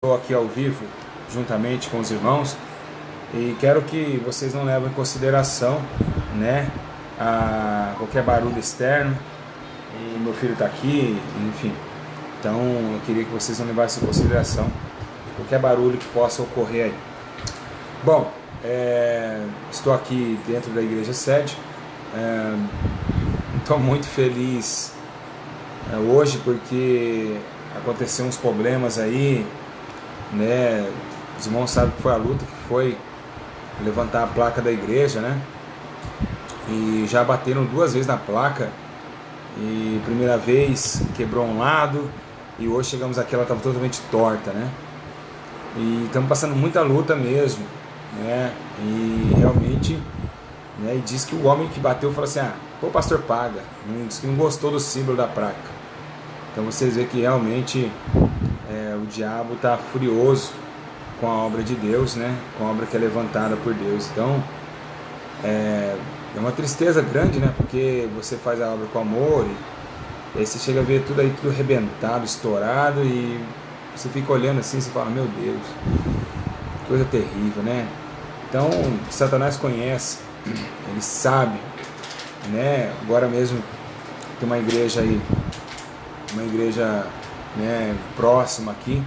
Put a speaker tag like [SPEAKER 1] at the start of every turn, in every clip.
[SPEAKER 1] Estou aqui ao vivo juntamente com os irmãos e quero que vocês não levem em consideração, né, qualquer barulho externo. E meu filho está aqui, enfim. Então eu queria que vocês não levassem em consideração qualquer barulho que possa ocorrer aí. Bom, estou aqui dentro da igreja sede. Estou muito feliz hoje porque aconteceu uns problemas aí, né? Os irmãos sabem que foi a luta que foi levantar a placa da igreja, né? E já bateram 2 vezes na placa. E primeira vez quebrou um lado e hoje chegamos aqui, ela estava totalmente torta, né? E estamos passando muita luta mesmo, né? E realmente, né? E diz que o homem que bateu falou assim: pô, o pastor paga. Diz que não gostou do símbolo da placa. Então vocês veem que realmente o diabo está furioso com a obra de Deus, né? Com a obra que é levantada por Deus. Então é uma tristeza grande, né? Porque você faz a obra com amor e aí você chega a ver tudo aí, tudo arrebentado, estourado, e você fica olhando assim, você fala: meu Deus, coisa terrível, né? Então Satanás conhece, ele sabe, né? Agora mesmo tem uma igreja aí, né, próxima aqui,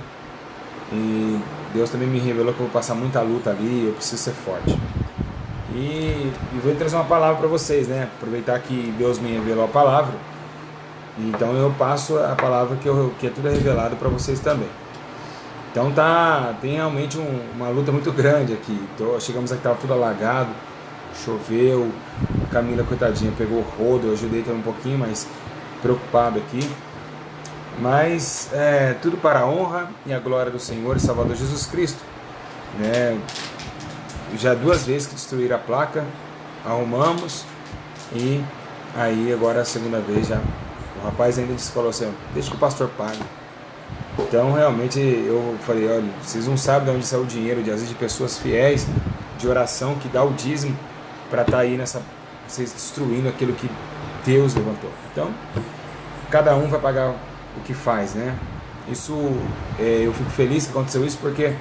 [SPEAKER 1] e Deus também me revelou que eu vou passar muita luta ali, eu preciso ser forte. E vou trazer uma palavra para vocês, né? Aproveitar que Deus me revelou a palavra, então eu passo a palavra que é tudo revelado para vocês também. Então tem realmente uma luta muito grande aqui. Chegamos aqui, estava tudo alagado, choveu, a Camila, coitadinha, pegou o rodo, eu ajudei também um pouquinho, mas preocupado aqui. Mas tudo para a honra e a glória do Senhor e Salvador Jesus Cristo, né? Já 2 vezes que destruíram a placa, arrumamos, e aí agora a segunda vez já. O rapaz ainda falou assim: deixa que o pastor pague. Então realmente eu falei: olha, vocês não sabem de onde saiu o dinheiro, às vezes de pessoas fiéis, de oração, que dá o dízimo para estar aí vocês destruindo aquilo que Deus levantou. Então cada um vai pagar o que faz, né? Isso, eu fico feliz que aconteceu isso, porque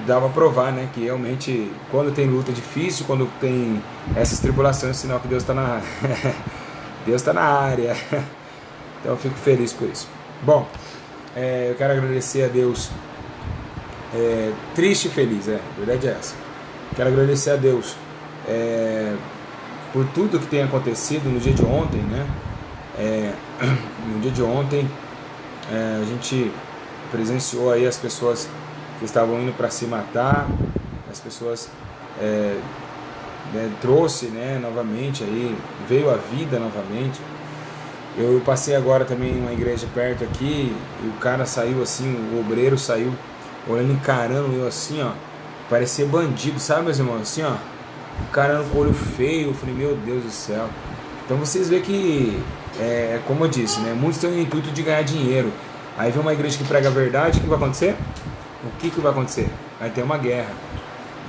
[SPEAKER 1] dá para provar, né, que realmente quando tem luta difícil, quando tem essas tribulações, é sinal que Deus está Deus está na área. Então eu fico feliz por isso. Bom, eu quero agradecer a Deus, triste e feliz, a verdade é essa. Quero agradecer a Deus por tudo que tem acontecido no dia de ontem, né? No dia de ontem a gente presenciou aí as pessoas que estavam indo para se matar, as pessoas trouxe, né, novamente aí, veio a vida novamente. Eu passei agora também em uma igreja perto aqui, e o cara saiu assim, o obreiro saiu olhando, encarando eu assim, ó, parecia bandido, sabe, meus irmãos, assim, ó, o cara com o olho feio. Eu falei: meu Deus do céu. Então vocês veem que como eu disse, né, muitos têm o intuito de ganhar dinheiro. Aí vem uma igreja que prega a verdade, o que vai acontecer? O que vai acontecer? Vai ter uma guerra,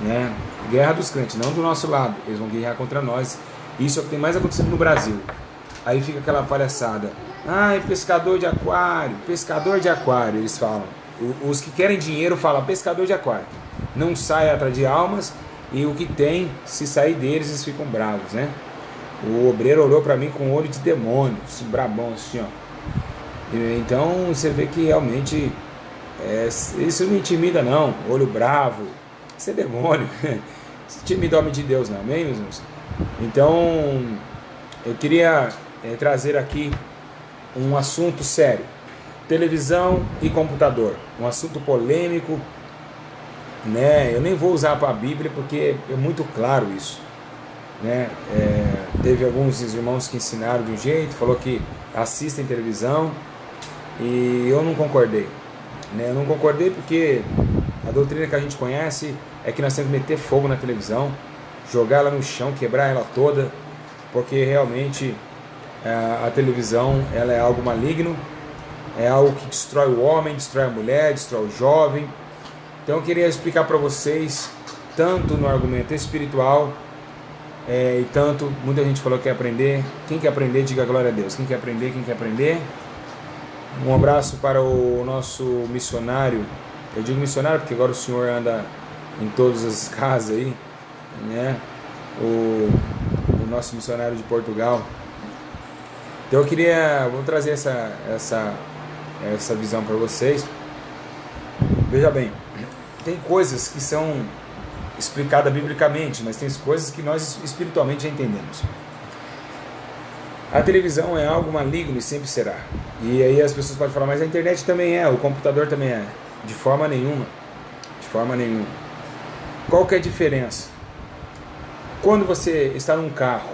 [SPEAKER 1] né? Guerra dos crentes, não do nosso lado. Eles vão guerrear contra nós. Isso é o que tem mais acontecido no Brasil. Aí fica aquela palhaçada: ai, pescador de aquário, eles falam. Os que querem dinheiro falam pescador de aquário. Não sai atrás de almas, e o que tem, se sair deles, eles ficam bravos, né? O obreiro olhou para mim com um olho de demônio, esse brabão assim, ó. Então você vê que realmente isso não intimida, não. Olho bravo, isso é demônio. Isso intimida o homem de Deus, não, amém, meus irmãos? Então eu queria trazer aqui um assunto sério: televisão e computador. Um assunto polêmico, né? Eu nem vou usar para a Bíblia porque é muito claro isso, né? Teve alguns irmãos que ensinaram de um jeito, falou que assistem televisão, e eu não concordei, né? Eu não concordei porque a doutrina que a gente conhece é que nós temos que meter fogo na televisão, jogar ela no chão, quebrar ela toda, porque realmente a televisão, ela é algo maligno, é algo que destrói o homem, destrói a mulher, destrói o jovem. Então eu queria explicar para vocês, tanto no argumento espiritual, e tanto, muita gente falou que quer aprender. Quem quer aprender, diga glória a Deus. Quem quer aprender, quem quer aprender. Um abraço para o nosso missionário Eu digo missionário porque agora o senhor anda em todas as casas aí, né? O nosso missionário de Portugal. Então vou trazer essa visão para vocês. Veja bem, tem coisas que são explicadas biblicamente, mas tem coisas que nós espiritualmente já entendemos. A televisão é algo maligno e sempre será. E aí as pessoas podem falar, mas a internet também é, o computador também é. De forma nenhuma. De forma nenhuma. Qual que é a diferença? Quando você está num carro,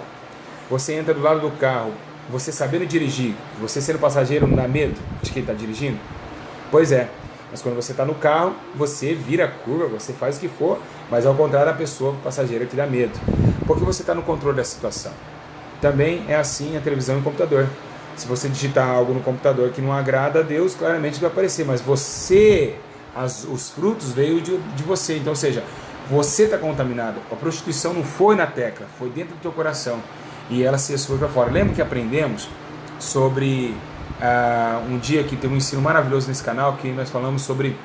[SPEAKER 1] você entra do lado do carro, você sabendo dirigir, você sendo passageiro, não dá medo de quem está dirigindo? Pois é. Mas quando você está no carro, você vira a curva, você faz o que for, mas ao contrário da pessoa, passageira, que dá medo. Porque você está no controle da situação. Também é assim a televisão e o computador. Se você digitar algo no computador que não agrada a Deus, claramente vai aparecer. Mas os frutos veio de você. Então, ou seja, você está contaminado. A prostituição não foi na tecla, foi dentro do teu coração. E ela se foi para fora. Lembra que aprendemos sobre um dia que tem um ensino maravilhoso nesse canal, que nós falamos sobre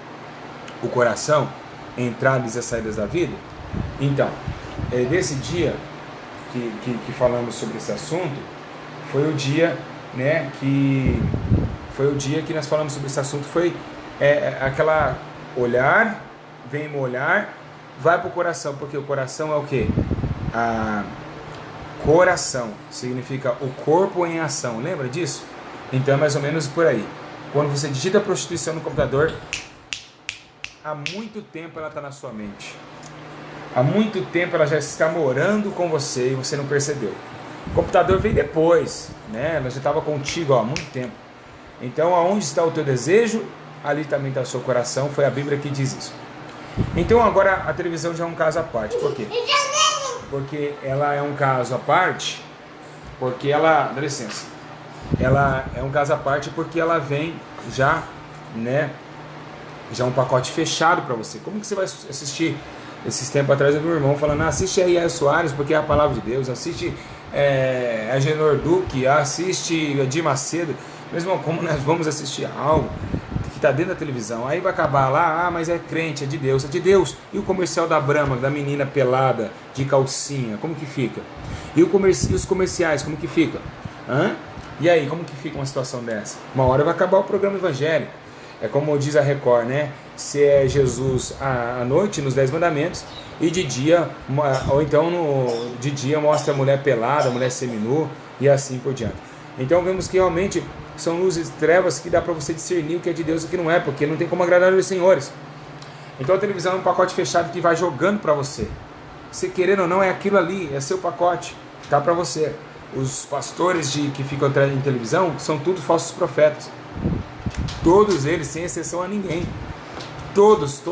[SPEAKER 1] o coração, entradas e saídas da vida? Então, desse dia que falamos sobre esse assunto, foi o dia, né, que nós falamos sobre esse assunto, foi aquela olhar, vem molhar, vai para o coração, porque o coração é o quê? Coração significa o corpo em ação, lembra disso? Então é mais ou menos por aí. Quando você digita prostituição no computador, há muito tempo ela está na sua mente. Há muito tempo ela já está morando com você e você não percebeu. O computador veio depois, né? Ela já estava contigo há muito tempo. Então, aonde está o teu desejo, ali também está o seu coração. Foi a Bíblia que diz isso. Então, agora a televisão já é um caso à parte. Por quê? Porque ela é um caso à parte. Porque ela, dá licença, ela é um caso à parte porque ela vem já, né? Já um pacote fechado para você. Como que você vai assistir? Esses tempos atrás eu vi um irmão falando, assiste aí a Soares porque é a palavra de Deus, assiste Agenor Duque, assiste Edir Macedo, mesmo como nós vamos assistir algo que está dentro da televisão, aí vai acabar lá, mas é crente, é de Deus, e o comercial da Brahma, da menina pelada, de calcinha, como que fica? E os comerciais, como que fica? E aí, como que fica uma situação dessa? Uma hora vai acabar o programa evangélico. É como diz a Record, né? Se é Jesus à noite, nos 10 mandamentos, e de dia, ou então de dia mostra a mulher pelada, a mulher seminua, e assim por diante. Então vemos que realmente são luzes e trevas que dá para você discernir o que é de Deus e o que não é, porque não tem como agradar os senhores. Então a televisão é um pacote fechado que vai jogando para você. Se querendo ou não, é aquilo ali, é seu pacote, tá para você. Os pastores que ficam atrás em televisão são tudo falsos profetas. Todos eles, sem exceção a ninguém. Todos.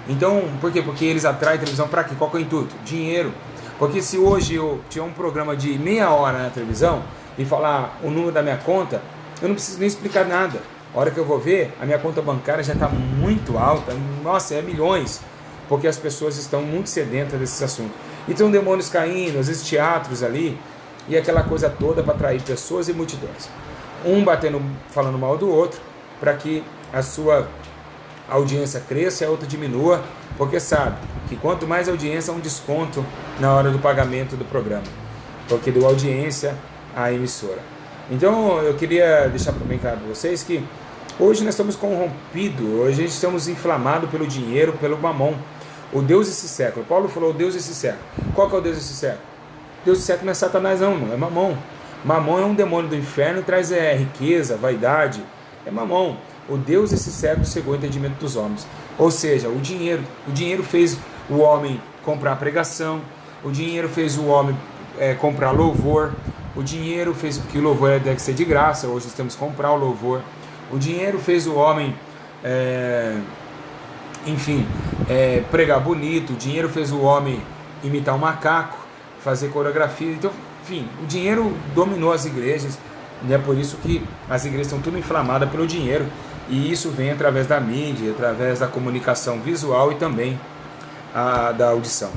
[SPEAKER 1] Então, por quê? Porque eles atraem televisão para quê? Qual que é o intuito? Dinheiro. Porque se hoje eu tiver um programa de meia hora na televisão e falar o número da minha conta, eu não preciso nem explicar nada. A hora que eu vou ver, a minha conta bancária já está muito alta. Nossa, é milhões. Porque as pessoas estão muito sedentas desses assuntos. Então, demônios caindo, às vezes teatros ali, e aquela coisa toda para atrair pessoas e multidões. Um falando mal do outro, para que a sua audiência cresça e a outra diminua, porque sabe que quanto mais audiência, um desconto na hora do pagamento do programa, porque deu audiência à emissora. Então eu queria deixar bem claro para vocês que hoje nós estamos corrompidos, hoje estamos inflamados pelo dinheiro, pelo mamon, o Deus desse século. Paulo falou o Deus desse século. Qual que é o Deus desse século? Deus desse século não é Satanás não, é mamon. Mamon é um demônio do inferno, traz riqueza, vaidade, é mamon. O Deus desse século cegou o entendimento dos homens. Ou seja, o dinheiro fez o homem comprar pregação, o dinheiro fez o homem comprar louvor, o dinheiro fez que o louvor deve ser de graça, hoje nós temos que comprar o louvor, o dinheiro fez o homem, pregar bonito, o dinheiro fez o homem imitar um macaco, fazer coreografia, então, enfim, o dinheiro dominou as igrejas, e é por isso que as igrejas estão tudo inflamadas pelo dinheiro, e isso vem através da mídia, através da comunicação visual e também da audição.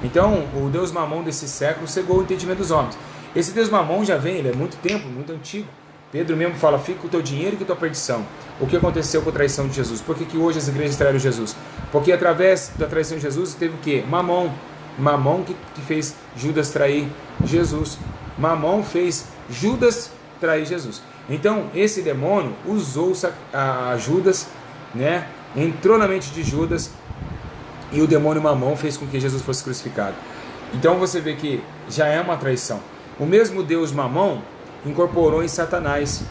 [SPEAKER 1] Então, o Deus Mamon desse século cegou o entendimento dos homens. Esse Deus Mamon já vem, ele é muito tempo, muito antigo, Pedro mesmo fala, fica com o teu dinheiro e com a tua perdição. O que aconteceu com a traição de Jesus? Por que hoje as igrejas traíram Jesus? Porque através da traição de Jesus teve o quê? Mamon. Mamon que fez Judas trair Jesus. Mamon fez Judas trair Jesus. Então esse demônio usou a Judas, né? Entrou na mente de Judas e o demônio Mamon fez com que Jesus fosse crucificado. Então você vê que já é uma traição. O mesmo Deus Mamon incorporou em Satanás.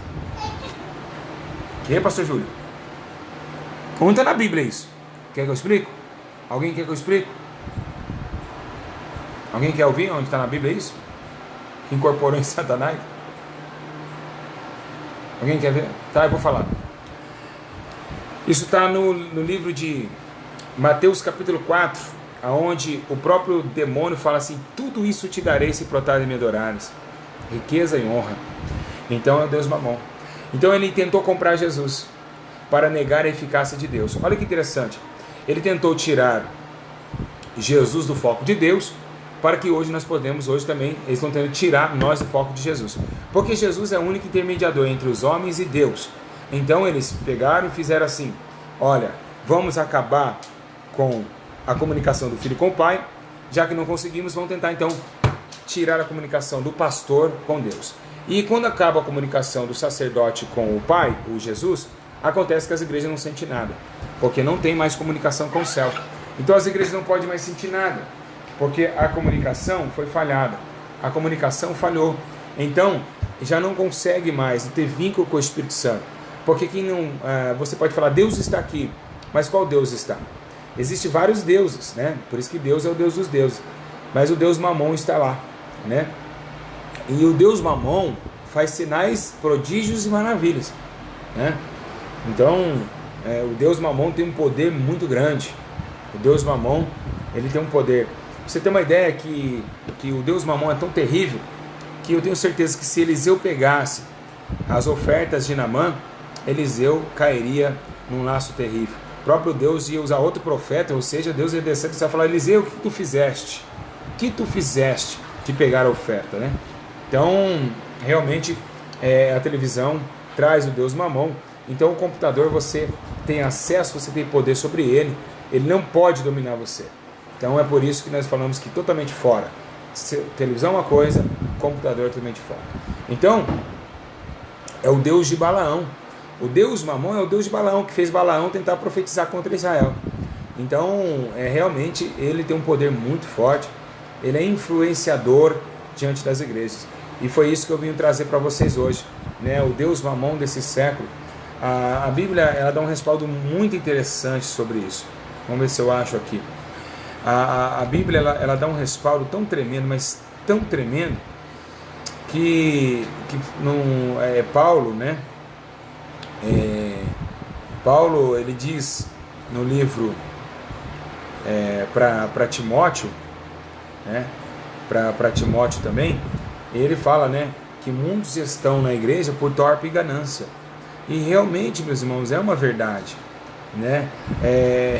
[SPEAKER 1] Que, pastor Júlio? Como está na Bíblia isso? Quer que eu explique? Alguém quer que eu explique? Alguém quer ouvir onde está na Bíblia isso? Que incorporou em Satanás? Alguém quer ver? Tá, eu vou falar. Isso está no livro de Mateus capítulo 4, onde o próprio demônio fala assim, tudo isso te darei se prostrares e me adorares. Riqueza e honra. Então é o Deus Mamon. Então ele tentou comprar Jesus para negar a eficácia de Deus. Olha que interessante. Ele tentou tirar Jesus do foco de Deus, para que hoje nós podemos, hoje também, eles estão tentando tirar nós do foco de Jesus. Porque Jesus é o único intermediador entre os homens e Deus. Então eles pegaram e fizeram assim, olha, vamos acabar com a comunicação do filho com o pai, já que não conseguimos, vamos tentar então tirar a comunicação do pastor com Deus. E quando acaba a comunicação do sacerdote com o pai, o Jesus, acontece que as igrejas não sentem nada, porque não tem mais comunicação com o céu. Então as igrejas não podem mais sentir nada, porque a comunicação foi falhada, a comunicação falhou. Então já não consegue mais ter vínculo com o Espírito Santo, porque quem não, você pode falar, Deus está aqui, mas qual Deus está? Existem vários deuses, né? Por isso que Deus é o Deus dos deuses, mas o Deus Mamon está lá, né? E o Deus Mamon faz sinais, prodígios e maravilhas, né? Então o Deus Mamon tem um poder muito grande. O Deus Mamon, ele tem um poder. Pra você ter uma ideia que o Deus Mamon é tão terrível, que eu tenho certeza que se Eliseu pegasse as ofertas de Naamã, Eliseu cairia num laço terrível. O próprio Deus ia usar outro profeta, ou seja, Deus ia descer e ia falar, Eliseu, o que tu fizeste? O que tu fizeste de pegar a oferta, né? Então, realmente, a televisão traz o Deus Mamon. Então, o computador, você tem acesso, você tem poder sobre ele. Ele não pode dominar você. Então, é por isso que nós falamos que totalmente fora. Televisão é uma coisa, computador é totalmente fora. Então, é o Deus de Balaão. O Deus Mamon é o Deus de Balaão, que fez Balaão tentar profetizar contra Israel. Então, realmente, ele tem um poder muito forte. Ele é influenciador diante das igrejas. E foi isso que eu vim trazer para vocês hoje, né? O Deus Mamon desse século. A Bíblia, ela dá um respaldo muito interessante sobre isso. Vamos ver se eu acho aqui. A Bíblia, ela dá um respaldo tão tremendo, mas tão tremendo, que Paulo, né? Paulo, ele diz no livro para Timóteo, né? Para Timóteo também, ele fala, né, que muitos estão na igreja por torpe e ganância. E realmente, meus irmãos, é uma verdade, né?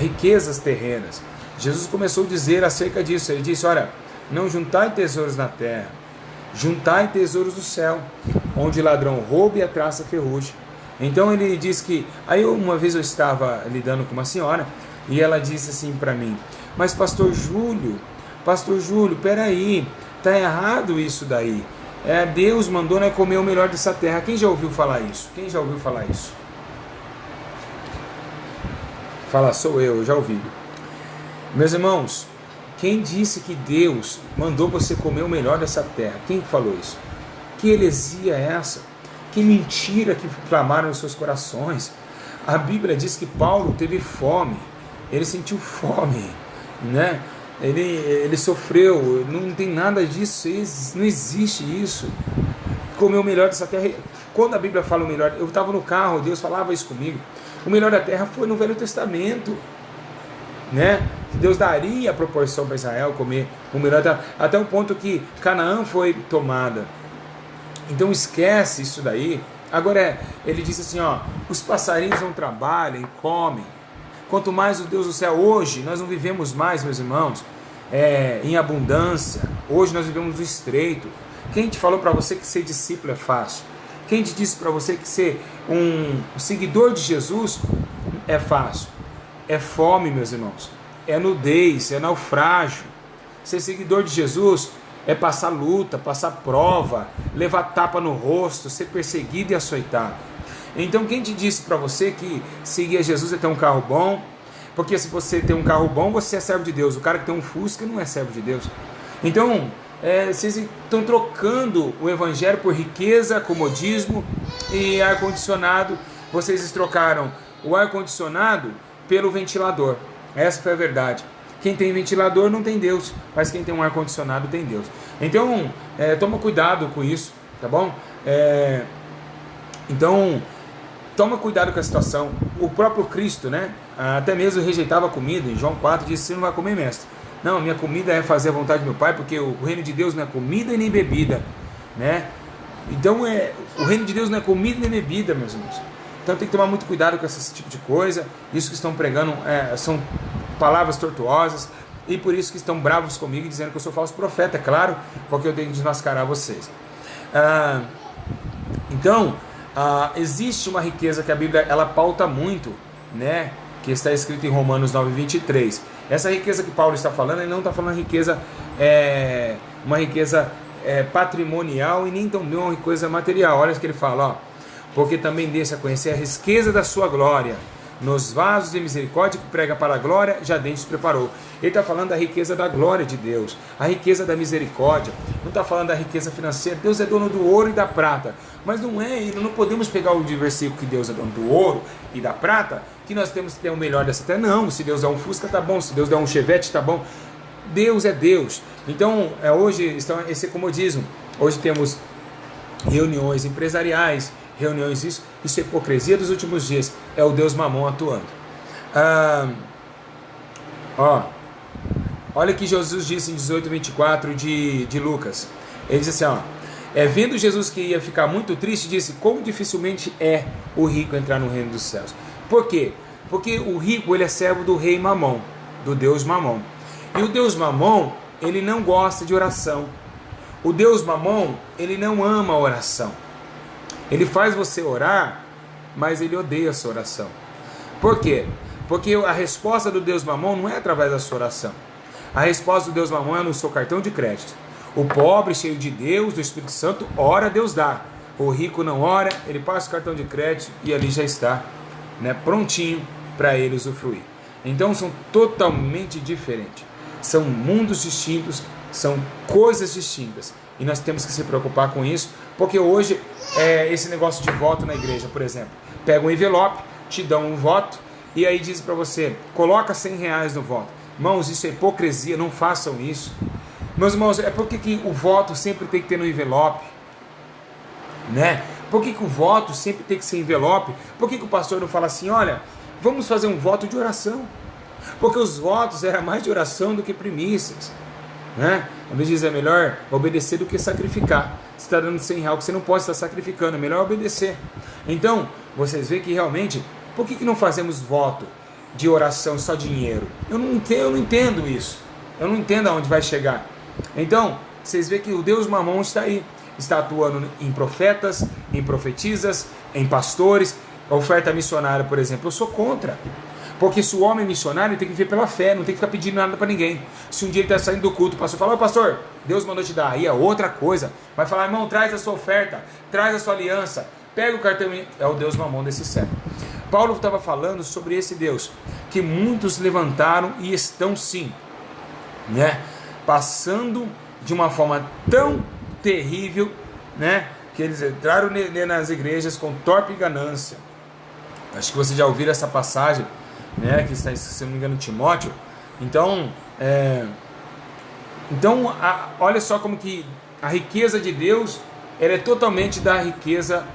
[SPEAKER 1] Riquezas terrenas. Jesus começou a dizer acerca disso. Ele disse, olha, não juntai tesouros na terra, juntai tesouros no céu, onde o ladrão rouba e a traça ferrugem. Então ele diz que, aí uma vez eu estava lidando com uma senhora, e ela disse assim para mim, mas pastor Júlio, peraí, tá errado isso daí. Deus mandou nós comer o melhor dessa terra. Quem já ouviu falar isso? Quem já ouviu falar isso? Fala, sou eu já ouvi. Meus irmãos, quem disse que Deus mandou você comer o melhor dessa terra? Quem falou isso? Que heresia é essa? Que mentira que clamaram nos seus corações. A Bíblia diz que Paulo teve fome. Ele sentiu fome, né? Ele sofreu, não tem nada disso, não existe isso. Comer o melhor dessa terra. Quando a Bíblia fala o melhor, eu estava no carro, Deus falava isso comigo. O melhor da terra foi no Velho Testamento, né? Deus daria a proporção para Israel comer o melhor da terra, até o ponto que Canaã foi tomada. Então esquece isso daí. Agora ele disse assim, ó, os passarinhos não trabalham, comem. Quanto mais o Deus do céu, hoje nós não vivemos mais, meus irmãos, em abundância. Hoje nós vivemos no estreito. Quem te falou para você que ser discípulo é fácil? Quem te disse para você que ser um seguidor de Jesus é fácil? É fome, meus irmãos, é nudez, é naufrágio. Ser seguidor de Jesus é passar luta, passar prova, levar tapa no rosto, ser perseguido e açoitado. Então quem te disse para você que seguir a Jesus é ter um carro bom? Porque se você tem um carro bom, você é servo de Deus. O cara que tem um Fusca não é servo de Deus. Então, vocês estão trocando o evangelho por riqueza, comodismo e ar-condicionado. Vocês trocaram o ar-condicionado pelo ventilador. Essa foi a verdade. Quem tem ventilador não tem Deus, mas quem tem um ar-condicionado tem Deus. Então, toma cuidado com isso, tá bom? Então, toma cuidado com a situação. O próprio Cristo, né? Até mesmo rejeitava a comida. Em João 4 disse: você não vai comer, mestre. Não, minha comida é fazer a vontade do meu Pai, porque o reino de Deus não é comida e nem bebida, né? Então, o reino de Deus não é comida nem bebida, meus irmãos. Então tem que tomar muito cuidado com esse tipo de coisa. Isso que estão pregando são palavras tortuosas, e por isso que estão bravos comigo, dizendo que eu sou falso profeta, é claro, porque eu tenho que desmascarar vocês. Então, existe uma riqueza que a Bíblia ela pauta muito, né? Que está escrito em Romanos 9:23. Essa riqueza que Paulo está falando, ele não está falando uma riqueza patrimonial e nem também uma riqueza material. Olha o que ele fala, ó. Porque também desse a conhecer a riqueza da sua glória, nos vasos de misericórdia que prega para a glória, já dentro se preparou. Ele está falando da riqueza da glória de Deus, a riqueza da misericórdia. Não está falando da riqueza financeira. Deus é dono do ouro e da prata, mas não não podemos pegar o versículo que Deus é dono do ouro e da prata, que nós temos que ter o melhor dessa terra. Não, se Deus der um Fusca, tá bom. Se Deus der um Chevette, tá bom. Deus é Deus. Então, hoje está esse comodismo. Hoje temos reuniões empresariais, reuniões isso é hipocrisia dos últimos dias. É o Deus Mamon atuando. Olha que Jesus disse em 18:24 de Lucas. Ele disse assim, vendo Jesus que ia ficar muito triste, disse: como dificilmente é o rico entrar no reino dos céus. Por quê? Porque o rico ele é servo do rei Mamon, do Deus Mamon. E o Deus Mamon, ele não gosta de oração. O Deus Mamon, ele não ama a oração. Ele faz você orar, mas ele odeia a sua oração. Por quê? Porque a resposta do Deus Mamon não é através da sua oração. A resposta do Deus Mamon é no seu cartão de crédito. O pobre, cheio de Deus, do Espírito Santo, ora, Deus dá. O rico não ora, ele passa o cartão de crédito e ali já está, né, prontinho para ele usufruir. Então são totalmente diferentes. São mundos distintos, são coisas distintas. E nós temos que se preocupar com isso, porque hoje esse negócio de voto na igreja, por exemplo, pega um envelope, te dão um voto, e aí diz para você: coloca R$100 no voto. Irmãos, isso é hipocrisia, não façam isso. Meus irmãos, por que o voto sempre tem que ter no envelope? Né? Por que o voto sempre tem que ser envelope? Por que o pastor não fala assim: olha, vamos fazer um voto de oração? Porque os votos eram mais de oração do que primícias, né? A Bíblia diz: é melhor obedecer do que sacrificar. Você está dando R$100 que você não pode estar sacrificando, é melhor obedecer. Então, vocês veem que realmente, por que não fazemos voto de oração só dinheiro? Eu não entendo isso. Eu não entendo aonde vai chegar. Então, vocês veem que o Deus Mamon está aí. Está atuando em profetas, em profetisas, em pastores. A oferta missionária, por exemplo, eu sou contra. Porque se o homem é missionário, ele tem que viver pela fé, não tem que ficar pedindo nada para ninguém. Se um dia ele está saindo do culto, o pastor fala: ô pastor, Deus mandou te dar, aí é outra coisa. Vai falar: irmão, traz a sua oferta, traz a sua aliança, pega o cartão. É o Deus Mamon desse século. Paulo estava falando sobre esse Deus, que muitos levantaram e estão sim, né, passando de uma forma tão terrível, né, que eles entraram nas igrejas com torpe ganância. Acho que vocês já ouviram essa passagem, né, que está, se não me engano, Timóteo. Então, olha só como que a riqueza de Deus, ela é totalmente da riqueza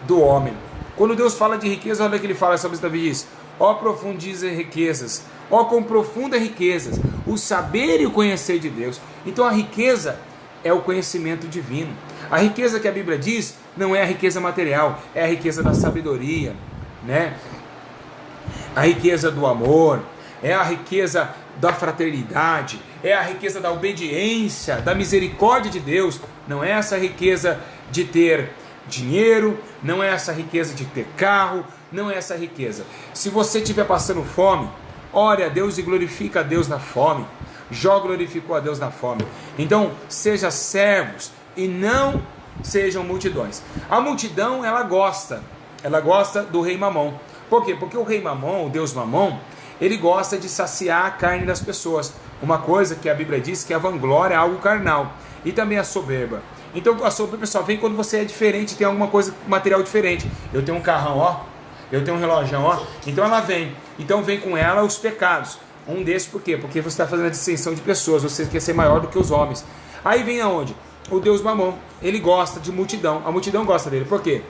[SPEAKER 1] do homem. Quando Deus fala de riqueza, olha o que ele fala sobre Davi diz: ó profundiza riquezas, ó com profunda riquezas, o saber e o conhecer de Deus. Então a riqueza é o conhecimento divino. A riqueza que a Bíblia diz não é a riqueza material, é a riqueza da sabedoria, né? A riqueza do amor, é a riqueza da fraternidade, é a riqueza da obediência, da misericórdia de Deus. Não é essa riqueza de ter dinheiro, não é essa riqueza de ter carro, não é essa riqueza. Se você estiver passando fome, ore a Deus e glorifica a Deus na fome. Jó glorificou a Deus na fome. Então, seja servos e não sejam multidões. A multidão, ela gosta do rei Mamom. Por quê? Porque o rei Mamom, o Deus Mamom, ele gosta de saciar a carne das pessoas. Uma coisa que a Bíblia diz que a vanglória é algo carnal. E também a soberba. Então a soberba só vem quando você é diferente, tem alguma coisa, material diferente. Eu tenho um carrão, ó. Eu tenho um relógio, ó. Então ela vem. Então vem com ela os pecados. Um desses por quê? Porque você está fazendo a distinção de pessoas. Você quer ser maior do que os homens. Aí vem aonde? O Deus Mamom. Ele gosta de multidão. A multidão gosta dele. Por quê?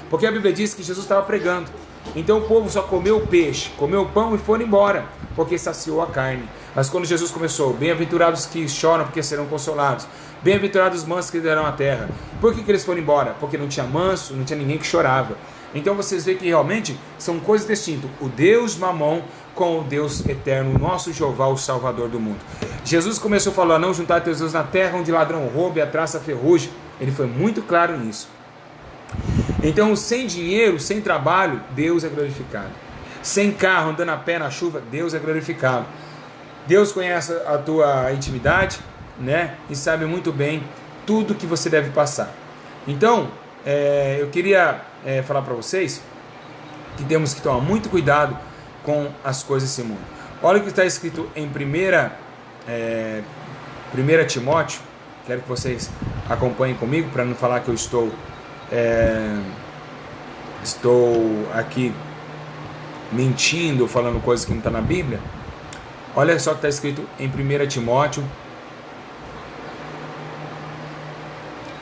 [SPEAKER 1] Porque a Bíblia diz que Jesus estava pregando. Então o povo só comeu o peixe, comeu o pão e foram embora, porque saciou a carne. Mas quando Jesus começou, bem-aventurados que choram, porque serão consolados. Bem-aventurados os mansos que herdarão a terra. Por que eles foram embora? Porque não tinha manso, não tinha ninguém que chorava. Então vocês veem que realmente são coisas distintas. O Deus Mamom com o Deus eterno, o nosso Jeová, o Salvador do mundo. Jesus começou a falar, não juntar teus deuses na terra, onde ladrão rouba e a traça ferrugem. Ele foi muito claro nisso. Então, sem dinheiro, sem trabalho, Deus é glorificado. Sem carro, andando a pé na chuva, Deus é glorificado. Deus conhece a tua intimidade, né? E sabe muito bem tudo que você deve passar. Então, eu queria falar para vocês que temos que tomar muito cuidado com as coisas desse mundo. Olha o que está escrito em 1 Timóteo. Quero que vocês acompanhem comigo para não falar que eu estou aqui mentindo, falando coisas que não está na Bíblia. Olha só o que está escrito em 1 Timóteo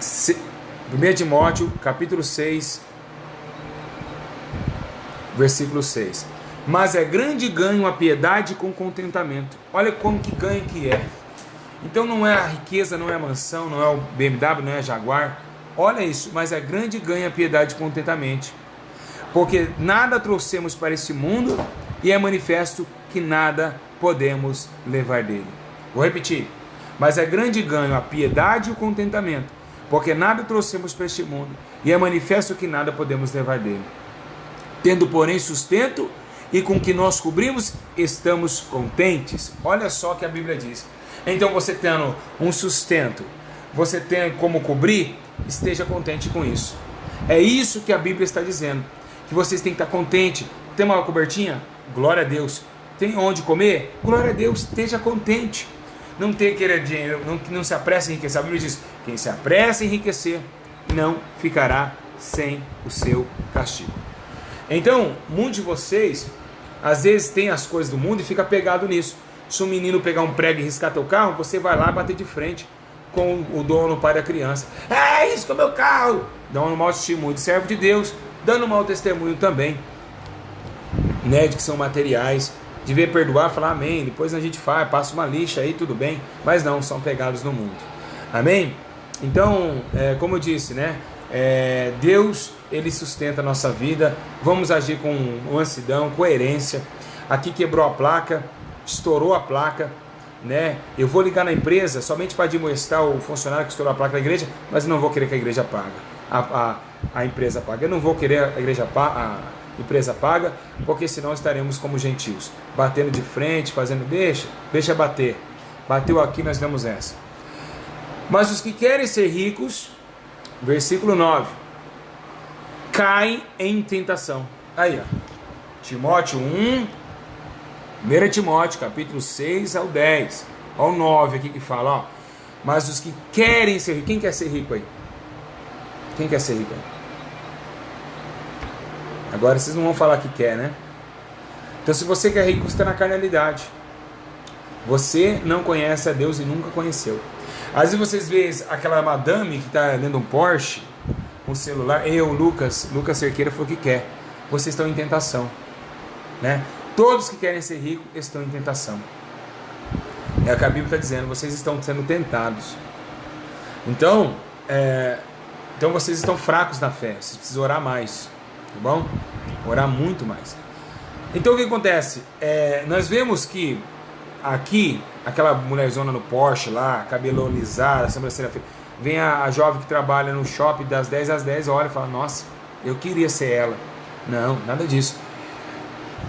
[SPEAKER 1] 1 Timóteo capítulo 6 versículo 6. Mas é grande ganho a piedade com contentamento. Olha como que ganho que é. Então não é a riqueza, não é a mansão, não é o BMW, não é a Jaguar. Olha isso, mas é grande ganho a piedade com contentamento. Porque nada trouxemos para este mundo e é manifesto que nada podemos levar dele. Vou repetir. Mas é grande ganho a piedade e o contentamento, porque nada trouxemos para este mundo e é manifesto que nada podemos levar dele. Tendo, porém, sustento e com que nós cobrimos, estamos contentes. Olha só o que a Bíblia diz. Então você tendo um sustento, você tem como cobrir, esteja contente com isso. É isso que a Bíblia está dizendo. Que vocês têm que estar contentes. Tem uma cobertinha? Glória a Deus. Tem onde comer? Glória a Deus. Esteja contente. Não tem querer dinheiro, não se apresse em enriquecer. A Bíblia diz, quem se apressa em enriquecer, não ficará sem o seu castigo. Então, muitos de vocês, às vezes tem as coisas do mundo e fica pegado nisso. Se um menino pegar um prego e riscar teu carro, você vai lá bater de frente com o dono, o pai da criança. Isso com o meu carro! Dá um mau testemunho de servo de Deus, dando um mau testemunho também, né, de que são materiais. Devia perdoar, falar amém, depois a gente faz, passa uma lixa aí, tudo bem. Mas não, são pegados no mundo. Amém? Então, como eu disse, né, Deus, Ele sustenta a nossa vida. Vamos agir com mansidão, coerência. Aqui quebrou a placa, estourou a placa, né? Eu vou ligar na empresa somente para admoestar o funcionário que estourou a placa da igreja, mas eu não vou querer que a igreja pague, a empresa pague. Eu não vou querer a empresa paga, porque senão estaremos como gentios, batendo de frente, fazendo deixa bater. Bateu aqui, nós vemos essa. Mas os que querem ser ricos, versículo 9, caem em tentação. Aí, ó, Timóteo 1, 1 Timóteo, capítulo 6 ao 10, ao 9 aqui que fala, ó, mas os que querem ser ricos, quem quer ser rico aí? Quem quer ser rico aí? Agora vocês não vão falar que quer, né? Então se você quer rico, você está na carnalidade. Você não conhece a Deus e nunca conheceu. Às vezes vocês veem aquela madame que está dentro de um Porsche, um celular, Lucas Cerqueira falou que quer. Vocês estão em tentação, né? Todos que querem ser ricos estão em tentação. É o que a Bíblia está dizendo, vocês estão sendo tentados. Então vocês estão fracos na fé, vocês precisam orar mais, tá bom? Orar muito mais. Então o que acontece? Nós vemos que aqui, aquela mulherzona no Porsche lá, cabelo alisado, sobrancelha feita, vem a jovem que trabalha no shopping das 10 às 10, olha e fala, nossa, eu queria ser ela. Não, nada disso.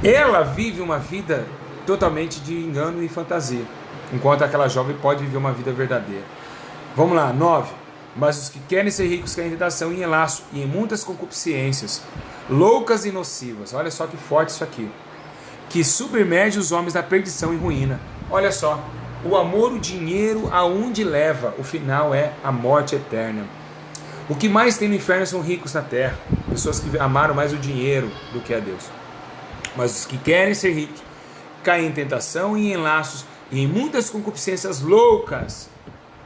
[SPEAKER 1] Ela vive uma vida totalmente de engano e fantasia, enquanto aquela jovem pode viver uma vida verdadeira. Vamos lá, 9. Mas os que querem ser ricos caem em tentação e em laço e em muitas concupiscências, loucas e nocivas. Olha só que forte isso aqui. Que submerge os homens na perdição e ruína. Olha só, o amor, o dinheiro, aonde leva? O final é a morte eterna. O que mais tem no inferno são ricos na terra, pessoas que amaram mais o dinheiro do que a Deus. Mas os que querem ser ricos caem em tentação e em laços e em muitas concupiscências loucas.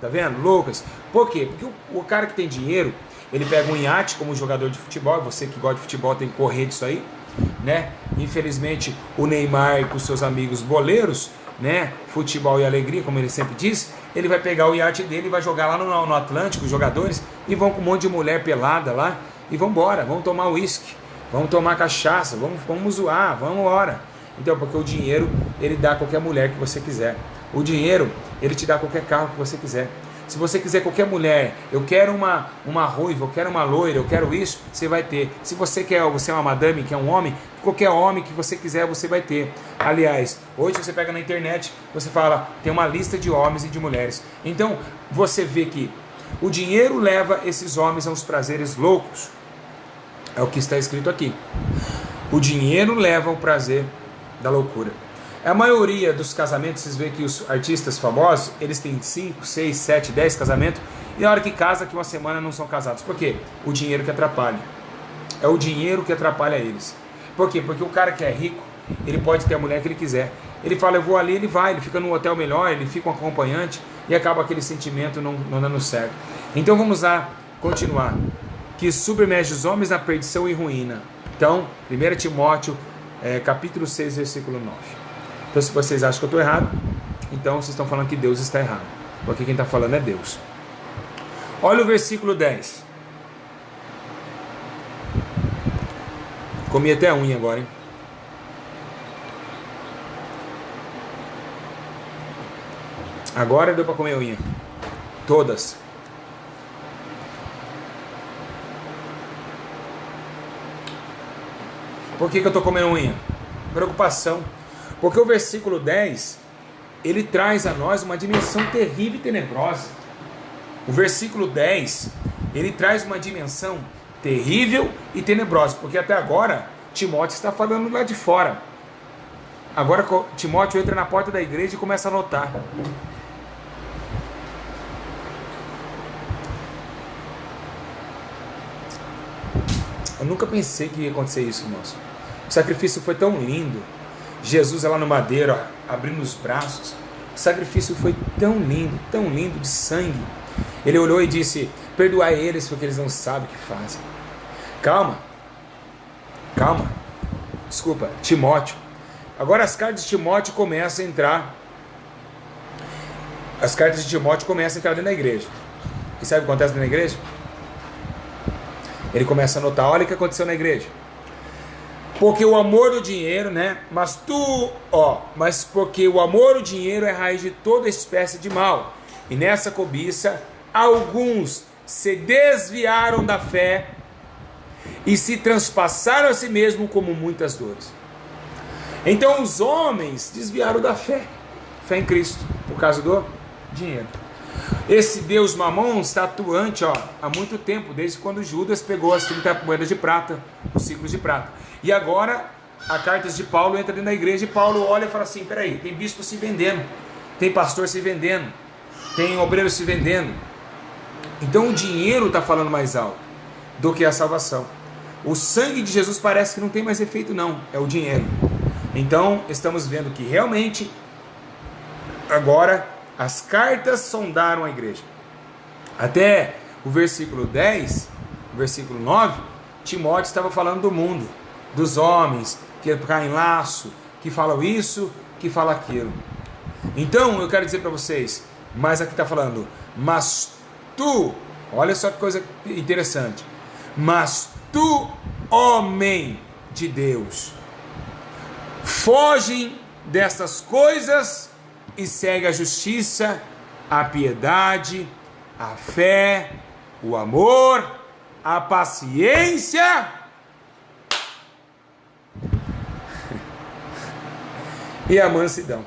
[SPEAKER 1] Tá vendo? Loucas. Por quê? Porque o cara que tem dinheiro, ele pega um iate como jogador de futebol. Você que gosta de futebol tem que correr disso aí, né? Infelizmente o Neymar com seus amigos boleiros, né? Futebol e alegria, como ele sempre diz. Ele vai pegar o iate dele e vai jogar lá no Atlântico, os jogadores, e vão com um monte de mulher pelada lá, e vão embora, vão tomar uísque, vão tomar cachaça, vamos zoar, vamos embora. Então, porque o dinheiro, ele dá a qualquer mulher que você quiser. O dinheiro, ele te dá qualquer carro que você quiser. Se você quiser qualquer mulher, eu quero uma ruiva, eu quero uma loira, eu quero isso, você vai ter. Se você é uma madame, quer um homem, qualquer homem que você quiser, você vai ter. Aliás, hoje você pega na internet, você fala, tem uma lista de homens e de mulheres. Então, você vê que o dinheiro leva esses homens a uns prazeres loucos. É o que está escrito aqui. O dinheiro leva ao prazer da loucura. A maioria dos casamentos, vocês veem que os artistas famosos, eles têm 5, 6, 7, 10 casamentos, e na hora que casa, que uma semana não são casados. Por quê? O dinheiro que atrapalha. É o dinheiro que atrapalha eles. Por quê? Porque o cara que é rico, ele pode ter a mulher que ele quiser. Ele fala, eu vou ali, ele vai, ele fica num hotel melhor, ele fica um acompanhante, e acaba aquele sentimento não dando certo. Então vamos lá, continuar. Que submerge os homens na perdição e ruína. Então, 1 Timóteo, capítulo 6, versículo 9. Então, se vocês acham que eu estou errado, então vocês estão falando que Deus está errado. Porque quem está falando é Deus. Olha o versículo 10. Comi até a unha agora, hein? Agora deu para comer a unha. Todas. Por que eu estou comendo unha? Preocupação. Porque o versículo 10, ele traz a nós uma dimensão terrível e tenebrosa. O versículo 10, ele traz uma dimensão terrível e tenebrosa. Porque até agora, Timóteo está falando lá de fora. Agora Timóteo entra na porta da igreja e começa a notar. Eu nunca pensei que ia acontecer isso, irmãos. O sacrifício foi tão lindo. Jesus lá no madeiro, abrindo os braços. O sacrifício foi tão lindo de sangue. Ele olhou e disse, perdoai eles porque eles não sabem o que fazem. Calma. Desculpa, Timóteo. Agora as cartas de Timóteo começam a entrar. As cartas de Timóteo começam a entrar dentro da igreja. E sabe o que acontece dentro da igreja? Ele começa a notar, olha o que aconteceu na igreja. Porque o amor do dinheiro, né? Mas porque o amor do dinheiro é a raiz de toda espécie de mal. E nessa cobiça, alguns se desviaram da fé e se transpassaram a si mesmo como muitas dores. Então os homens desviaram da fé em Cristo, por causa do dinheiro. Esse Deus Mamon está atuante há muito tempo, desde quando Judas pegou as 30 moedas de prata, os ciclos de prata. E agora, a cartas de Paulo entra dentro da igreja e Paulo olha e fala assim, peraí, tem bispo se vendendo, tem pastor se vendendo, tem obreiro se vendendo. Então o dinheiro está falando mais alto do que a salvação. O sangue de Jesus parece que não tem mais efeito não, é o dinheiro. Então estamos vendo que realmente, agora, as cartas sondaram a igreja. Até o versículo 10, o versículo 9, Timóteo estava falando do mundo, dos homens que caem em laço, que falam isso, que falam aquilo. Então eu quero dizer para vocês, mas aqui está falando, mas tu, olha só que coisa interessante, mas tu, homem de Deus, foge destas coisas e segue a justiça, a piedade, a fé, o amor, a paciência e a mansidão.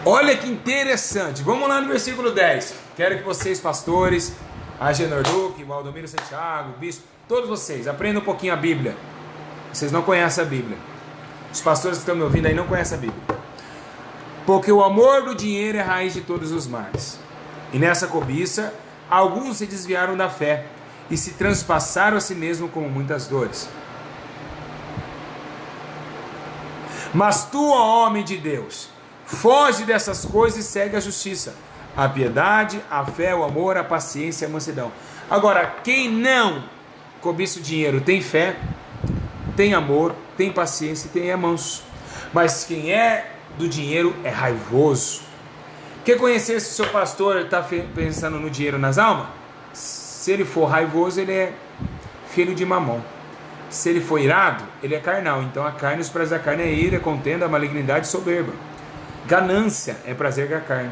[SPEAKER 1] Olha que interessante. Vamos lá no versículo 10. Quero que vocês, pastores, Agenor Duque, Valdomiro Santiago, Bispo, todos vocês, aprendam um pouquinho a Bíblia. Vocês não conhecem a Bíblia. Os pastores que estão me ouvindo aí não conhecem a Bíblia. Porque o amor do dinheiro é a raiz de todos os males. E nessa cobiça, alguns se desviaram da fé e se transpassaram a si mesmo com muitas dores. Mas tu, ó homem de Deus, foge dessas coisas e segue a justiça, a piedade, a fé, o amor, a paciência e a mansidão. Agora, quem não cobiça o dinheiro tem fé, tem amor, tem paciência e é manso. Mas quem é do dinheiro é raivoso. Quer conhecer se o seu pastor está pensando no dinheiro nas almas? Se ele for raivoso, ele é filho de Mamon. Se ele for irado, ele é carnal. Então a carne, os prazeres da carne é ira, contenda, malignidade e soberba. Ganância é prazer da carne.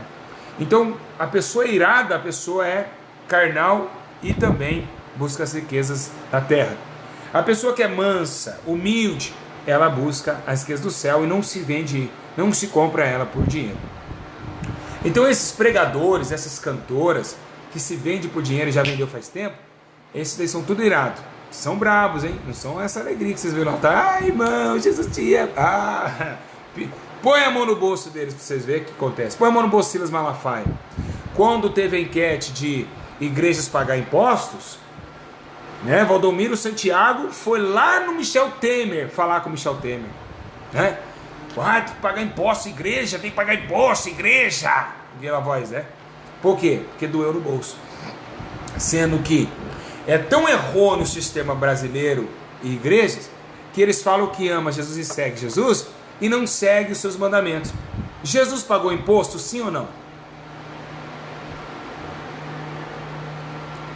[SPEAKER 1] Então a pessoa irada, a pessoa é carnal e também busca as riquezas da terra. A pessoa que é mansa, humilde, ela busca as riquezas do céu e não se vende, não se compra ela por dinheiro. Então esses pregadores, essas cantoras que se vendem por dinheiro e já vendeu faz tempo, esses daí são tudo irados. São bravos, hein? Não são essa alegria que vocês viram lá. Tá? Ai, irmão, Jesus te ama. Ah, põe a mão no bolso deles para vocês verem o que acontece. Põe a mão no bolso de Silas Malafaia. Quando teve a enquete de igrejas pagar impostos, né, Valdomiro Santiago foi lá no Michel Temer falar com o Michel Temer, né? Ah, tem que pagar imposto, igreja, tem que pagar imposto, igreja. Aquela voz, né? Por quê? Porque doeu no bolso. Sendo que é tão errôneo o sistema brasileiro e igrejas que eles falam que ama Jesus e segue Jesus e não segue os seus mandamentos. Jesus pagou imposto, sim ou não?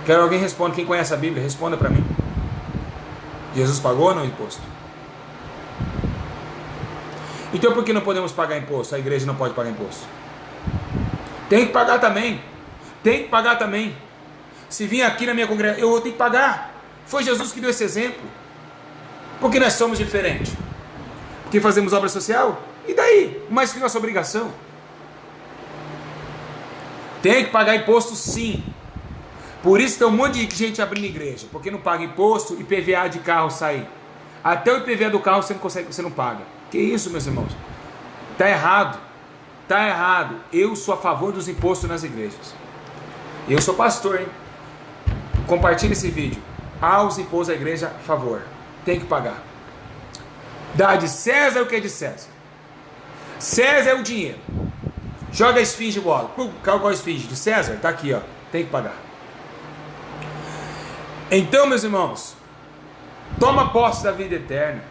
[SPEAKER 1] Quero alguém responda, quem conhece a Bíblia, responda para mim. Jesus pagou ou não imposto? Então por que não podemos pagar imposto? A igreja não pode pagar imposto. Tem que pagar também. Tem que pagar também. Se vir aqui na minha congregação, eu vou ter que pagar. Foi Jesus que deu esse exemplo. Porque nós somos diferentes. Porque fazemos obra social? E daí? Mais que nossa obrigação. Tem que pagar imposto sim. Por isso tem um monte de gente abrindo igreja. Porque não paga imposto, IPVA de carro sai. Até o IPVA do carro você não consegue, você não paga. Que isso, meus irmãos? Está errado. Está errado. Eu sou a favor dos impostos nas igrejas. Eu sou pastor, hein? Compartilhe esse vídeo. Aos impostos da igreja, a favor. Tem que pagar. Dá de César o que é de César. César é o dinheiro. Joga a esfinge bola. Qual é a esfinge? De César? Tá aqui, ó. Tem que pagar. Então, meus irmãos, toma posse da vida eterna.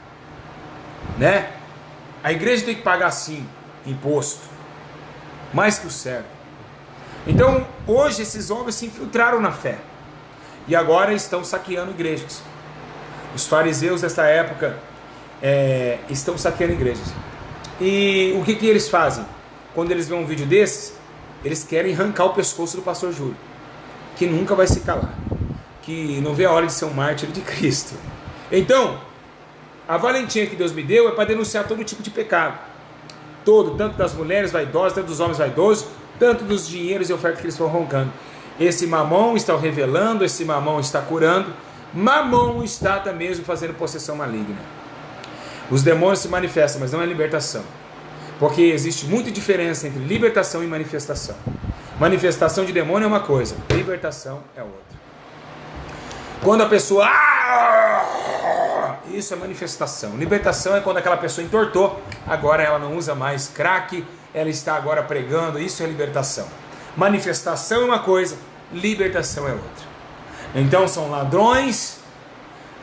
[SPEAKER 1] Né? A igreja tem que pagar sim imposto. Mais que o certo. Então, hoje esses homens se infiltraram na fé. E agora estão saqueando igrejas. Os fariseus desta época estão saqueando igrejas. E o que eles fazem? Quando eles veem um vídeo desses, eles querem arrancar o pescoço do pastor Júlio, que nunca vai se calar, que não vê a hora de ser um mártir de Cristo. Então, a valentia que Deus me deu é para denunciar todo tipo de pecado. Todo, tanto das mulheres vaidosas, tanto dos homens vaidosos, tanto dos dinheiros e ofertas que eles estão roncando. Esse mamão está revelando, esse mamão está curando, mamão está até mesmo fazendo possessão maligna. Os demônios se manifestam, mas não é libertação. Porque existe muita diferença entre libertação e manifestação. Manifestação de demônio é uma coisa, libertação é outra. Quando a pessoa... Isso é manifestação. Libertação é quando aquela pessoa entortou, agora ela não usa mais crack, ela está agora pregando, isso é libertação. Manifestação é uma coisa, libertação é outra. Então são ladrões,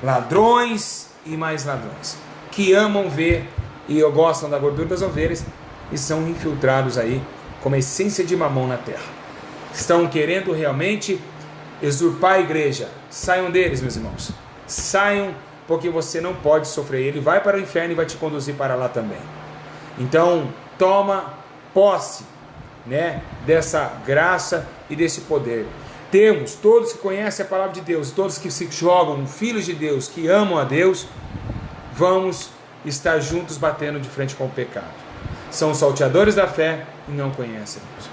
[SPEAKER 1] ladrões e mais ladrões, que amam ver e gostam da gordura das ovelhas e são infiltrados aí como a essência de mamão na terra. Estão querendo realmente usurpar a igreja. Saiam deles, meus irmãos. Saiam, porque você não pode sofrer. Ele vai para o inferno e vai te conduzir para lá também. Então, toma posse né, dessa graça e desse poder. Temos todos que conhecem a palavra de Deus, todos que se jogam filhos de Deus, que amam a Deus, vamos estar juntos batendo de frente com o pecado. São salteadores da fé e não conhecem a Deus.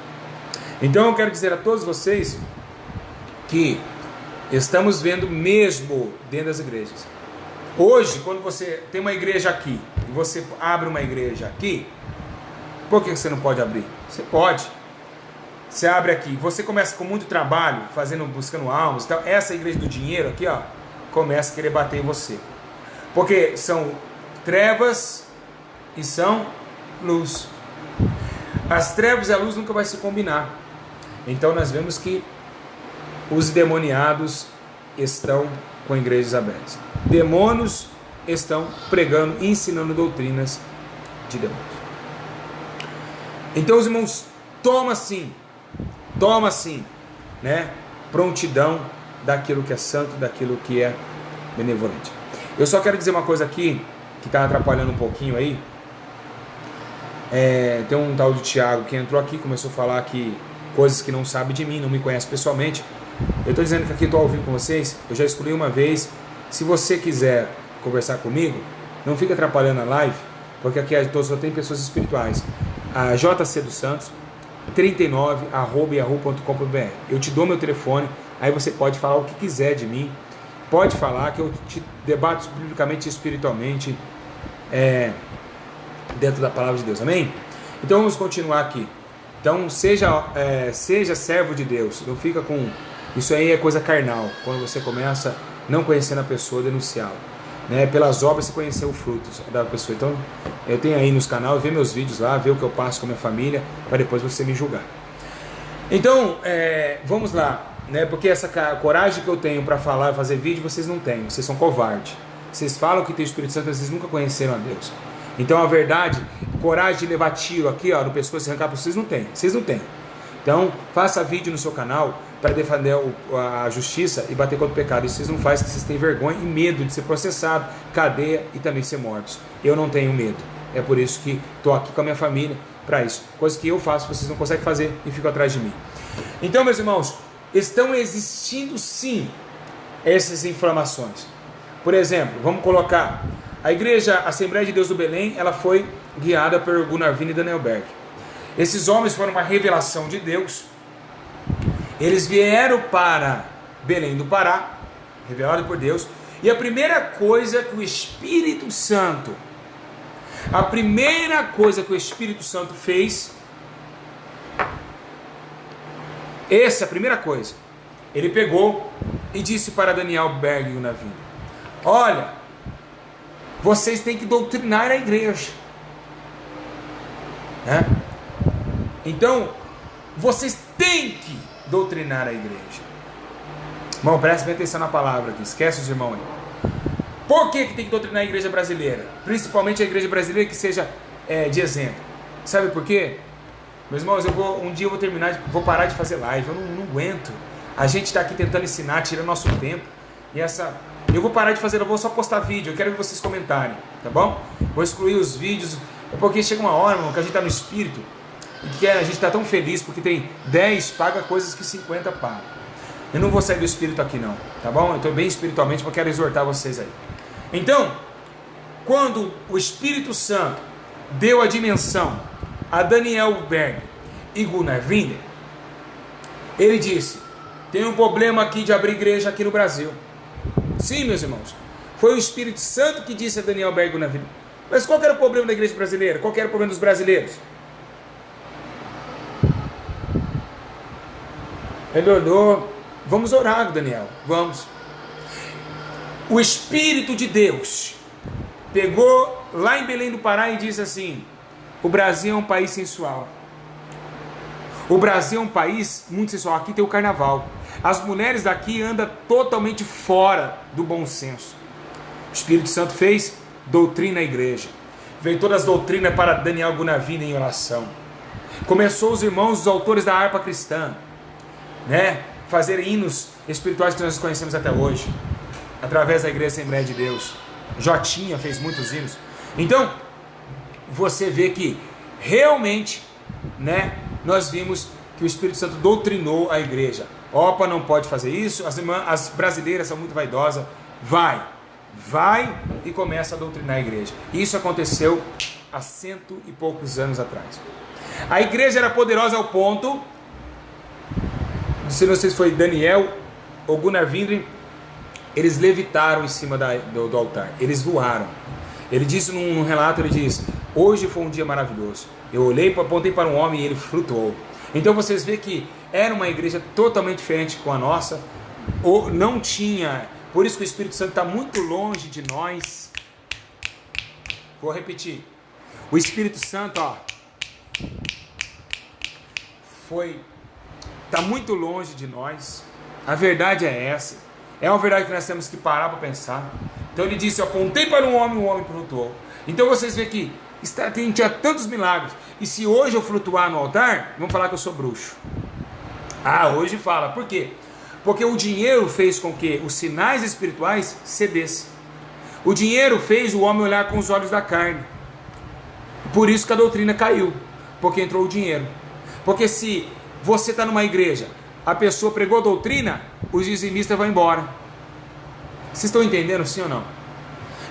[SPEAKER 1] Então eu quero dizer a todos vocês que estamos vendo mesmo dentro das igrejas. Hoje, quando você tem uma igreja aqui e você abre uma igreja aqui, por que você não pode abrir? Você pode. Você abre aqui, você começa com muito trabalho, buscando almas, então essa igreja do dinheiro aqui, ó, começa a querer bater em você. Porque são trevas e são luz. As trevas e a luz nunca vai se combinar. Então nós vemos que os endemoniados estão com igrejas abertas. Demônios estão pregando e ensinando doutrinas de demônios. Então os irmãos, toma sim, né, prontidão daquilo que é santo, daquilo que é benevolente. Eu só quero dizer uma coisa aqui, que está atrapalhando um pouquinho aí. Tem um tal de Tiago que entrou aqui, começou a falar que coisas que não sabe de mim, não me conhece pessoalmente. Eu estou dizendo que aqui estou ao vivo com vocês, eu já excluí uma vez. Se você quiser conversar comigo, não fica atrapalhando a live, porque aqui só tem pessoas espirituais. A JC dos Santos 39@yahoo.com.br. Eu te dou meu telefone, aí você pode falar o que quiser de mim, pode falar que eu te debato biblicamente e espiritualmente dentro da palavra de Deus, amém? Então vamos continuar aqui. Então seja servo de Deus, não fica com... Isso aí é coisa carnal, quando você começa não conhecendo a pessoa, denunciá-la, né? Pelas obras você conhecer o fruto da pessoa. Então eu tenho aí nos canais, vê meus vídeos lá, vê o que eu passo com a minha família, para depois você me julgar. Então vamos lá, né? Porque essa coragem que eu tenho para falar e fazer vídeo, vocês não têm, vocês são covardes. Vocês falam que tem o Espírito Santo, mas vocês nunca conheceram a Deus. Então a verdade, coragem de levar tiro aqui, ó, no pescoço e arrancar para vocês não têm. Então faça vídeo no seu canal para defender a justiça e bater contra o pecado. Isso vocês não fazem, porque vocês têm vergonha e medo de ser processado, cadeia e também ser mortos. Eu não tenho medo. É por isso que estou aqui com a minha família para isso. Coisa que eu faço, vocês não conseguem fazer e ficam atrás de mim. Então, meus irmãos, estão existindo sim essas informações. Por exemplo, vamos colocar a igreja Assembleia de Deus do Belém, ela foi guiada por Gunnar Wien e Daniel Berg. Esses homens foram uma revelação de Deus. Eles vieram para Belém do Pará, revelado por Deus, e a primeira coisa que o Espírito Santo fez, essa primeira coisa, ele pegou e disse para Daniel Berg e Gunnar Wien: olha, vocês têm que doutrinar a igreja, né? Então, vocês têm que doutrinar a igreja. Irmão, preste bem atenção na palavra aqui, esquece os irmãos aí. Por que tem que doutrinar a igreja brasileira? Principalmente a igreja brasileira que seja de exemplo. Sabe por quê? Meus irmãos, um dia eu vou vou parar de fazer live, eu não aguento. A gente está aqui tentando ensinar, tirando nosso tempo. Eu vou parar de fazer, eu vou só postar vídeo, eu quero que vocês comentarem, tá bom? Vou excluir os vídeos, porque chega uma hora, irmão, que a gente está no espírito, e que a gente está tão feliz, porque tem 10 paga coisas que 50 paga. Eu não vou sair do espírito aqui não, tá bom? Eu estou bem espiritualmente, porque eu quero exortar vocês aí. Então, quando o Espírito Santo deu a dimensão a Daniel Berg e Gunnar Wien, ele disse: tem um problema aqui de abrir igreja aqui no Brasil. Sim, meus irmãos, foi o Espírito Santo que disse a Daniel Berg e Gunnar Wien. Mas qual que era o problema da igreja brasileira? Qual que era o problema dos brasileiros? Ele olhou: vamos orar, Daniel, vamos. O Espírito de Deus pegou lá em Belém do Pará e disse assim: o Brasil é um país sensual. O Brasil é um país muito sensual. Aqui tem o carnaval. As mulheres daqui andam totalmente fora do bom senso. O Espírito Santo fez doutrina à igreja. Veio todas as doutrinas para Daniel Gunnar Wien em oração. Começou os irmãos, os autores da harpa cristã, né, fazer hinos espirituais que nós conhecemos até hoje, através da igreja Assembleia de Deus. Jotinha fez muitos hinos. Então, você vê que realmente, né, nós vimos que o Espírito Santo doutrinou a igreja. Opa, não pode fazer isso, as brasileiras são muito vaidosas. Vai e começa a doutrinar a igreja. Isso aconteceu há 100 e poucos anos atrás. A igreja era poderosa ao ponto, não sei se foi Daniel ou Gunnar Vindring, eles levitaram em cima do altar, eles voaram. Ele disse num relato, ele diz: hoje foi um dia maravilhoso, eu olhei, apontei para um homem e ele flutuou. Então vocês veem que era uma igreja totalmente diferente com a nossa, ou não tinha, por isso que o Espírito Santo está muito longe de nós. Vou repetir, o Espírito Santo está muito longe de nós. A verdade é essa, é uma verdade que nós temos que parar para pensar. Então ele disse: eu apontei para um homem, o homem flutuou. Então vocês veem que tinha tantos milagres, e se hoje eu flutuar no altar, vão falar que eu sou bruxo. Hoje fala, por quê? Porque o dinheiro fez com que os sinais espirituais cedessem. O dinheiro fez o homem olhar com os olhos da carne. Por isso que a doutrina caiu, porque entrou o dinheiro. Porque se você está numa igreja, a pessoa pregou a doutrina, os dizimistas vão embora. Vocês estão entendendo, sim ou não?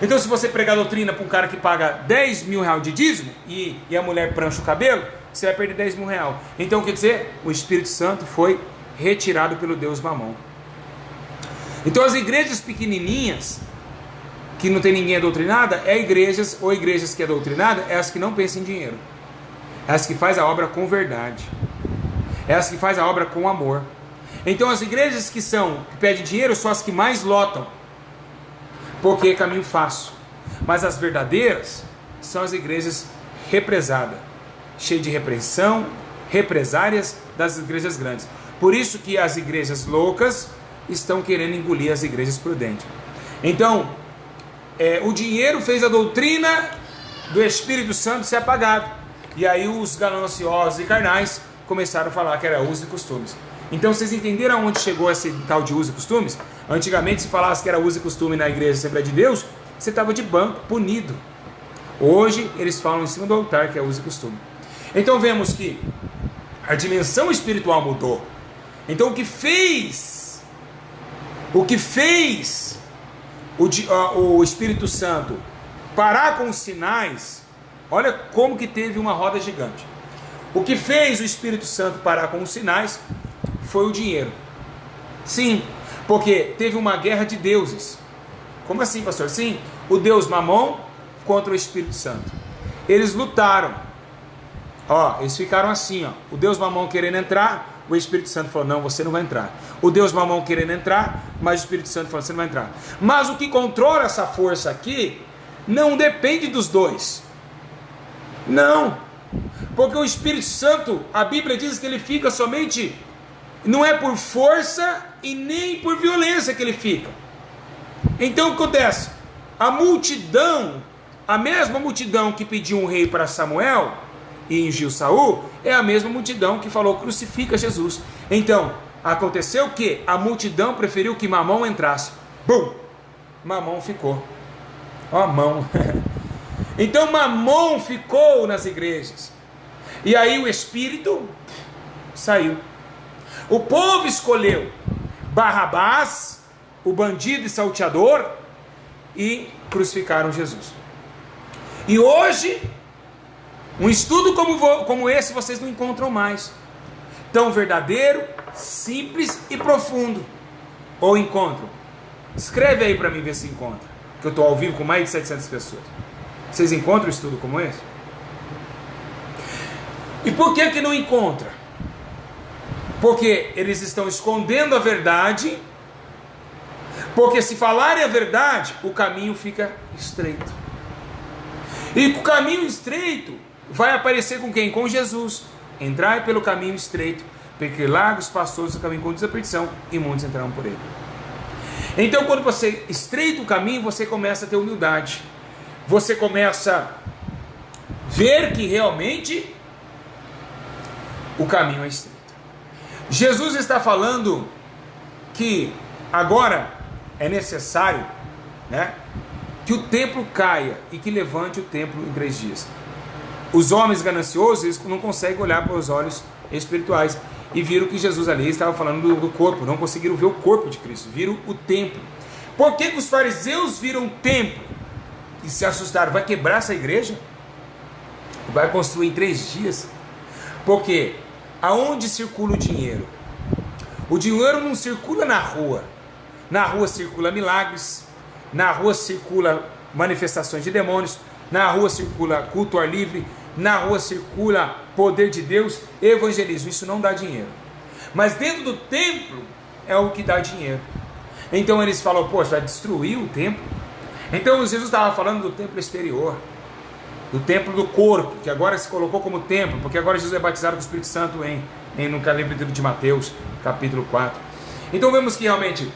[SPEAKER 1] Então, se você pregar a doutrina para um cara que paga 10 mil reais de dízimo e a mulher prancha o cabelo, você vai perder 10 mil reais. Então, quer dizer, o Espírito Santo foi retirado pelo Deus Mamon. Então, as igrejas pequenininhas, que não tem ninguém doutrinada, igrejas que é doutrinada, é as que não pensam em dinheiro. É as que faz a obra com verdade. É as que faz a obra com amor. Então, as igrejas que pedem dinheiro são as que mais lotam, porque é caminho fácil. Mas as verdadeiras são as igrejas represadas, cheias de repreensão, represárias das igrejas grandes. Por isso que as igrejas loucas estão querendo engolir as igrejas prudentes. Então, o dinheiro fez a doutrina do Espírito Santo ser apagada. E aí os gananciosos e carnais começaram a falar que era usos e costumes. Então vocês entenderam aonde chegou esse tal de usos e costumes? Antigamente, se falasse que era uso e costume na igreja Assembleia de Deus, você estava de banco, punido. Hoje eles falam em cima do altar que é uso e costume. Então vemos que a dimensão espiritual mudou. Então o que fez o Espírito Santo parar com os sinais, olha como que teve uma roda gigante. O que fez o Espírito Santo parar com os sinais foi o dinheiro. Sim, porque teve uma guerra de deuses. Como assim, pastor? Sim, o Deus Mamon contra o Espírito Santo. Eles lutaram. Eles ficaram assim, o Deus Mamon querendo entrar, o Espírito Santo falou: não, você não vai entrar. O Deus Mamon querendo entrar, mas o Espírito Santo falou: você não vai entrar. Mas o que controla essa força aqui não depende dos dois. Não. Porque o Espírito Santo, a Bíblia diz que ele fica somente, não é por força e nem por violência que ele fica. Então o que acontece? A multidão, a mesma multidão que pediu um rei para Samuel e ungiu Saul, é a mesma multidão que falou: crucifica Jesus. Então, aconteceu que a multidão preferiu que Mamon entrasse. Bum! Mamon ficou. Mão. Então Mamon ficou nas igrejas. E aí o Espírito saiu. O povo escolheu Barrabás, o bandido e salteador, e crucificaram Jesus. E hoje, um estudo como esse vocês não encontram mais. Tão verdadeiro, simples e profundo. Ou encontram? Escreve aí para mim ver se encontra. Que eu estou ao vivo com mais de 700 pessoas. Vocês encontram um estudo como esse? E por que não encontra? Porque eles estão escondendo a verdade. Porque se falarem a verdade, o caminho fica estreito. E o caminho estreito vai aparecer com quem? Com Jesus. Entrai pelo caminho estreito, porque largos pastores o caminho conduz à perdição, e muitos entrarão por ele. Então, quando você estreita o caminho, você começa a ter humildade. Você começa a ver que realmente o caminho é estreito. Jesus está falando que agora é necessário, que o templo caia e que levante o templo em 3 dias. Os homens gananciosos, eles não conseguem olhar para os olhos espirituais. E viram que Jesus ali estava falando do corpo. Não conseguiram ver o corpo de Cristo. Viram o templo. Por que os fariseus viram o templo e se assustaram? Vai quebrar essa igreja? Vai construir em 3 dias? Porque aonde circula o dinheiro? O dinheiro não circula na rua. Na rua circula milagres. Na rua circula manifestações de demônios. Na rua circula culto ao ar livre. Na rua circula poder de Deus, evangelismo. Isso não dá dinheiro. Mas dentro do templo é o que dá dinheiro. Então eles falam, poxa, vai destruir o templo? Então Jesus estava falando do templo exterior, do templo do corpo, que agora se colocou como templo, porque agora Jesus é batizado com o Espírito Santo no livro de Mateus, capítulo 4. Então vemos que realmente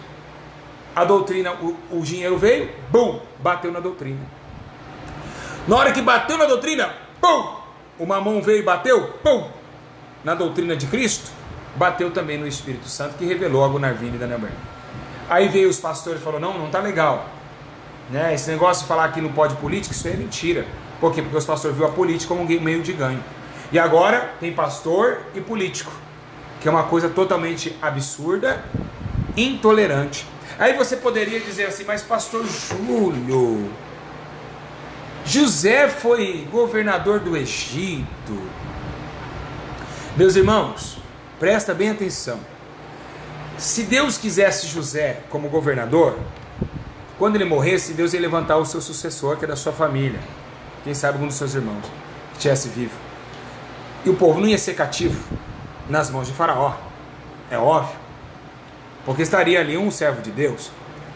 [SPEAKER 1] a doutrina, o dinheiro veio, bum, bateu na doutrina. Na hora que bateu na doutrina, pum, o mamão veio e bateu, pum, na doutrina de Cristo, bateu também no Espírito Santo, que revelou a Gunnar Wiener e Daniel Berg. Aí veio os pastores e falou, não tá legal, né? Esse negócio de falar que não pode política, isso é mentira. Por quê? Porque os pastores viram a política como um meio de ganho. E agora tem pastor e político, que é uma coisa totalmente absurda, intolerante. Aí você poderia dizer assim, mas pastor Júlio, José foi governador do Egito. Meus irmãos, presta bem atenção. Se Deus quisesse José como governador, quando ele morresse, Deus ia levantar o seu sucessor, que é da sua família. Quem sabe algum dos seus irmãos que estivesse vivo. E o povo não ia ser cativo nas mãos de Faraó. É óbvio. Porque estaria ali um servo de Deus.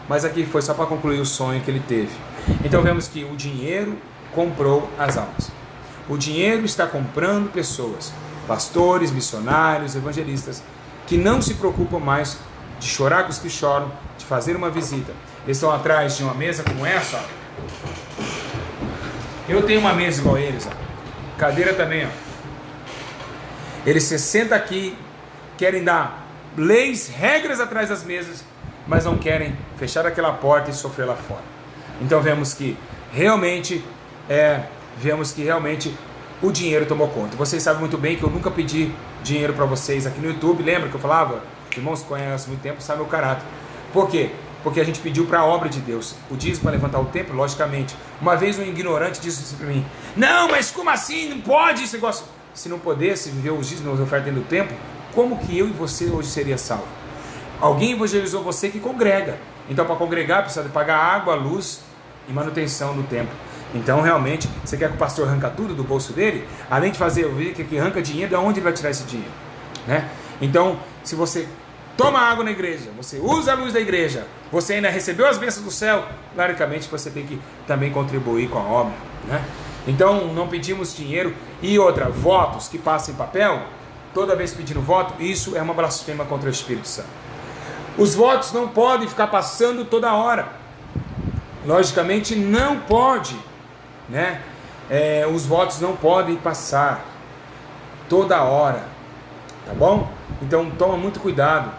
[SPEAKER 1] Mas aqui foi só para concluir o sonho que ele teve. Então vemos que o dinheiro comprou as almas. O dinheiro está comprando pessoas, pastores, missionários, evangelistas, que não se preocupam mais de chorar com os que choram, de fazer uma visita. Eles estão atrás de uma mesa como essa, ó. Eu tenho uma mesa igual a eles, ó. Cadeira também, ó. Eles se sentam aqui, querem dar leis, regras atrás das mesas, mas não querem fechar aquela porta e sofrer lá fora. Então vemos que realmente o dinheiro tomou conta. Vocês sabem muito bem que eu nunca pedi dinheiro para vocês aqui no YouTube. Lembra que eu falava? Irmãos que conhecem há muito tempo sabem o caráter. Por quê? Porque a gente pediu para a obra de Deus. O dízimo para levantar o templo, logicamente. Uma vez um ignorante disse assim para mim, não, mas como assim? Não pode esse negócio. Se não pudesse viver os dízimos e ofertas dentro do templo, como que eu e você hoje seria salvo? Alguém evangelizou você que congrega. Então para congregar precisa de pagar água, luz e manutenção do templo. Então realmente, você quer que o pastor arranca tudo do bolso dele? Além de fazer o que arranca dinheiro, de onde ele vai tirar esse dinheiro? Né? Então, se você toma água na igreja, você usa a luz da igreja, você ainda recebeu as bênçãos do céu, logicamente você tem que também contribuir com a obra. Né? Então não pedimos dinheiro. E outra, votos que passam em papel, toda vez pedindo voto, isso é uma blasfêmia contra o Espírito Santo. Os votos não podem ficar passando toda hora. Logicamente não pode, né? Os votos não podem passar toda hora, tá bom? Então toma muito cuidado,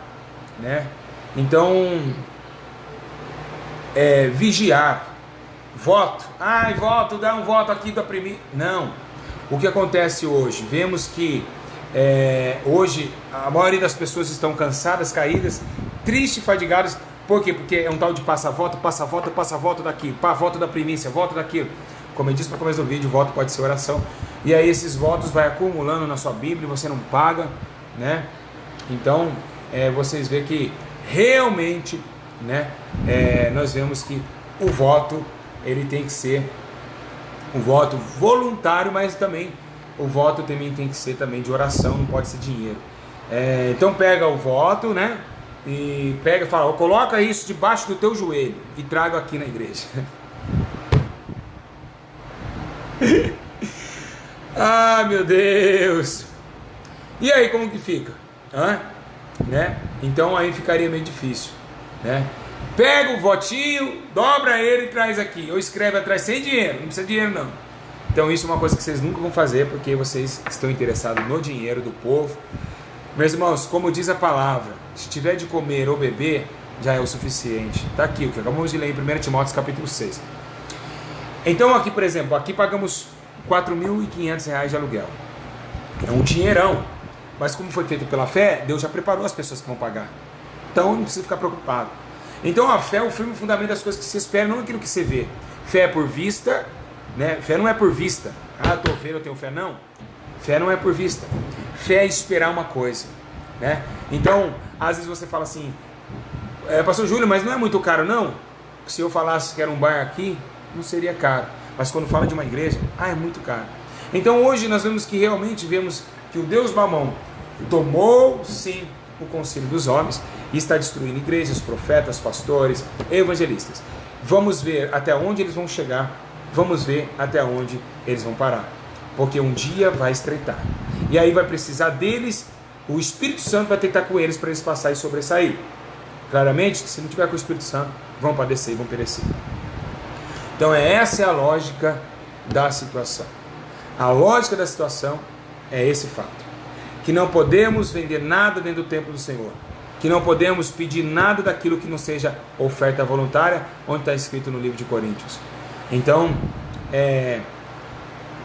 [SPEAKER 1] né? Então vigiar. Voto, voto, dá um voto aqui da primeira. Não. O que acontece hoje? Vemos que hoje a maioria das pessoas estão cansadas, caídas, tristes, fadigadas. Por quê? Porque é um tal de passa-voto daqui, voto da primícia, voto daquilo. Como eu disse no começo do vídeo, voto pode ser oração. E aí esses votos vai acumulando na sua Bíblia e você não paga, né? Então, vocês veem que realmente, né, nós vemos que o voto, ele tem que ser um voto voluntário, mas também o voto também tem que ser também de oração, não pode ser dinheiro. Então pega o voto, né? E pega e fala, coloca isso debaixo do teu joelho e traga aqui na igreja. Ah, meu Deus! E aí, como que fica? Né? Então aí ficaria meio difícil, né? Pega o votinho, dobra ele e traz aqui. Ou escreve atrás sem dinheiro, não precisa de dinheiro não. Então isso é uma coisa que vocês nunca vão fazer, porque vocês estão interessados no dinheiro do povo. Meus irmãos, como diz a palavra, se tiver de comer ou beber, já é o suficiente. Está aqui o que acabamos de ler em 1 Timóteo capítulo 6. Então aqui, por exemplo, aqui pagamos R$ 4.500 de aluguel. É um dinheirão, mas como foi feito pela fé, Deus já preparou as pessoas que vão pagar. Então não precisa ficar preocupado. Então a fé é o firme fundamento das coisas que se espera, não aquilo que você vê. Fé é por vista, né? Fé não é por vista. Ah, estou vendo, eu tenho fé. Não. Fé não é por vista. Fé é esperar uma coisa, né? Então, às vezes você fala assim, pastor Júlio, mas não é muito caro, não? Se eu falasse que era um bar aqui, não seria caro. Mas quando fala de uma igreja, é muito caro. Então hoje nós vemos que realmente que o Deus Mamon tomou sim o conselho dos homens e está destruindo igrejas, profetas, pastores, evangelistas. Vamos ver até onde eles vão chegar, vamos ver até onde eles vão parar, porque um dia vai estreitar, e aí vai precisar deles, o Espírito Santo vai ter que estar com eles para eles passar e sobressair. Claramente, se não tiver com o Espírito Santo, vão padecer e vão perecer. Então essa é a lógica da situação. A lógica da situação é esse fato, que não podemos vender nada dentro do templo do Senhor, que não podemos pedir nada daquilo que não seja oferta voluntária, onde está escrito no livro de Coríntios. Então,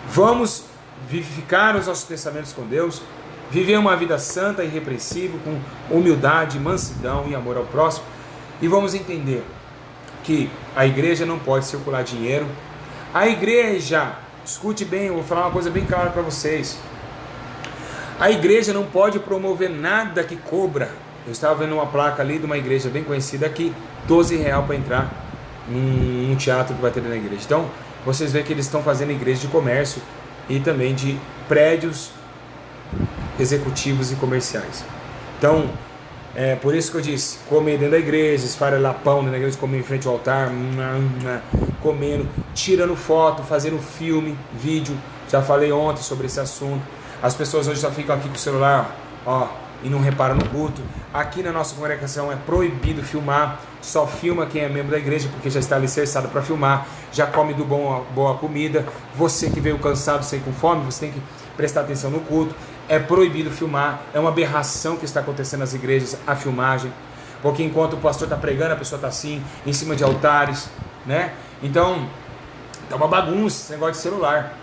[SPEAKER 1] vamos vivificar os nossos pensamentos com Deus, viver uma vida santa e irrepreensível, com humildade, mansidão e amor ao próximo, e vamos entender que a igreja não pode circular dinheiro. A igreja, escute bem, eu vou falar uma coisa bem clara para vocês, a igreja não pode promover nada que cobra. Eu estava vendo uma placa ali de uma igreja bem conhecida aqui, R$12 para entrar num teatro que vai ter na igreja. Então, vocês veem que eles estão fazendo igreja de comércio e também de prédios executivos e comerciais. Então, por isso que eu disse, comer dentro da igreja, esfarelar pão dentro da igreja, comer em frente ao altar, comendo, tirando foto, fazendo filme, vídeo. Já falei ontem sobre esse assunto. As pessoas hoje só ficam aqui com o celular, e não reparam no culto. Aqui na nossa congregação é proibido filmar, só filma quem é membro da igreja, porque já está alicerçado para filmar, já come boa comida. Você que veio cansado, sem com fome, você tem que prestar atenção no culto. É proibido filmar, é uma aberração que está acontecendo nas igrejas, a filmagem, porque enquanto o pastor está pregando, a pessoa está assim, em cima de altares, né? Então, é uma bagunça esse negócio de celular.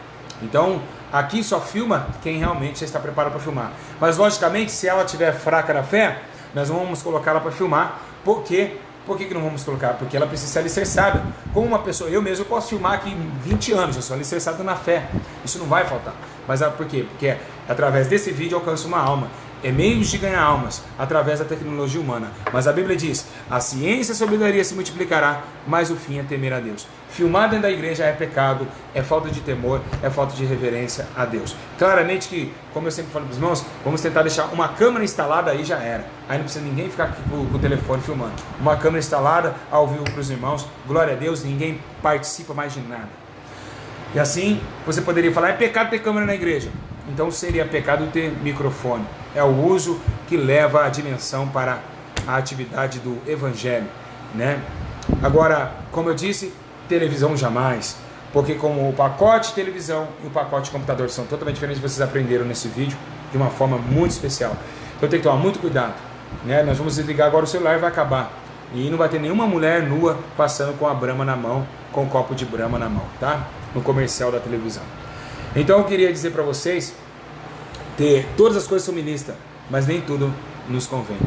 [SPEAKER 1] Então, aqui só filma quem realmente já está preparado para filmar. Mas, logicamente, se ela estiver fraca na fé, nós não vamos colocá-la para filmar. Por quê? Por que não vamos colocar? Porque ela precisa ser alicerçada. Como uma pessoa, eu mesmo posso filmar aqui 20 anos, eu sou alicerçado na fé. Isso não vai faltar. Mas por quê? Porque através desse vídeo eu alcanço uma alma. É meios de ganhar almas através da tecnologia humana. Mas a Bíblia diz, a ciência e a sabedoria se multiplicará, mas o fim é temer a Deus. Filmar dentro da igreja é pecado, é falta de temor, é falta de reverência a Deus. Claramente que, como eu sempre falo para os irmãos, vamos tentar deixar uma câmera instalada, aí já era. Aí não precisa ninguém ficar aqui com o telefone filmando. Uma câmera instalada, ao vivo para os irmãos, glória a Deus, ninguém participa mais de nada. E assim, você poderia falar, é pecado ter câmera na igreja. Então seria pecado ter microfone. É o uso que leva a dimensão para a atividade do evangelho, né? Agora, como eu disse, televisão jamais, porque como o pacote televisão e o pacote computador são totalmente diferentes, vocês aprenderam nesse vídeo de uma forma muito especial. Então tem que tomar muito cuidado, né? Nós vamos desligar agora o celular e vai acabar. E não vai ter nenhuma mulher nua passando com a Brahma na mão, com um copo de Brahma na mão, tá? No comercial da televisão. Então eu queria dizer para vocês, todas as coisas são ministras, mas nem tudo nos convém.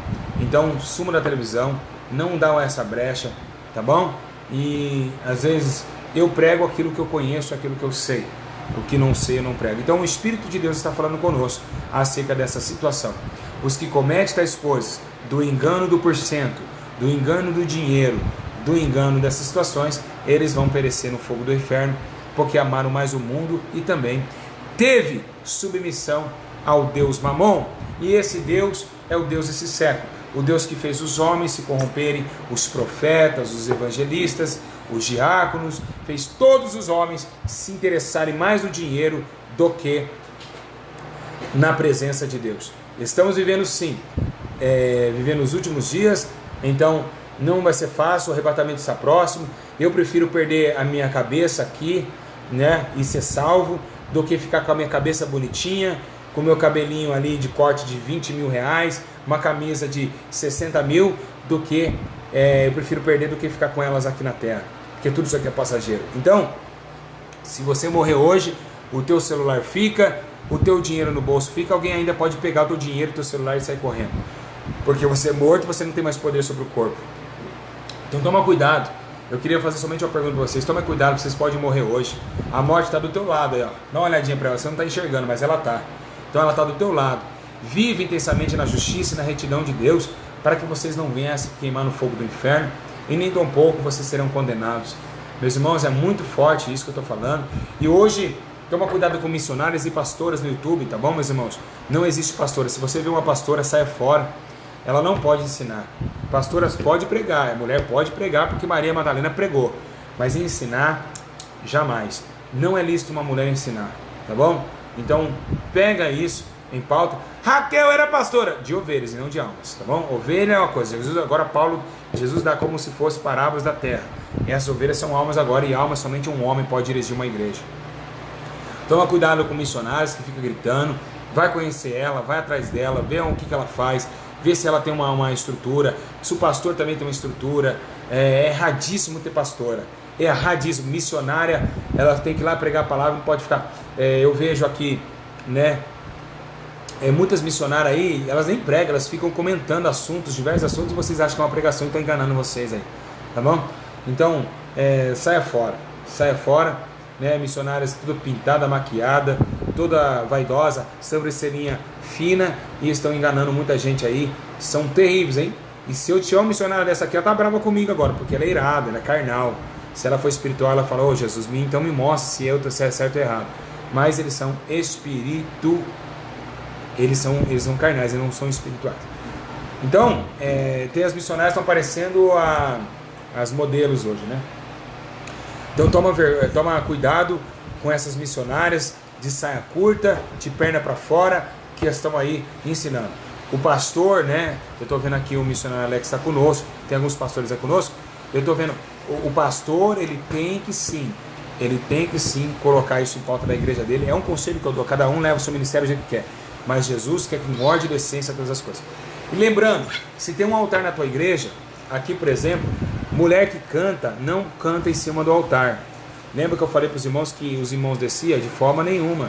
[SPEAKER 1] Então suma da televisão, não dá essa brecha, tá bom? E às vezes eu prego aquilo que eu conheço, aquilo que eu sei. O que não sei eu não prego. Então o Espírito de Deus está falando conosco acerca dessa situação. Os que cometem tais coisas, do engano do porcento, do engano do dinheiro, do engano dessas situações, eles vão perecer no fogo do inferno, porque amaram mais o mundo e também teve submissão ao Deus Mamon. E esse Deus é o Deus desse século, o Deus que fez os homens se corromperem, os profetas, os evangelistas, os diáconos, fez todos os homens se interessarem mais no dinheiro do que na presença de Deus. Estamos vivendo sim, vivendo os últimos dias, então não vai ser fácil, o arrebatamento está próximo. Eu prefiro perder a minha cabeça aqui, né, e ser salvo, do que ficar com a minha cabeça bonitinha, com o meu cabelinho ali de corte de 20 mil reais, uma camisa de 60 mil, do que eu prefiro perder do que ficar com elas aqui na terra, porque tudo isso aqui é passageiro. Então, se você morrer hoje, o teu celular fica, o teu dinheiro no bolso fica, alguém ainda pode pegar o teu dinheiro, o teu celular e sair correndo. Porque você é morto, você não tem mais poder sobre o corpo. Então toma cuidado. Eu queria fazer somente uma pergunta para vocês. Toma cuidado, vocês podem morrer hoje. A morte está do teu lado aí, ó. Dá uma olhadinha para ela, você não está enxergando, mas ela está. Então ela está do teu lado. Vive intensamente na justiça e na retidão de Deus, para que vocês não venham a se queimar no fogo do inferno, e nem tão pouco vocês serão condenados. Meus irmãos, é muito forte isso que eu estou falando. E hoje, toma cuidado com missionários e pastoras no YouTube, tá bom, meus irmãos? Não existe pastora. Se você vê uma pastora, saia fora. Ela não pode ensinar. Pastoras pode pregar, a mulher pode pregar porque Maria Madalena pregou, mas ensinar, jamais. Não é lícito uma mulher ensinar, tá bom? Então, pega isso em pauta. Raquel era pastora de ovelhas e não de almas, tá bom? Ovelha é uma coisa. Jesus dá como se fosse parábolas da terra. E essas ovelhas são almas agora, e almas somente um homem pode dirigir uma igreja. Toma cuidado com missionários que ficam gritando. Vai conhecer ela, vai atrás dela, vê o que ela faz, vê se ela tem uma estrutura, se o pastor também tem uma estrutura. É erradíssimo ter pastora, é erradíssimo. Missionária, ela tem que ir lá pregar a palavra, não pode ficar. Eu vejo aqui, né, muitas missionárias aí, elas nem pregam, elas ficam comentando assuntos, diversos assuntos, e vocês acham que é uma pregação e estão enganando vocês aí, tá bom? Então, saia fora, né? Missionárias tudo pintada, maquiada, toda vaidosa, sobrancelhinha fina, e estão enganando muita gente aí, são terríveis, hein? E se eu tiver uma missionária dessa aqui, ela tá brava comigo agora, porque ela é irada, ela é carnal. Se ela for espiritual, ela fala: ô Jesus, então me mostra se é certo ou errado. Mas eles são eles são carnais, eles não são espirituais. Então, tem as missionárias que estão parecendo as modelos hoje, né? Então toma cuidado com essas missionárias de saia curta, de perna para fora, que estão aí ensinando. O pastor, né? Eu estou vendo aqui o missionário Alex está conosco, tem alguns pastores aí conosco. Eu estou vendo, o pastor, ele tem que sim colocar isso em pauta da igreja dele. É um conselho que eu dou, cada um leva o seu ministério do jeito que quer, mas Jesus quer que morde de essência todas as coisas. E lembrando, se tem um altar na tua igreja, aqui por exemplo, mulher que canta, não canta em cima do altar. Lembra que eu falei para os irmãos que os irmãos desciam? De forma nenhuma.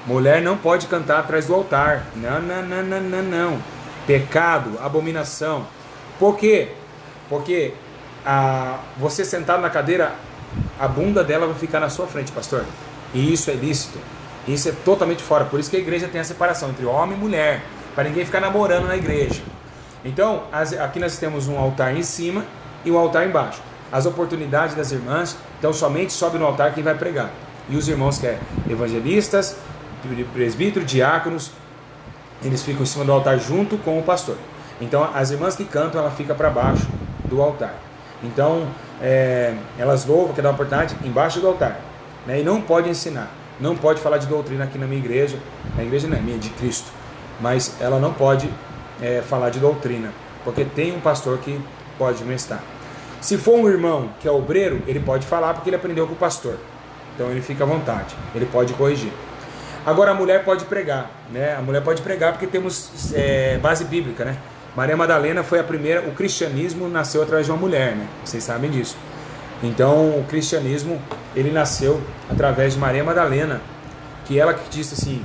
[SPEAKER 1] Mulher não pode cantar atrás do altar. Não. Pecado, abominação. Por quê? Porque você sentado na cadeira, a bunda dela vai ficar na sua frente, pastor. E isso é ilícito. Isso é totalmente fora. Por isso que a igreja tem a separação entre homem e mulher, para ninguém ficar namorando na igreja. Então, aqui nós temos um altar em cima e um altar embaixo. As oportunidades das irmãs, então somente sobe no altar quem vai pregar. E os irmãos que evangelistas, presbíteros, diáconos, eles ficam em cima do altar junto com o pastor. Então as irmãs que cantam, ela fica para baixo do altar. Então elas louvam, que dá uma oportunidade embaixo do altar, né? E não pode ensinar, não pode falar de doutrina aqui na minha igreja. A igreja não é minha, é de Cristo, mas ela não pode falar de doutrina, porque tem um pastor que pode ministrar. Se for um irmão que é obreiro, ele pode falar porque ele aprendeu com o pastor. Então ele fica à vontade, ele pode corrigir. Agora a mulher pode pregar, né? A mulher pode pregar porque temos base bíblica, né? Maria Madalena foi a primeira, o cristianismo nasceu através de uma mulher, né? Vocês sabem disso. Então o cristianismo, ele nasceu através de Maria Madalena, que ela que disse assim,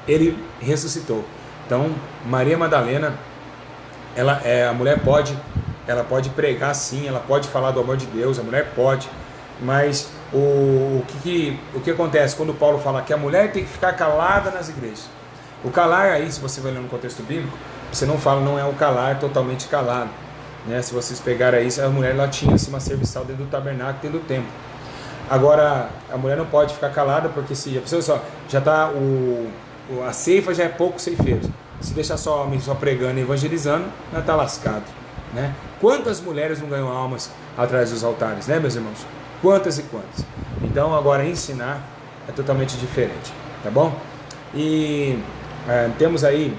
[SPEAKER 1] ele ressuscitou. Então Maria Madalena, a mulher pode, ela pode pregar sim, ela pode falar do amor de Deus, a mulher pode, mas o que acontece quando Paulo fala que a mulher tem que ficar calada nas igrejas? O calar aí, se você vai ler no contexto bíblico, você não fala, não é o calar totalmente calado, né? Se vocês pegarem aí, a mulher ela tinha assim, uma serviçal dentro do tabernáculo, dentro do templo. Agora, a mulher não pode ficar calada, porque se a pessoa já está, a ceifa já é poucos ceifeiros. Se deixar só homem só pregando e evangelizando, já está lascado, né? Quantas mulheres não ganham almas atrás dos altares, né, meus irmãos? Quantas e quantas? Então agora ensinar é totalmente diferente, tá bom? E temos aí,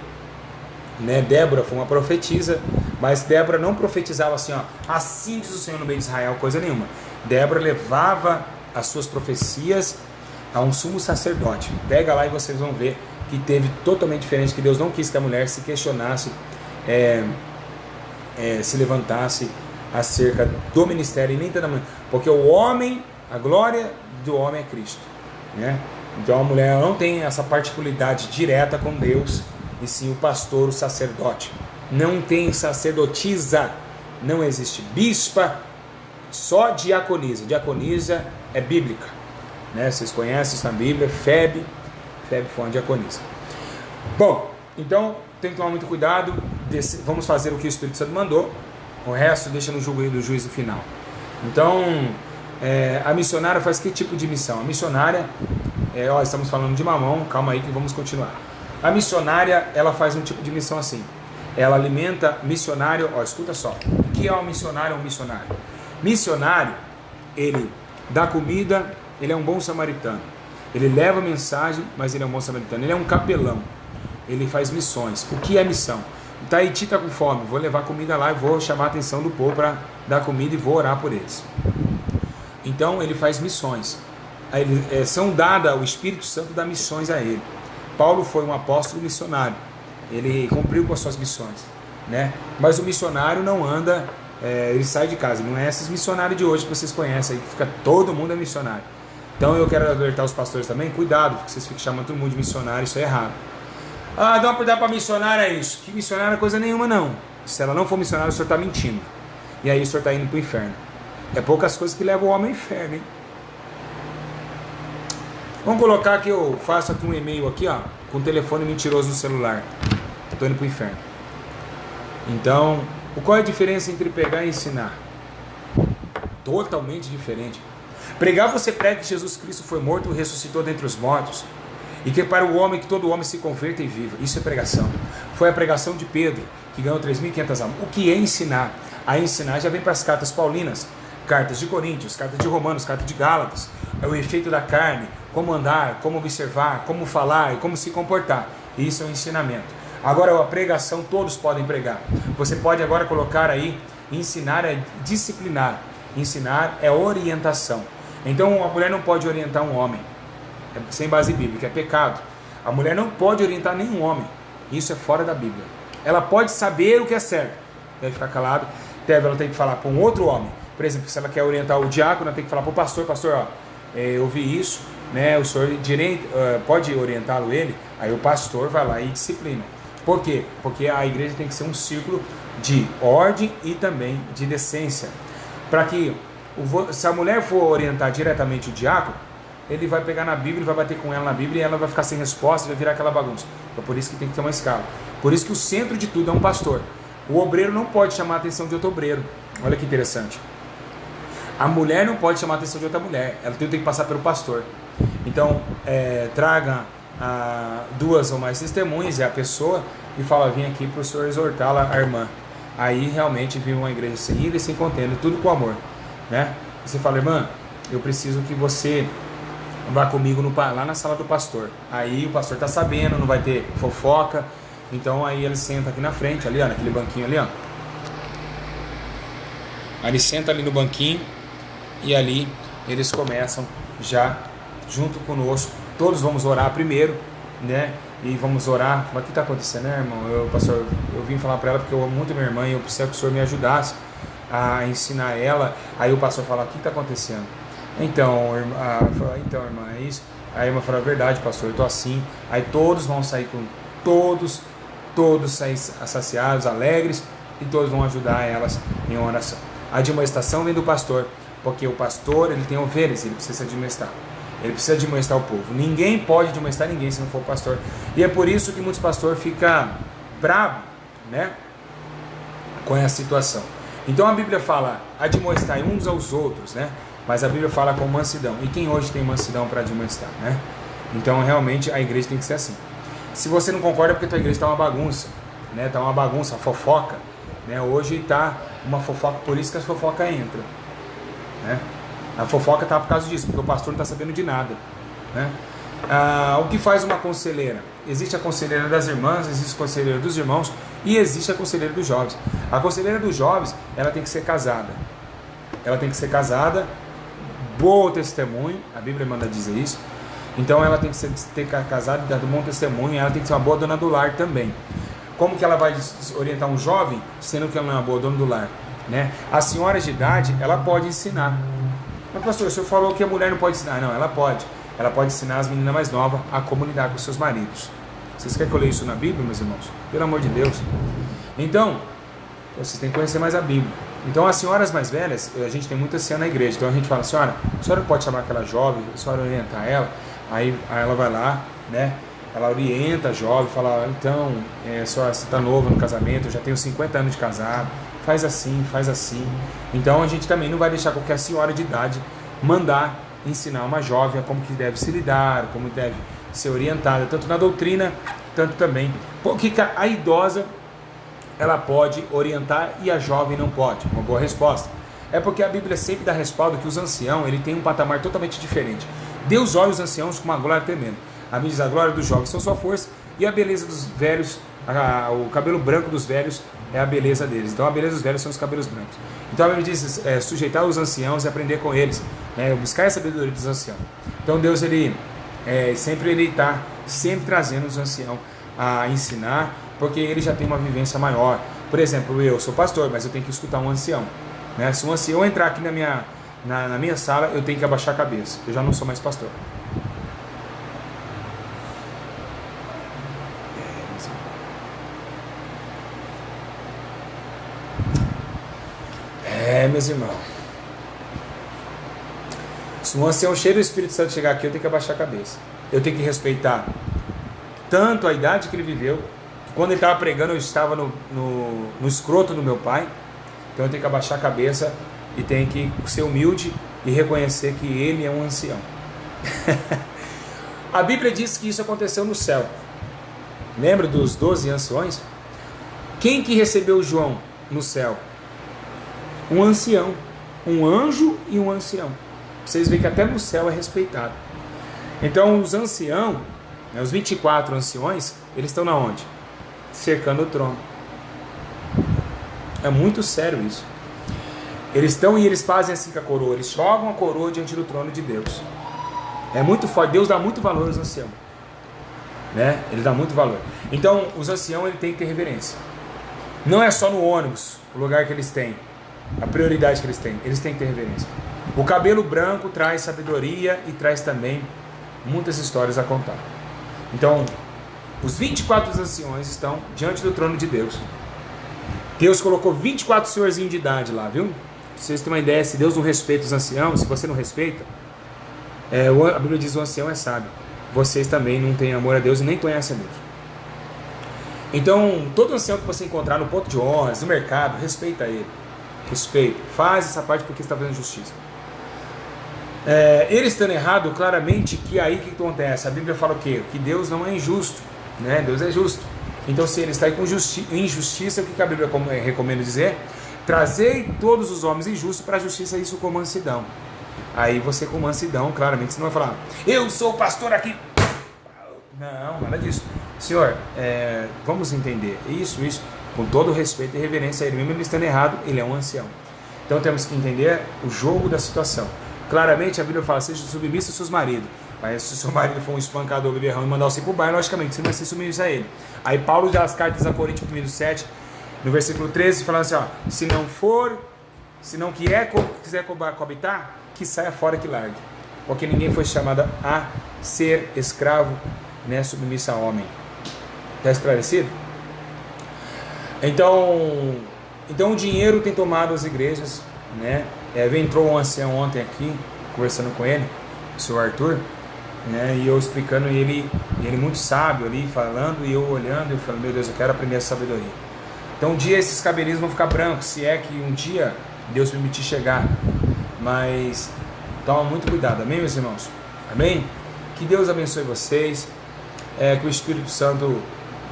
[SPEAKER 1] né, Débora foi uma profetisa, mas Débora não profetizava assim, ó, assim diz o Senhor no meio de Israel, coisa nenhuma. Débora levava as suas profecias a um sumo sacerdote. Pega lá e vocês vão ver que teve totalmente diferente, que Deus não quis que a mulher se questionasse, se levantasse acerca do ministério, e nem tanto, porque o homem, a glória do homem é Cristo, né? Então a mulher não tem essa particularidade direta com Deus, e sim o pastor, o sacerdote. Não tem sacerdotisa, não existe bispa, só diaconisa. Diaconisa é bíblica, né? Vocês conhecem isso na Bíblia, Febe foi uma diaconisa. Bom, então tem que tomar muito cuidado, vamos fazer o que o Espírito Santo mandou, o resto deixa no juízo final. Então, a missionária faz que tipo de missão? A missionária, estamos falando de Mamão, calma aí que vamos continuar. A missionária, ela faz um tipo de missão assim, ela alimenta missionário, escuta só, o que é um missionário? Missionário, ele dá comida, ele é um bom samaritano, ele leva mensagem, mas ele é um bom samaritano, ele é um capelão, ele faz missões. O que é missão? O Tahiti está com fome, vou levar comida lá e vou chamar a atenção do povo para dar comida e vou orar por eles. Então ele faz missões, são dadas, o Espírito Santo dá missões a ele. Paulo foi um apóstolo missionário, ele cumpriu com as suas missões, né? Mas o missionário não anda, ele sai de casa, não é esses missionários de hoje que vocês conhecem, aí que fica todo mundo é missionário. Então eu quero alertar os pastores também, cuidado, porque vocês ficam chamando todo mundo de missionário, isso é errado. Dá para missionária é isso. Que missionária é coisa nenhuma não. Se ela não for missionária, o senhor está mentindo. E aí o senhor está indo para o inferno. É poucas coisas que levam o homem ao inferno, hein? Vamos colocar que eu faço aqui um e-mail aqui, com um telefone mentiroso no celular. Estou indo para o inferno. Então, qual é a diferença entre pregar e ensinar? Totalmente diferente. Pregar, você prega que Jesus Cristo foi morto e ressuscitou dentre os mortos, e que para o homem, que todo homem se converta e viva. Isso é pregação. Foi a pregação de Pedro, que ganhou 3.500 almas. O que é ensinar? A ensinar já vem para as cartas paulinas, cartas de Coríntios, cartas de Romanos, cartas de Gálatas. É o efeito da carne, como andar, como observar, como falar e como se comportar. Isso é um ensinamento. Agora a pregação todos podem pregar. Você pode agora colocar aí, ensinar é disciplinar, ensinar é orientação. Então a mulher não pode orientar um homem, sem base bíblica, é pecado. A mulher não pode orientar nenhum homem, isso é fora da Bíblia. Ela pode saber o que é certo, deve ficar calado. Ela tem que falar para um outro homem. Por exemplo, se ela quer orientar o diácono, ela tem que falar para o pastor, eu vi isso, né? O senhor pode orientá-lo ele? Aí o pastor vai lá e disciplina. Por quê? Porque a igreja tem que ser um círculo de ordem e também de decência. Para que, se a mulher for orientar diretamente o diácono, ele vai pegar na Bíblia, vai bater com ela na Bíblia e ela vai ficar sem resposta, vai virar aquela bagunça. Então por isso que tem que ter uma escala. Por isso que o centro de tudo é um pastor. O obreiro não pode chamar a atenção de outro obreiro. Olha que interessante. A mulher não pode chamar a atenção de outra mulher. Ela tem que passar pelo pastor. Então, traga 2 ou mais testemunhas e a pessoa e fala, vem aqui para o senhor exortá-la, a irmã. Aí realmente vive uma igreja sem ira e sem contenda, tudo com amor, né? E você fala, irmã, eu preciso que você vá comigo lá na sala do pastor. Aí o pastor está sabendo, não vai ter fofoca. Então aí ele senta aqui na frente, ali naquele banquinho ali, Aí ele senta ali no banquinho e ali eles começam já junto conosco. Todos vamos orar primeiro, né? E vamos orar. Mas o que está acontecendo, né, irmão? Pastor, eu vim falar para ela porque eu amo muito minha irmã e eu preciso que o senhor me ajudasse a ensinar ela. Aí o pastor fala, o que está acontecendo? Então, irmã, é isso? Aí a irmã fala, verdade, pastor, eu estou assim. Aí todos vão sair todos saem saciados, alegres, e todos vão ajudar elas em oração. A admoestação vem do pastor, porque o pastor, ele tem ovelhas, ele precisa admoestar. Ele precisa admoestar o povo. Ninguém pode admoestar ninguém se não for o pastor. E é por isso que muitos pastores ficam bravos, né, com essa situação. Então a Bíblia fala, admoestar uns aos outros, né? Mas a Bíblia fala com mansidão. E quem hoje tem mansidão para admoestar, né? Então realmente a igreja tem que ser assim. Se você não concorda é porque a tua igreja está uma bagunça, né? Está uma bagunça, fofoca, né? Hoje está uma fofoca, por isso que a fofoca entra, né? A fofoca está por causa disso, porque o pastor não está sabendo de nada, né? O que faz uma conselheira? Existe a conselheira das irmãs, existe a conselheira dos irmãos e existe a conselheira dos jovens. A conselheira dos jovens, ela tem que ser casada. Ela tem que ser casada, bom testemunho, a Bíblia manda dizer isso. Então ela tem que ter casada, dado bom testemunho, ela tem que ser uma boa dona do lar também. Como que ela vai orientar um jovem, sendo que ela não é uma boa dona do lar, né? As senhoras de idade, ela pode ensinar. Mas pastor, o senhor falou que a mulher não pode ensinar. Não, ela pode. ela pode ensinar as meninas mais novas a como lidar com seus maridos. Vocês querem que eu leia isso na Bíblia, meus irmãos? Pelo amor de Deus. Então, vocês têm que conhecer mais a Bíblia. Então, as senhoras mais velhas, a gente tem muita anciã na igreja. Então, a gente fala, senhora, a senhora pode chamar aquela jovem, a senhora orientar ela. Aí ela vai lá, né? Ela orienta a jovem, fala, então, senhora, você está nova no casamento, eu já tenho 50 anos de casado, faz assim, faz assim. Então, a gente também não vai deixar qualquer senhora de idade mandar ensinar uma jovem a como que deve se lidar, como deve ser orientada, tanto na doutrina, tanto também. Porque a idosa, ela pode orientar e a jovem não pode. Uma boa resposta. É porque a Bíblia sempre dá respaldo que os anciãos, ele tem um patamar totalmente diferente. Deus olha os anciãos com uma glória tremenda. A Bíblia diz, a glória dos jovens são sua força e a beleza dos velhos, o cabelo branco dos velhos é a beleza deles. Então a beleza dos velhos são os cabelos brancos. Então a Bíblia diz, sujeitar os anciãos e aprender com eles, buscar a sabedoria dos anciãos. Então Deus, ele está sempre trazendo os anciãos a ensinar, porque ele já tem uma vivência maior. Por exemplo, eu sou pastor, mas eu tenho que escutar um ancião, né? Se um ancião entrar aqui na minha sala, eu tenho que abaixar a cabeça. Eu já não sou mais pastor. Meus irmãos, se um ancião cheio do Espírito Santo chegar aqui, eu tenho que abaixar a cabeça. Eu tenho que respeitar tanto a idade que ele viveu, que quando ele estava pregando eu estava no escroto do meu pai. Então eu tenho que abaixar a cabeça e tenho que ser humilde e reconhecer que ele é um ancião. A Bíblia diz que isso aconteceu no céu. Lembra dos 12 anciões? Quem que recebeu João no céu? Um ancião, um anjo e um ancião. Vocês veem que até no céu é respeitado. Então os anciãos, os 24 anciões, eles estão na onde? Cercando o trono. É muito sério isso. Eles estão e eles fazem assim com a coroa. Eles jogam a coroa diante do trono de Deus. É muito forte. Deus dá muito valor aos anciãos, né? Ele dá muito valor. Então os anciãos, ele tem que ter reverência. Não é só no ônibus o lugar que eles têm, a prioridade que eles têm que ter reverência. O cabelo branco traz sabedoria e traz também muitas histórias a contar. Então, os 24 anciões estão diante do trono de Deus. Deus colocou 24 senhorzinhos de idade lá, viu? Pra vocês terem uma ideia, se Deus não respeita os anciãos, se você não respeita, a Bíblia diz que o ancião é sábio. Vocês também não têm amor a Deus e nem conhecem a Deus. Então, todo ancião que você encontrar no ponto de ônibus, no mercado, respeita ele. Respeito, faz essa parte porque está fazendo justiça. Ele estando errado, claramente que aí que acontece? A Bíblia fala o quê? Que Deus não é injusto, né? Deus é justo. Então se ele está aí com injustiça, o que a Bíblia recomenda dizer? Trazei todos os homens injustos para a justiça, isso com mansidão. Aí você com mansidão, claramente você não vai falar, eu sou pastor aqui. Não, nada disso. Senhor, vamos entender isso, com todo respeito e reverência a ele, mesmo ele estando errado, ele é um ancião. Então temos que entender o jogo da situação. Claramente a Bíblia fala, seja submisso aos seus maridos. Mas se o seu marido for um espancador, beberrão e mandar você para o bar, logicamente você não vai ser submisso a ele. Aí Paulo dá as cartas a Coríntios, 1:7, no versículo 13, falando assim, ó, se não quiser coabitar, que saia fora, que largue. Porque ninguém foi chamado a ser escravo, né, submisso a homem. Está esclarecido? Então o dinheiro tem tomado as igrejas, né? Entrou um ancião ontem aqui, conversando com ele, o senhor Arthur, né? E eu explicando, e ele muito sábio ali, falando, e eu olhando, e eu falando, meu Deus, eu quero aprender essa sabedoria. Então um dia esses cabelinhos vão ficar brancos, se é que um dia Deus permitir chegar. Mas toma muito cuidado, amém, meus irmãos? Amém? Que Deus abençoe vocês, que o Espírito Santo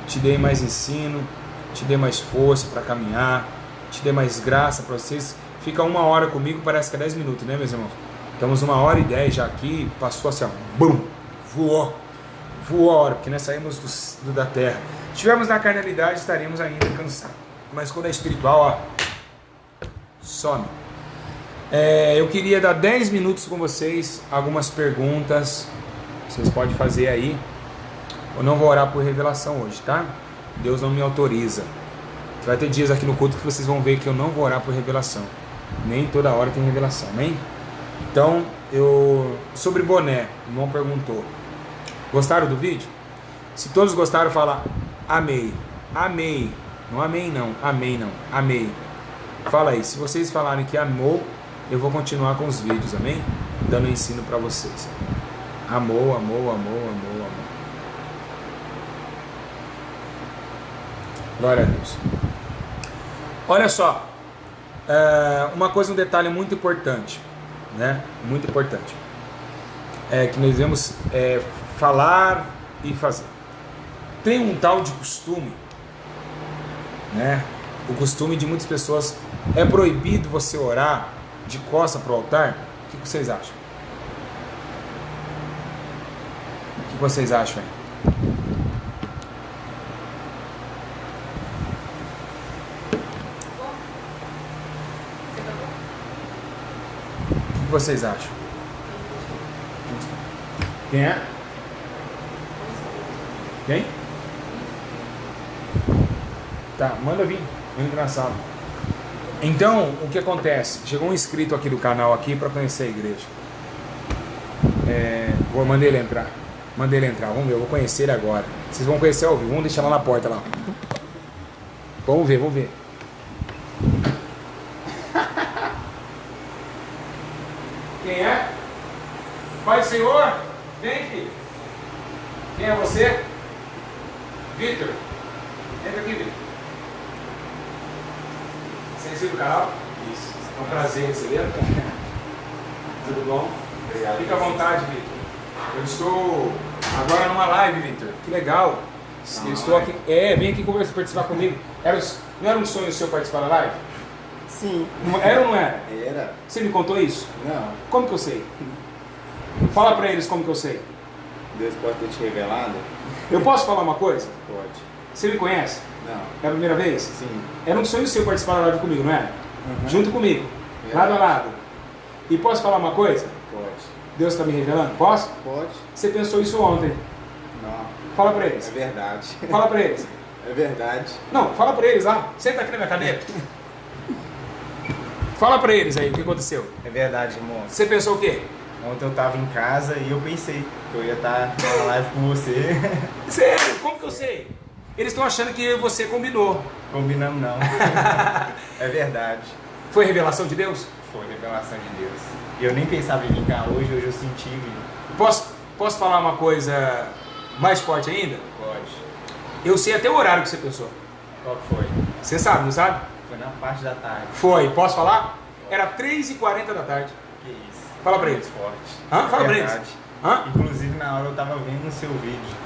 [SPEAKER 1] te dê mais ensino, te dê mais força para caminhar, te dê mais graça para vocês. Fica 1 hora comigo, parece que é 10 minutos, né, meus irmãos? Estamos 1h10 já aqui, passou assim, ó, bum, voou a hora, porque nós saímos da terra. Se estivermos na carnalidade, estaremos ainda cansados, mas quando é espiritual, ó, some. Eu queria dar 10 minutos com vocês, algumas perguntas, vocês podem fazer aí. Eu não vou orar por revelação hoje, tá? Deus não me autoriza. Vai ter dias aqui no culto que vocês vão ver que eu não vou orar por revelação. Nem toda hora tem revelação, amém? Então, Sobre boné, o irmão perguntou. Gostaram do vídeo? Se todos gostaram, fala amei. Amei. Não amei não, amei não, amei. Fala aí, se vocês falarem que amou, eu vou continuar com os vídeos, amém? Dando ensino para vocês. Amou, amou, amou, amou, amou. Glória a Deus. Olha só, uma coisa, um detalhe muito importante, né? Muito importante. Que nós devemos falar e fazer. Tem um tal de costume, né? O costume de muitas pessoas, é proibido você orar de costas para o altar. O que vocês acham? O que vocês acham? O que vocês acham? Quem é? Quem? Tá, manda vir. Vem na sala. Então, o que acontece? Chegou um inscrito aqui do canal aqui para conhecer a igreja. Vou mandar ele entrar. Mandei ele entrar. Vamos ver, eu vou conhecer ele agora. Vocês vão conhecer ao vivo. Vamos deixar lá na porta lá. Vamos ver, vamos ver. Quem é? Pai do Senhor? Vem, filho. Quem é você? Vitor. Entra aqui, Vitor. Você é inscrito do canal? Isso. É um prazer recebê-lo. Tudo bom? Obrigado. Fica à vontade, Vitor. Eu estou agora numa live, Vitor. Que legal. Eu estou aqui. Vem aqui participar comigo. Não era um sonho seu participar da live?
[SPEAKER 2] Sim.
[SPEAKER 1] Era ou não era?
[SPEAKER 2] Era.
[SPEAKER 1] Você me contou isso?
[SPEAKER 2] Não.
[SPEAKER 1] Como que eu sei? Fala pra eles como que eu sei.
[SPEAKER 2] Deus pode ter te revelado?
[SPEAKER 1] Eu posso falar uma coisa?
[SPEAKER 2] Pode.
[SPEAKER 1] Você me conhece?
[SPEAKER 2] Não.
[SPEAKER 1] É a primeira vez?
[SPEAKER 2] Sim.
[SPEAKER 1] Era um sonho seu participar da live comigo, não é?
[SPEAKER 2] Uhum.
[SPEAKER 1] Junto comigo.
[SPEAKER 2] É.
[SPEAKER 1] Lado a lado. E posso falar uma coisa?
[SPEAKER 2] Pode.
[SPEAKER 1] Deus está me revelando? Posso?
[SPEAKER 2] Pode.
[SPEAKER 1] Você pensou isso ontem.
[SPEAKER 2] Não.
[SPEAKER 1] Fala pra eles.
[SPEAKER 2] É verdade.
[SPEAKER 1] Fala pra eles.
[SPEAKER 2] É verdade.
[SPEAKER 1] Não, fala pra eles lá. Senta aqui na minha cadeira. Fala pra eles aí o que aconteceu.
[SPEAKER 2] É verdade, irmão.
[SPEAKER 1] Você pensou o quê?
[SPEAKER 2] Ontem eu tava em casa e eu pensei que eu ia estar na live com você.
[SPEAKER 1] Sério? Como que eu sei? Eles estão achando que você combinou.
[SPEAKER 2] Combinamos não. É verdade.
[SPEAKER 1] Foi revelação de Deus?
[SPEAKER 2] Foi revelação de Deus. E eu nem pensava em vir cá hoje eu senti vir.
[SPEAKER 1] Posso falar uma coisa mais forte ainda?
[SPEAKER 2] Pode.
[SPEAKER 1] Eu sei até o horário que você pensou.
[SPEAKER 2] Qual que foi?
[SPEAKER 1] Você sabe, não sabe?
[SPEAKER 2] Foi na parte da tarde.
[SPEAKER 1] Foi. Posso falar? Era 3h40 da tarde.
[SPEAKER 2] Que isso.
[SPEAKER 1] Fala pra eles.
[SPEAKER 2] Forte.
[SPEAKER 1] Hã? Fala pra
[SPEAKER 2] verdade.
[SPEAKER 1] eles. Hã?
[SPEAKER 2] Inclusive na hora eu tava vendo o seu vídeo.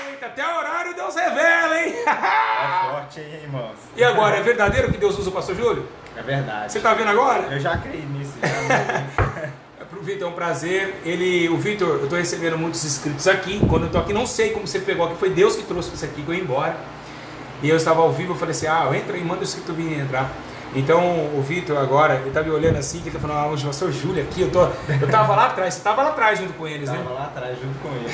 [SPEAKER 1] Eita, até o horário Deus revela, hein?
[SPEAKER 2] É forte, hein, irmãos?
[SPEAKER 1] E agora, é verdadeiro que Deus usa o pastor Júlio?
[SPEAKER 2] É verdade.
[SPEAKER 1] Você tá vendo agora?
[SPEAKER 2] Eu já creio nisso. Já.
[SPEAKER 1] Pro Vitor é um prazer. O Vitor, eu tô recebendo muitos inscritos aqui. Quando eu tô aqui, não sei como você pegou aqui. Foi Deus que trouxe você aqui, que eu ia embora. E eu estava ao vivo, eu falei assim, entra e manda o inscrito vir entrar. Então o Vitor agora, ele tá me olhando assim, que ele tá falando, o pastor Júlio aqui, eu tava lá atrás, você tava lá atrás junto com eles, né?
[SPEAKER 2] Tava lá atrás junto com eles.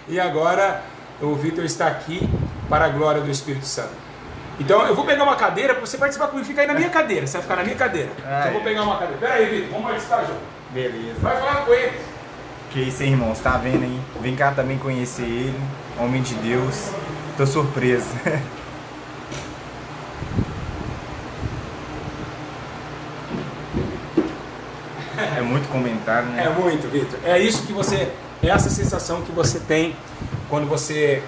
[SPEAKER 1] E agora o Vitor está aqui para a glória do Espírito Santo. Então eu vou pegar uma cadeira para você participar comigo, fica aí na minha cadeira, você vai ficar na minha cadeira. Então eu vou pegar uma cadeira. Pera aí, Vitor, vamos participar junto.
[SPEAKER 2] Beleza.
[SPEAKER 1] Vai falar com eles.
[SPEAKER 2] Que isso, hein, irmãos? Tá vendo aí? Vem cá também conhecer ele, homem de Deus. Tô surpreso. É muito comentário, né?
[SPEAKER 1] É muito, Vitor. É isso que você. É essa sensação que você tem quando você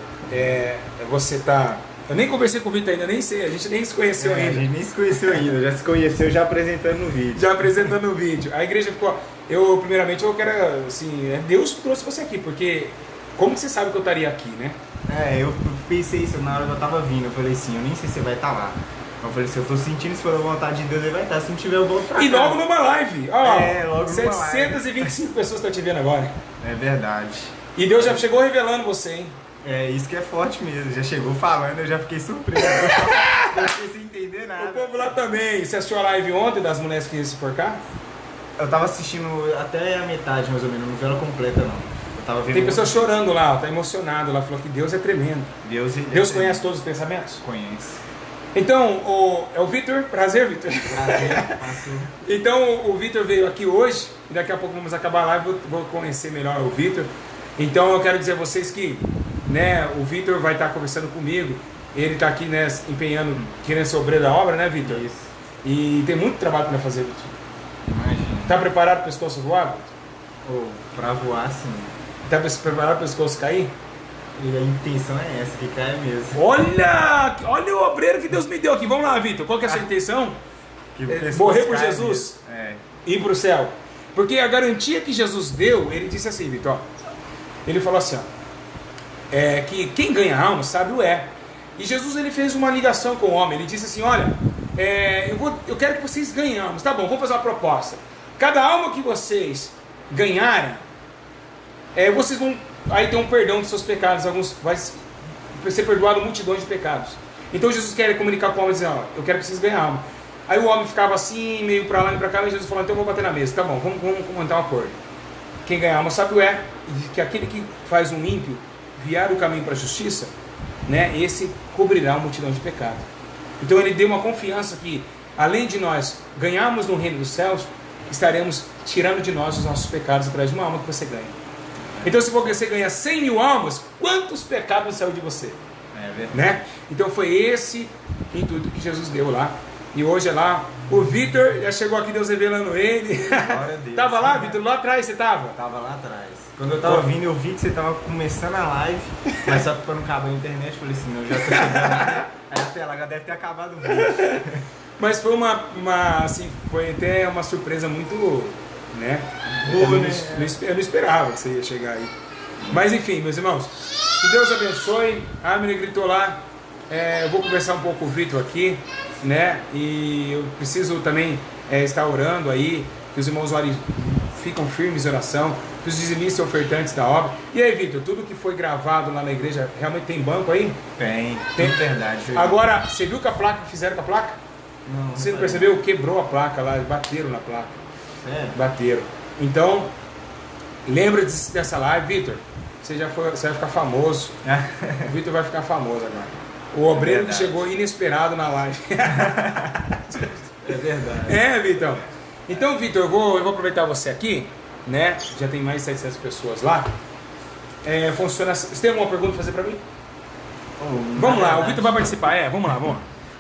[SPEAKER 1] tá. Eu nem conversei com o Vitor ainda, nem sei, a gente nem se conheceu
[SPEAKER 2] A
[SPEAKER 1] ainda.
[SPEAKER 2] gente nem se conheceu ainda, já se conheceu já apresentando no vídeo.
[SPEAKER 1] Já apresentando o vídeo. A igreja ficou. Primeiramente, eu quero. Assim, é Deus que trouxe você aqui, porque. Como que você sabe que eu estaria aqui, né?
[SPEAKER 2] Eu pensei isso na hora que eu tava vindo. Eu falei assim, eu nem sei se você vai estar lá. Eu falei assim, eu tô sentindo, se for a vontade de Deus, ele vai estar. Se não tiver, eu volto pra cá.
[SPEAKER 1] E logo numa live. Ó,
[SPEAKER 2] logo numa live.
[SPEAKER 1] 725 pessoas estão te vendo agora.
[SPEAKER 2] É verdade.
[SPEAKER 1] E Deus já chegou revelando você, hein?
[SPEAKER 2] É isso que é forte mesmo. Já chegou falando, eu já fiquei surpreso. Eu fiquei sem entender nada.
[SPEAKER 1] O povo lá também. Você assistiu a live ontem das mulheres que iam se enforcar?
[SPEAKER 2] Eu tava assistindo até a metade, mais ou menos. Não vi ela completa, não. Eu tava vendo.
[SPEAKER 1] Tem pessoas chorando lá, tá emocionado. Ela falou que Deus é tremendo.
[SPEAKER 2] Deus
[SPEAKER 1] Conhece todos os pensamentos?
[SPEAKER 2] Conhece.
[SPEAKER 1] Então, é o Vitor. Prazer, Vitor.
[SPEAKER 2] Prazer, passou.
[SPEAKER 1] Então, o Vitor veio aqui hoje. E daqui a pouco vamos acabar a live. Vou conhecer melhor o Vitor. Então, eu quero dizer a vocês que, né, o Vitor vai estar conversando comigo. Ele está aqui, né, empenhando, querendo ser obreiro da obra, né, Vitor?
[SPEAKER 2] Isso.
[SPEAKER 1] E tem muito trabalho para fazer, Vitor.
[SPEAKER 2] Imagina.
[SPEAKER 1] Tá preparado para o pescoço voar?
[SPEAKER 2] Pra voar, sim.
[SPEAKER 1] Tá preparado para o pescoço cair?
[SPEAKER 2] E a intenção é essa, que cai mesmo.
[SPEAKER 1] Olha o obreiro que Deus me deu aqui. Vamos lá, Vitor. Qual que é a sua intenção? Morrer por Jesus? E ir para o céu. Porque a garantia que Jesus deu, ele disse assim, Vitor. Ele falou assim, ó, que quem ganha alma sabe o é. E Jesus, ele fez uma ligação com o homem. Ele disse assim, olha, eu quero que vocês ganhem almas. Tá bom, vamos fazer uma proposta. Cada alma que vocês ganharem, vocês vão aí ter um perdão dos seus pecados. Alguns vai ser perdoado multidões de pecados. Então Jesus quer comunicar com o homem, dizendo, ó, eu quero que vocês ganhem alma. Aí o homem ficava assim, meio pra lá e pra cá, e Jesus falou, então eu vou bater na mesa. Tá bom, vamos montar um acordo. Quem ganha alma sabe o é, que aquele que faz um ímpio viar o caminho para a justiça, né, esse cobrirá uma multidão de pecado. Então ele deu uma confiança que, além de nós ganharmos no reino dos céus, estaremos tirando de nós os nossos pecados através de uma alma que você ganha. Então se você ganha 100 mil almas, quantos pecados saiu de você? Né? Então foi esse intuito que Jesus deu lá. E hoje é lá, o Vitor já chegou aqui, Deus revelando ele.
[SPEAKER 2] Glória a Deus.
[SPEAKER 1] Tava lá, Vitor? Lá atrás você tava?
[SPEAKER 2] Tava lá atrás. Quando eu tava vindo, eu vi que você tava começando a live, mas só que pra não acabar a internet, eu falei assim, não, já tô chegando. Aí até lá, já deve ter acabado o vídeo.
[SPEAKER 1] Mas foi assim, foi até uma surpresa muito, né?
[SPEAKER 2] Boa, né?
[SPEAKER 1] Eu não esperava que você ia chegar aí. Mas enfim, meus irmãos, que Deus abençoe. A Amina gritou lá. Eu vou conversar um pouco com o Vitor aqui, né? E eu preciso também estar orando aí, que os irmãos orem, ficam firmes em oração, que os dizimistas e ofertantes da obra. E aí, Vitor, tudo que foi gravado lá na igreja, realmente tem banco aí?
[SPEAKER 2] Tem verdade.
[SPEAKER 1] Agora, você viu que a placa que fizeram com a placa?
[SPEAKER 2] Não.
[SPEAKER 1] Você não percebeu? Quebrou a placa lá, bateram na placa.
[SPEAKER 2] Sério?
[SPEAKER 1] Bateram. Então, lembra dessa live, Vitor. Você vai ficar famoso. O Vitor vai ficar famoso agora. O obreiro que chegou inesperado na live.
[SPEAKER 2] É verdade.
[SPEAKER 1] Vitor. Então, Vitor, eu vou aproveitar você aqui, né? Já tem mais de 700 pessoas lá. Funciona. Você tem alguma pergunta pra fazer pra mim? Vamos lá, o Vitor vai participar. Vamos lá.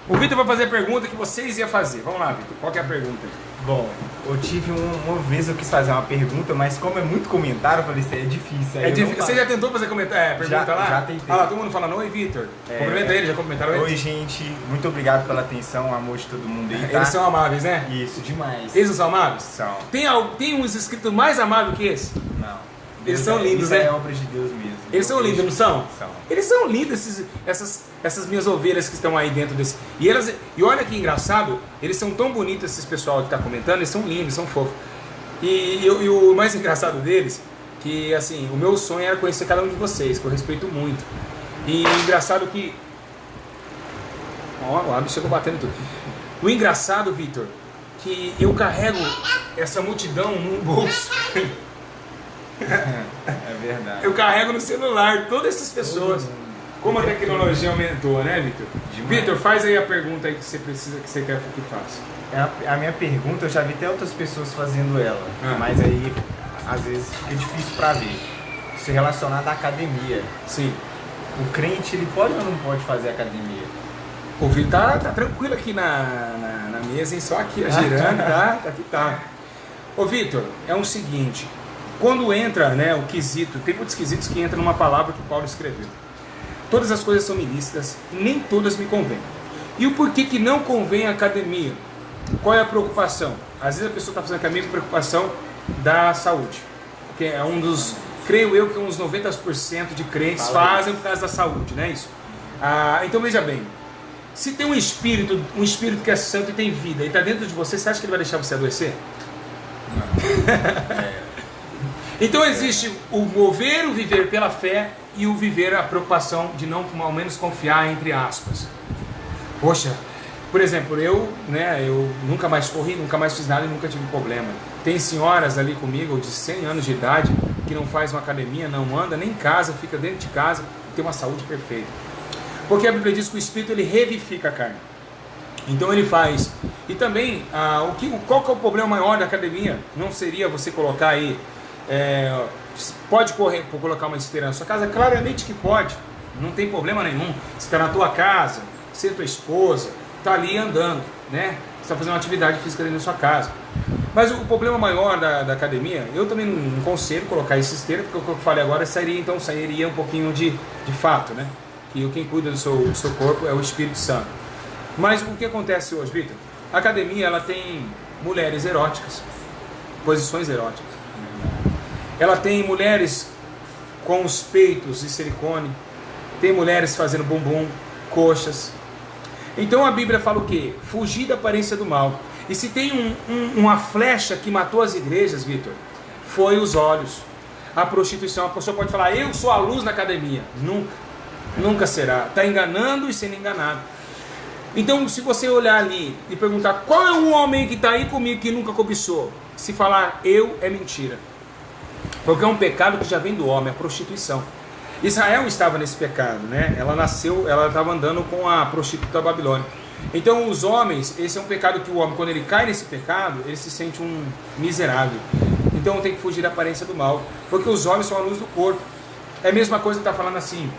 [SPEAKER 1] O Vitor vai fazer a pergunta que vocês iam fazer. Vamos lá, Vitor. Qual que é a pergunta?
[SPEAKER 2] Bom, eu tive uma vez eu quis fazer uma pergunta, mas como é muito comentário, eu falei, isso aí é difícil. Aí
[SPEAKER 1] Você já tentou fazer pergunta lá?
[SPEAKER 2] Já tentei.
[SPEAKER 1] Lá, todo mundo falando, oi, Vitor. Cumprimenta ele, já cumprimentaram ele?
[SPEAKER 2] Oi, gente. Muito obrigado pela atenção, o amor de todo mundo aí, tá?
[SPEAKER 1] Eles são amáveis, né?
[SPEAKER 2] Isso, demais.
[SPEAKER 1] Eles não são amáveis?
[SPEAKER 2] São.
[SPEAKER 1] Tem uns inscritos mais amáveis que esse?
[SPEAKER 2] Não.
[SPEAKER 1] Eles são lindos,
[SPEAKER 2] isso
[SPEAKER 1] né?
[SPEAKER 2] é obra de Deus mesmo.
[SPEAKER 1] Eles são lindos, não são?
[SPEAKER 2] São.
[SPEAKER 1] Eles são lindos, essas minhas ovelhas que estão aí dentro desse. E olha que engraçado, eles são tão bonitos, esses pessoal que está comentando, eles são lindos, são fofos. E o mais engraçado deles, que assim, o meu sonho era conhecer cada um de vocês, que eu respeito muito. E o engraçado que. Ó, o Abel chegou batendo tudo. O engraçado, Vitor, que eu carrego essa multidão no bolso.
[SPEAKER 2] É verdade.
[SPEAKER 1] Eu carrego no celular todas essas pessoas. Como a tecnologia aumentou, né, Vitor? Vitor, faz aí a pergunta aí que você precisa, que você quer que faça.
[SPEAKER 2] A minha pergunta, eu já vi até outras pessoas fazendo ela, mas aí às vezes fica difícil pra ver. Se relacionado à academia.
[SPEAKER 1] Sim.
[SPEAKER 2] O crente, ele pode ou não pode fazer academia?
[SPEAKER 1] O Vitor tá tranquilo aqui na mesa, hein? Só aqui, girando, tá. Ô, Vitor, é o seguinte. Quando entra, né, o quesito, tem muitos quesitos que entram numa palavra que Paulo escreveu. Todas as coisas são me lícitas e nem todas me convêm. E o porquê que não convém a academia? Qual é a preocupação? Às vezes a pessoa está fazendo academia com preocupação da saúde. Que é creio eu que uns 90% de crentes fazem por causa da saúde, não é isso? Então veja bem, se tem um espírito que é santo e tem vida e está dentro de você, você acha que ele vai deixar você adoecer? Não. Então existe o mover, o viver pela fé e o viver a preocupação de não, ao menos, confiar, entre aspas. Poxa, por exemplo, eu nunca mais corri, nunca mais fiz nada e nunca tive problema. Tem senhoras ali comigo de 100 anos de idade que não faz uma academia, não anda nem em casa, fica dentro de casa e tem uma saúde perfeita. Porque a Bíblia diz que o Espírito ele revivifica a carne. Então ele faz. E também, qual que é o problema maior da academia? Não seria você colocar aí, pode colocar uma esteira na sua casa? Claramente que pode, não tem problema nenhum. Você está na tua casa, você e tua esposa, está ali andando, né? Você está fazendo uma atividade física dentro da sua casa. Mas o problema maior da academia, eu também não conselho colocar essa esteira, porque o que eu falei agora sairia um pouquinho de fato, né? Que quem cuida do seu corpo é o Espírito Santo. Mas o que acontece hoje, Vitor? A academia, ela tem mulheres eróticas, posições eróticas. Ela tem mulheres com os peitos de silicone, tem mulheres fazendo bumbum, coxas. Então a Bíblia fala o quê? Fugir da aparência do mal. E se tem uma flecha que matou as igrejas, Vitor, foi os olhos. A prostituição, a pessoa pode falar, eu sou a luz na academia. Nunca, nunca será. Está enganando e sendo enganado. Então, se você olhar ali e perguntar, qual é o homem que está aí comigo que nunca cobiçou? Se falar eu, é mentira. Porque é um pecado que já vem do homem, a prostituição. Israel estava nesse pecado, né? Ela estava andando com a prostituta da Babilônia. Então os homens, esse é um pecado que o homem, quando ele cai nesse pecado, ele se sente um miserável. Então tem que fugir da aparência do mal, porque os olhos são a luz do corpo. É a mesma coisa que está falando assim,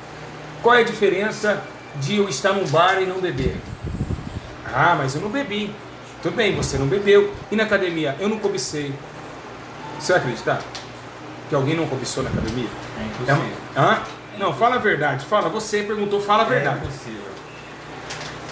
[SPEAKER 1] qual é a diferença de eu estar num bar e não beber? Ah, mas eu não bebi. Tudo bem, você não bebeu. E na academia, eu não cobicei. Você vai acreditar que alguém não cobiçou na academia?
[SPEAKER 2] É impossível.
[SPEAKER 1] Não, fala a verdade. Você perguntou, fala a verdade.
[SPEAKER 2] É impossível.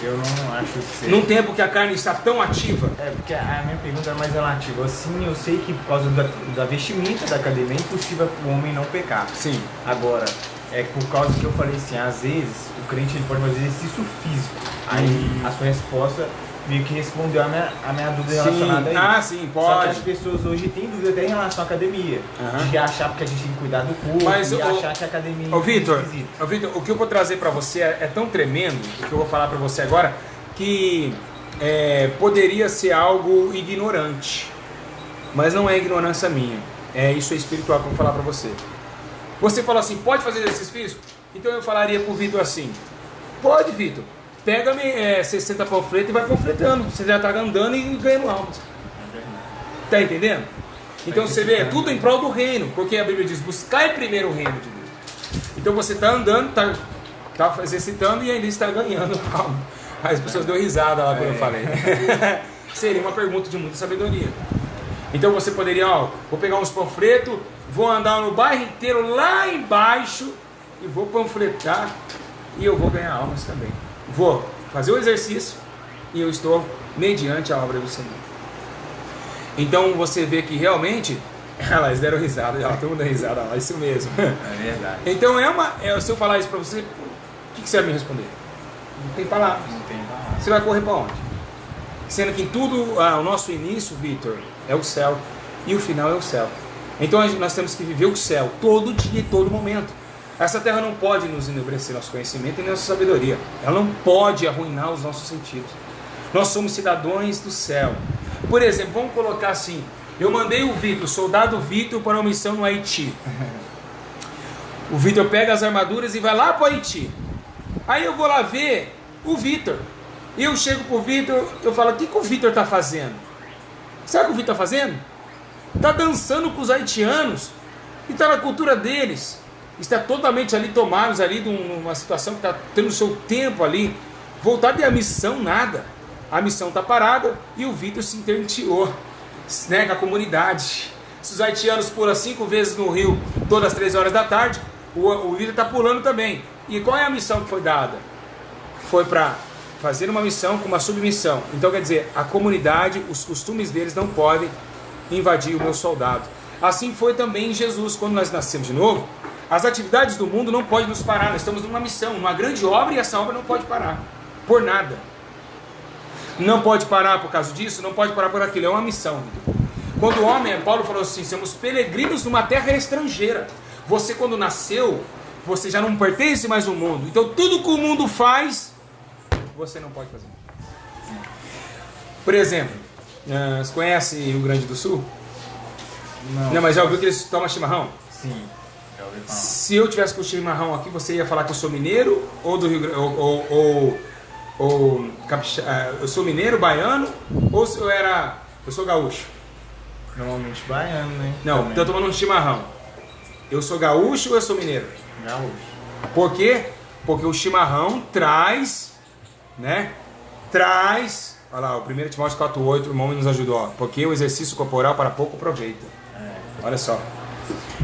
[SPEAKER 2] Eu não acho ser.
[SPEAKER 1] Num tempo que a carne está tão ativa.
[SPEAKER 2] É, porque a minha pergunta é mais relativa. Assim, eu sei que por causa da vestimenta da academia é impossível o homem não pecar.
[SPEAKER 1] Sim.
[SPEAKER 2] Agora, é por causa que eu falei assim, às vezes o crente ele pode fazer exercício físico. Aí a sua resposta meio que respondeu a minha dúvida relacionada a isso.
[SPEAKER 1] Ah, sim, pode.
[SPEAKER 2] Só que as pessoas hoje têm dúvida até em relação à academia. De achar porque a gente tem que cuidar do corpo,
[SPEAKER 1] mas,
[SPEAKER 2] achar que a academia
[SPEAKER 1] é Vitor, o que eu vou trazer para você é tão tremendo, o que eu vou falar para você agora, que poderia ser algo ignorante. Mas não é ignorância minha. Isso é espiritual que eu vou falar para você. Você falou assim, pode fazer exercício físico? Então eu falaria pro Vitor assim, pode, Vitor. Pega-me 60 panfletos e vai panfletando. Você já está andando e ganhando almas. Tá entendendo? Então você vê, é tudo em prol do reino. Porque a Bíblia diz, buscai primeiro o reino de Deus. Então você está andando, está exercitando e ainda está ganhando alma. Aí as pessoas deu risada lá quando eu falei. Seria uma pergunta de muita sabedoria. Então você poderia, vou pegar uns panfletos, vou andar no bairro inteiro lá embaixo e vou panfletar e eu vou ganhar almas também. Vou fazer o exercício e eu estou mediante a obra do Senhor. Então você vê que realmente elas deram risada, todo mundo deu risada lá, isso mesmo.
[SPEAKER 2] É verdade.
[SPEAKER 1] Então se eu falar isso para você, o que você vai me responder? Não tem palavras.
[SPEAKER 2] Não tem palavras.
[SPEAKER 1] Você vai correr para onde? Sendo que em tudo, o nosso início, Vitor, é o céu e o final é o céu. Então nós temos que viver o céu todo dia e todo momento. Essa terra não pode nos enobrecer nosso conhecimento e nossa sabedoria. Ela não pode arruinar os nossos sentidos. Nós somos cidadãos do céu. Por exemplo, vamos colocar assim, eu mandei o Vitor, o soldado Vitor, para uma missão no Haiti. O Vitor pega as armaduras e vai lá para o Haiti. Aí eu vou lá ver o Vitor. E eu chego pro Vitor, eu falo, o que o Vitor está fazendo? Sabe o que o Vitor está fazendo? Está dançando com os haitianos e está na cultura deles. Está totalmente ali tomados ali de uma situação que está tendo o seu tempo ali. Voltado e a missão nada. A missão está parada e o Vitor se interneteou, né, com a comunidade. Se os haitianos pulam 5 vezes no rio todas as 3 horas da tarde, o Vitor está pulando também. E qual é a missão que foi dada? Foi para fazer uma missão com uma submissão. Então quer dizer, a comunidade, os costumes deles não podem invadir o meu soldado. Assim foi também em Jesus, quando nós nascemos de novo. As atividades do mundo não podem nos parar. Nós estamos numa missão, numa grande obra, e essa obra não pode parar por nada. Não pode parar por causa disso, não pode parar por aquilo. É uma missão. Quando o homem, Paulo falou assim, somos peregrinos numa terra estrangeira. Você quando nasceu, você já não pertence mais ao mundo. Então tudo que o mundo faz, você não pode fazer. Por exemplo, você conhece Rio Grande do Sul? Não, mas já ouviu que eles tomam chimarrão?
[SPEAKER 2] Sim.
[SPEAKER 1] Se eu tivesse com o chimarrão aqui, você ia falar que eu sou mineiro ou do Rio Grande, ou ou eu sou mineiro, baiano, ou eu sou gaúcho?
[SPEAKER 2] Normalmente baiano, né?
[SPEAKER 1] Não,
[SPEAKER 2] Também.
[SPEAKER 1] tô tomando um chimarrão. Eu sou gaúcho ou eu sou mineiro?
[SPEAKER 2] Gaúcho.
[SPEAKER 1] Por quê? Porque o chimarrão traz, né? Traz, olha lá, o 1 Timóteo 4,8, o irmão nos ajudou, ó, porque o exercício corporal para pouco proveito. Olha só.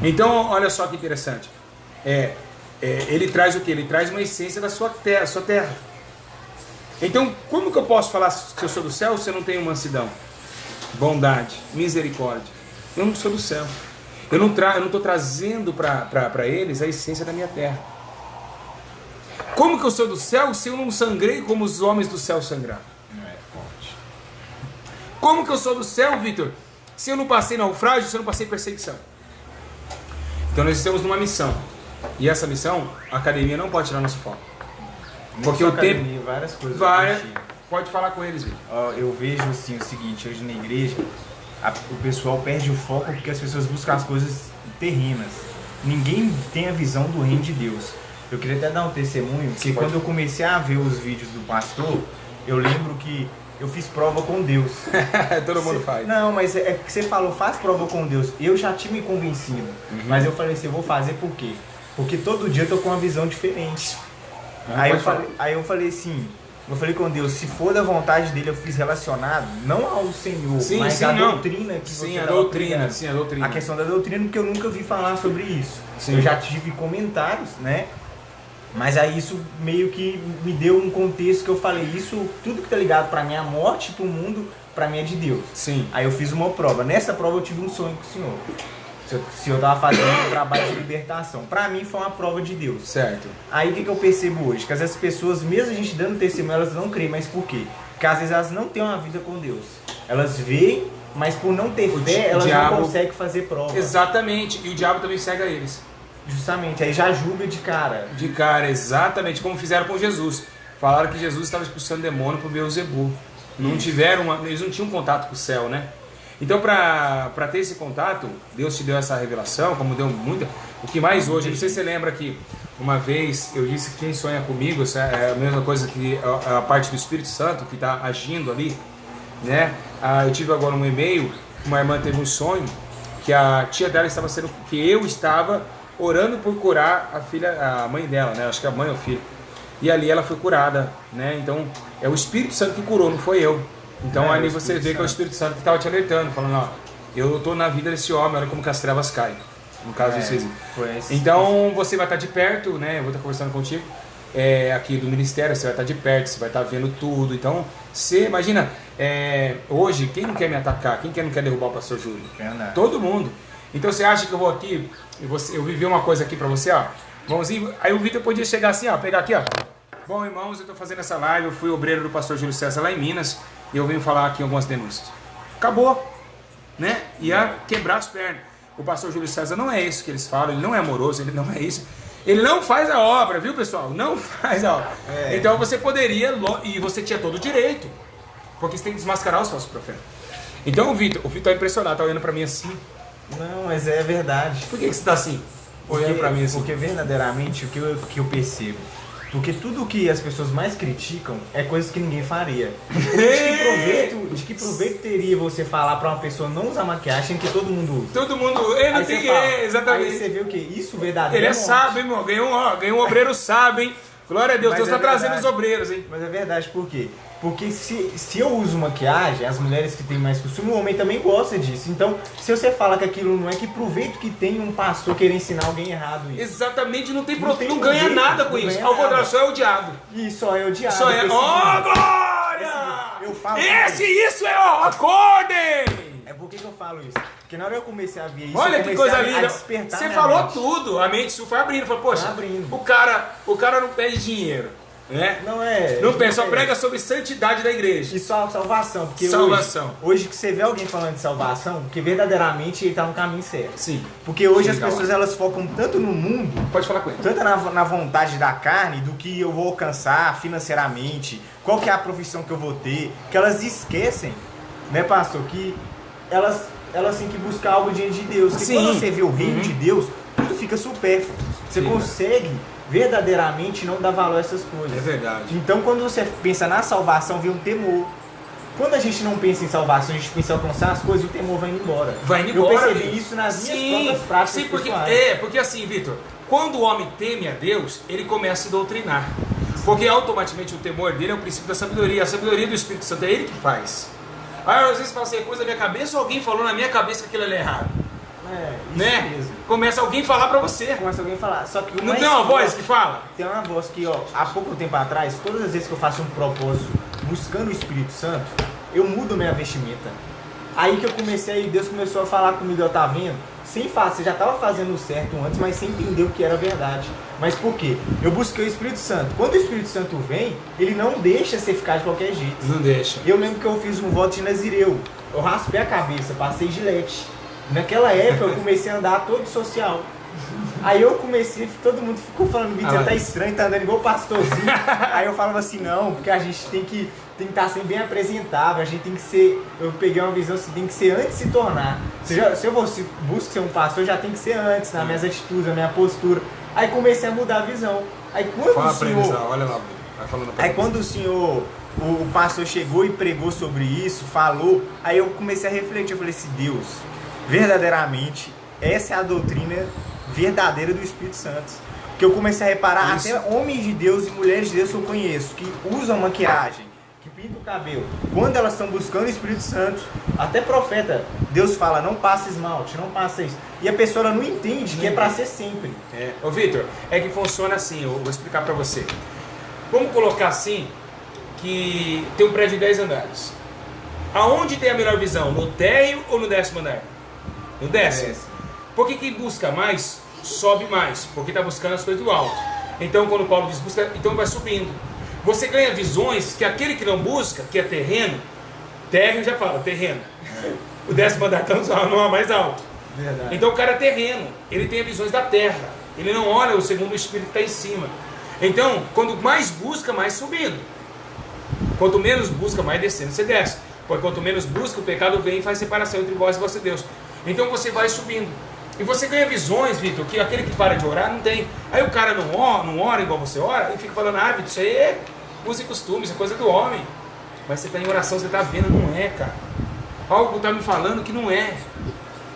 [SPEAKER 1] Então, olha só que interessante. Ele traz o quê? Ele traz uma essência da sua terra. Então, como que eu posso falar que eu sou do céu se eu não tenho mansidão, bondade, misericórdia? Eu não sou do céu. Eu não estou trazendo para eles a essência da minha terra. Como que eu sou do céu se eu não sangrei como os homens do céu sangraram?
[SPEAKER 2] Não é forte.
[SPEAKER 1] Como que eu sou do céu, Vitor, se eu não passei naufrágio, se eu não passei perseguição? Então nós estamos numa missão. E essa missão, a academia não pode tirar nosso foco. Porque o tempo...
[SPEAKER 2] várias coisas.
[SPEAKER 1] Pode falar com eles, Vitor.
[SPEAKER 2] Eu vejo assim o seguinte, hoje na igreja, o pessoal perde o foco porque as pessoas buscam as coisas terrenas. Ninguém tem a visão do reino de Deus. Eu queria até dar um testemunho, porque quando eu comecei a ver os vídeos do pastor, eu lembro que eu fiz prova com Deus.
[SPEAKER 1] Todo mundo faz.
[SPEAKER 2] Não, mas é que você falou, faz prova com Deus. Eu já tinha me convencido, mas eu falei assim, eu vou fazer por quê? Porque todo dia eu tô com uma visão diferente. Aí eu falei assim, eu falei com Deus, se for da vontade dele, eu fiz relacionado, não ao Senhor, mas à doutrina que você
[SPEAKER 1] a doutrina, sim, a doutrina.
[SPEAKER 2] A questão da doutrina, porque eu nunca vi falar sobre isso.
[SPEAKER 1] Sim.
[SPEAKER 2] Eu já tive comentários, né? Mas aí isso meio que me deu um contexto que eu falei, isso, tudo que tá ligado pra minha morte, pro mundo, pra mim é de Deus.
[SPEAKER 1] Sim.
[SPEAKER 2] Aí eu fiz uma prova. Nessa prova eu tive um sonho com o Senhor. Se eu tava fazendo um trabalho de libertação. Pra mim foi uma prova de Deus.
[SPEAKER 1] Certo.
[SPEAKER 2] Aí o que eu percebo hoje? Que às vezes as pessoas, mesmo a gente dando testemunho, elas não creem. Mas por quê? Porque às vezes elas não têm uma vida com Deus. Elas veem, mas por não ter fé, elas não conseguem fazer prova.
[SPEAKER 1] Exatamente. E o diabo também cega eles.
[SPEAKER 2] Justamente, aí já julga de cara.
[SPEAKER 1] De cara, exatamente, como fizeram com Jesus. Falaram que Jesus estava expulsando demônio por Beelzebul. Eles não tinham contato com o céu, né? Então, para ter esse contato, Deus te deu essa revelação, como deu muita. O que mais hoje, não sei se você lembra que uma vez eu disse que quem sonha comigo é a mesma coisa que a parte do Espírito Santo que está agindo ali, né? Eu tive agora um e-mail, uma irmã teve um sonho que a tia dela estava sendo, que eu estava orando por curar a mãe dela, né? Acho que a mãe ou filho. E ali ela foi curada, né? Então é o Espírito Santo que curou, não foi eu. Então ali você vê que é o Espírito Santo que estava te alertando, falando, ó, eu estou na vida desse homem, olha como que as trevas caem. No caso disso existe. Então você vai estar de perto, né? Eu vou estar conversando contigo aqui do ministério, você vai estar de perto, você vai estar vendo tudo. Então você imagina, hoje quem não quer me atacar, quem não quer derrubar o pastor Júlio? Todo mundo. Então você acha que eu vou aqui, eu vivi uma coisa aqui pra você, ó, vãozinho, aí o Vitor podia chegar assim, ó, pegar aqui, ó. Bom, irmãos, eu tô fazendo essa live, eu fui obreiro do pastor Júlio César lá em Minas, e eu venho falar aqui algumas denúncias. Acabou, né? Ia quebrar as pernas. O pastor Júlio César não é isso que eles falam, ele não é amoroso, ele não é isso. Ele não faz a obra, viu, pessoal? Não faz a obra. Então você poderia, e você tinha todo o direito, porque você tem que desmascarar os falsos profetas. Então o Vitor tá impressionado, tá olhando pra mim assim.
[SPEAKER 2] Não, mas é verdade.
[SPEAKER 1] Por que você tá assim? Olhando pra mim assim?
[SPEAKER 2] Porque verdadeiramente o que eu percebo, porque tudo que as pessoas mais criticam é coisas que ninguém faria. De que proveito teria você falar pra uma pessoa não usar maquiagem que todo mundo usa?
[SPEAKER 1] Todo mundo, ele não tem, exatamente.
[SPEAKER 2] Aí você vê o que? Isso verdadeiro.
[SPEAKER 1] Ele é sábio, hein, irmão? Ganhou um obreiro sábio, hein? Glória a Deus, Deus tá trazendo os obreiros, hein?
[SPEAKER 2] Mas é verdade, por quê? Porque se eu uso maquiagem, as mulheres que têm mais costume, o homem também gosta disso. Então, se você fala que aquilo não é, que proveito que tem um pastor querer ensinar alguém errado isso?
[SPEAKER 1] Exatamente, não ganha nada com isso. Ao contrário, só é o diabo.
[SPEAKER 2] E só é o diabo.
[SPEAKER 1] Só é, glória!
[SPEAKER 2] Eu falo
[SPEAKER 1] isso é, acordem!
[SPEAKER 2] É por que eu falo isso? Porque na hora eu comecei a ver isso,
[SPEAKER 1] olha que coisa linda. Você falou
[SPEAKER 2] mente.
[SPEAKER 1] Tudo, a mente foi abrindo. Falou, poxa, o cara não pede dinheiro. Né? Não pensa, só prega sobre santidade da igreja.
[SPEAKER 2] E só salvação. Porque
[SPEAKER 1] salvação.
[SPEAKER 2] Hoje que você vê alguém falando de salvação, porque verdadeiramente ele está no caminho certo.
[SPEAKER 1] Sim.
[SPEAKER 2] Porque hoje as pessoas elas focam tanto no mundo,
[SPEAKER 1] pode falar com ele,
[SPEAKER 2] tanto na vontade da carne, do que eu vou alcançar financeiramente, qual que é a profissão que eu vou ter, que elas esquecem, né, pastor, que elas têm que buscar algo diante de Deus. Porque quando você vê o reino de Deus, tudo fica supérfluo. Você consegue verdadeiramente não dá valor a essas coisas.
[SPEAKER 1] É verdade.
[SPEAKER 2] Então quando você pensa na salvação, vem um temor. Quando a gente não pensa em salvação, a gente pensa em alcançar as coisas, o temor vai indo embora.
[SPEAKER 1] Vai indo embora.
[SPEAKER 2] Eu percebi isso nas minhas próprias práticas pessoais.
[SPEAKER 1] Porque assim, Vitor, quando o homem teme a Deus, ele começa a se doutrinar. Porque automaticamente o temor dele é o princípio da sabedoria. A sabedoria do Espírito Santo é ele que faz. Aí às vezes fala assim, é coisa da minha cabeça ou alguém falou na minha cabeça que aquilo é errado.
[SPEAKER 2] Isso
[SPEAKER 1] né?
[SPEAKER 2] mesmo.
[SPEAKER 1] Começa alguém a falar pra você.
[SPEAKER 2] Começa alguém a falar. Só que
[SPEAKER 1] não tem uma voz que fala?
[SPEAKER 2] Tem uma voz que, ó, há pouco tempo atrás, todas as vezes que eu faço um propósito buscando o Espírito Santo, eu mudo minha vestimenta. Aí que eu comecei, Deus começou a falar comigo, ó, tá vendo? Sem fazer, você já estava fazendo certo antes, mas sem entender o que era verdade. Mas por quê? Eu busquei o Espírito Santo. Quando o Espírito Santo vem, ele não deixa você ficar de qualquer jeito.
[SPEAKER 1] Não deixa.
[SPEAKER 2] Eu lembro que eu fiz um voto de Nazireu. Eu raspei a cabeça, passei gilete. Naquela época eu comecei a andar todo social. Aí eu comecei, todo mundo ficou falando, Vitor, você tá estranho, tá andando igual pastorzinho. Aí eu falava assim, não, porque a gente tem que estar sempre bem apresentável, a gente tem que ser, eu peguei uma visão assim, tem que ser antes de se tornar. Se eu busco ser um pastor, já tem que ser antes, nas minhas atitudes, na minha postura. Aí comecei a mudar a visão. Aí quando
[SPEAKER 1] fala
[SPEAKER 2] o senhor...
[SPEAKER 1] Eles, olha lá, vai falando pra
[SPEAKER 2] Aí quando o senhor, o pastor chegou e pregou sobre isso, falou, aí eu comecei a refletir, eu falei assim, Deus, verdadeiramente, essa é a doutrina verdadeira do Espírito Santo. Que eu comecei a reparar,
[SPEAKER 1] isso.
[SPEAKER 2] até homens de Deus e mulheres de Deus que eu conheço, que usam maquiagem, que pintam o cabelo, quando elas estão buscando o Espírito Santo, até profeta, Deus fala, não passa esmalte, não passa isso. E a pessoa ela não entende que é pra ser sempre.
[SPEAKER 1] Ô Vitor, é que funciona assim, eu vou explicar pra você. Vamos colocar assim, que tem um prédio de 10 andares. Aonde tem a melhor visão? No térreo ou no 10º andar? No 10º. Por que quem busca mais, sobe mais? Porque está buscando as coisas do alto. Então quando Paulo diz busca, então vai subindo. Você ganha visões que aquele que não busca, que é terreno, térreo já fala, terreno. O 10º andar está no mais alto.
[SPEAKER 2] Verdade.
[SPEAKER 1] Então o cara é terreno, ele tem visões da terra. Ele não olha o segundo espírito que está em cima. Então, quando mais busca, mais subindo. Quanto menos busca, mais descendo, você desce. Porque quanto menos busca, o pecado vem e faz separação entre vós e você e Deus. Então você vai subindo. E você ganha visões, Vitor, que aquele que para de orar não tem. Aí o cara não ora igual você ora e fica falando, Vitor, isso aí é uso e costume, isso é coisa do homem. Mas você está em oração, você está vendo, não é, cara. Algo está me falando que não é.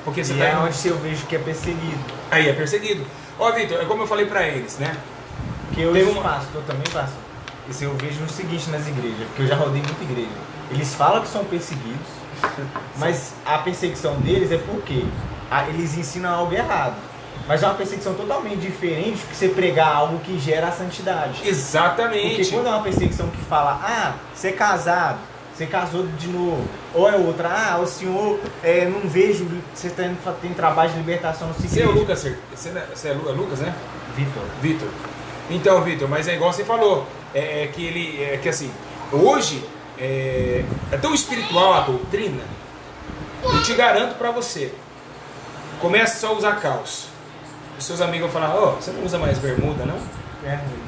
[SPEAKER 1] Porque você
[SPEAKER 2] é
[SPEAKER 1] tá
[SPEAKER 2] onde eu vejo que é perseguido.
[SPEAKER 1] Aí é perseguido. Ó, Vitor, é como eu falei pra eles, né?
[SPEAKER 2] Porque eu pastor também passo. Isso eu vejo o seguinte nas igrejas, porque eu já rodei muita igreja. Eles falam que são perseguidos, mas a perseguição deles é porque eles ensinam algo errado. Mas é uma perseguição totalmente diferente do que você pregar algo que gera a santidade.
[SPEAKER 1] Exatamente.
[SPEAKER 2] Porque quando é uma perseguição que fala, você é casado, você casou de novo, ou é outra, o senhor, não vejo, você tem trabalho de libertação no seguinte.
[SPEAKER 1] Você é o Lucas, você é Lucas, né? Vitor. Então, Vitor, mas é igual você falou, que assim, hoje é tão espiritual a doutrina, eu te garanto pra você, começa só a usar calça. Os seus amigos vão falar, você não usa mais bermuda, não?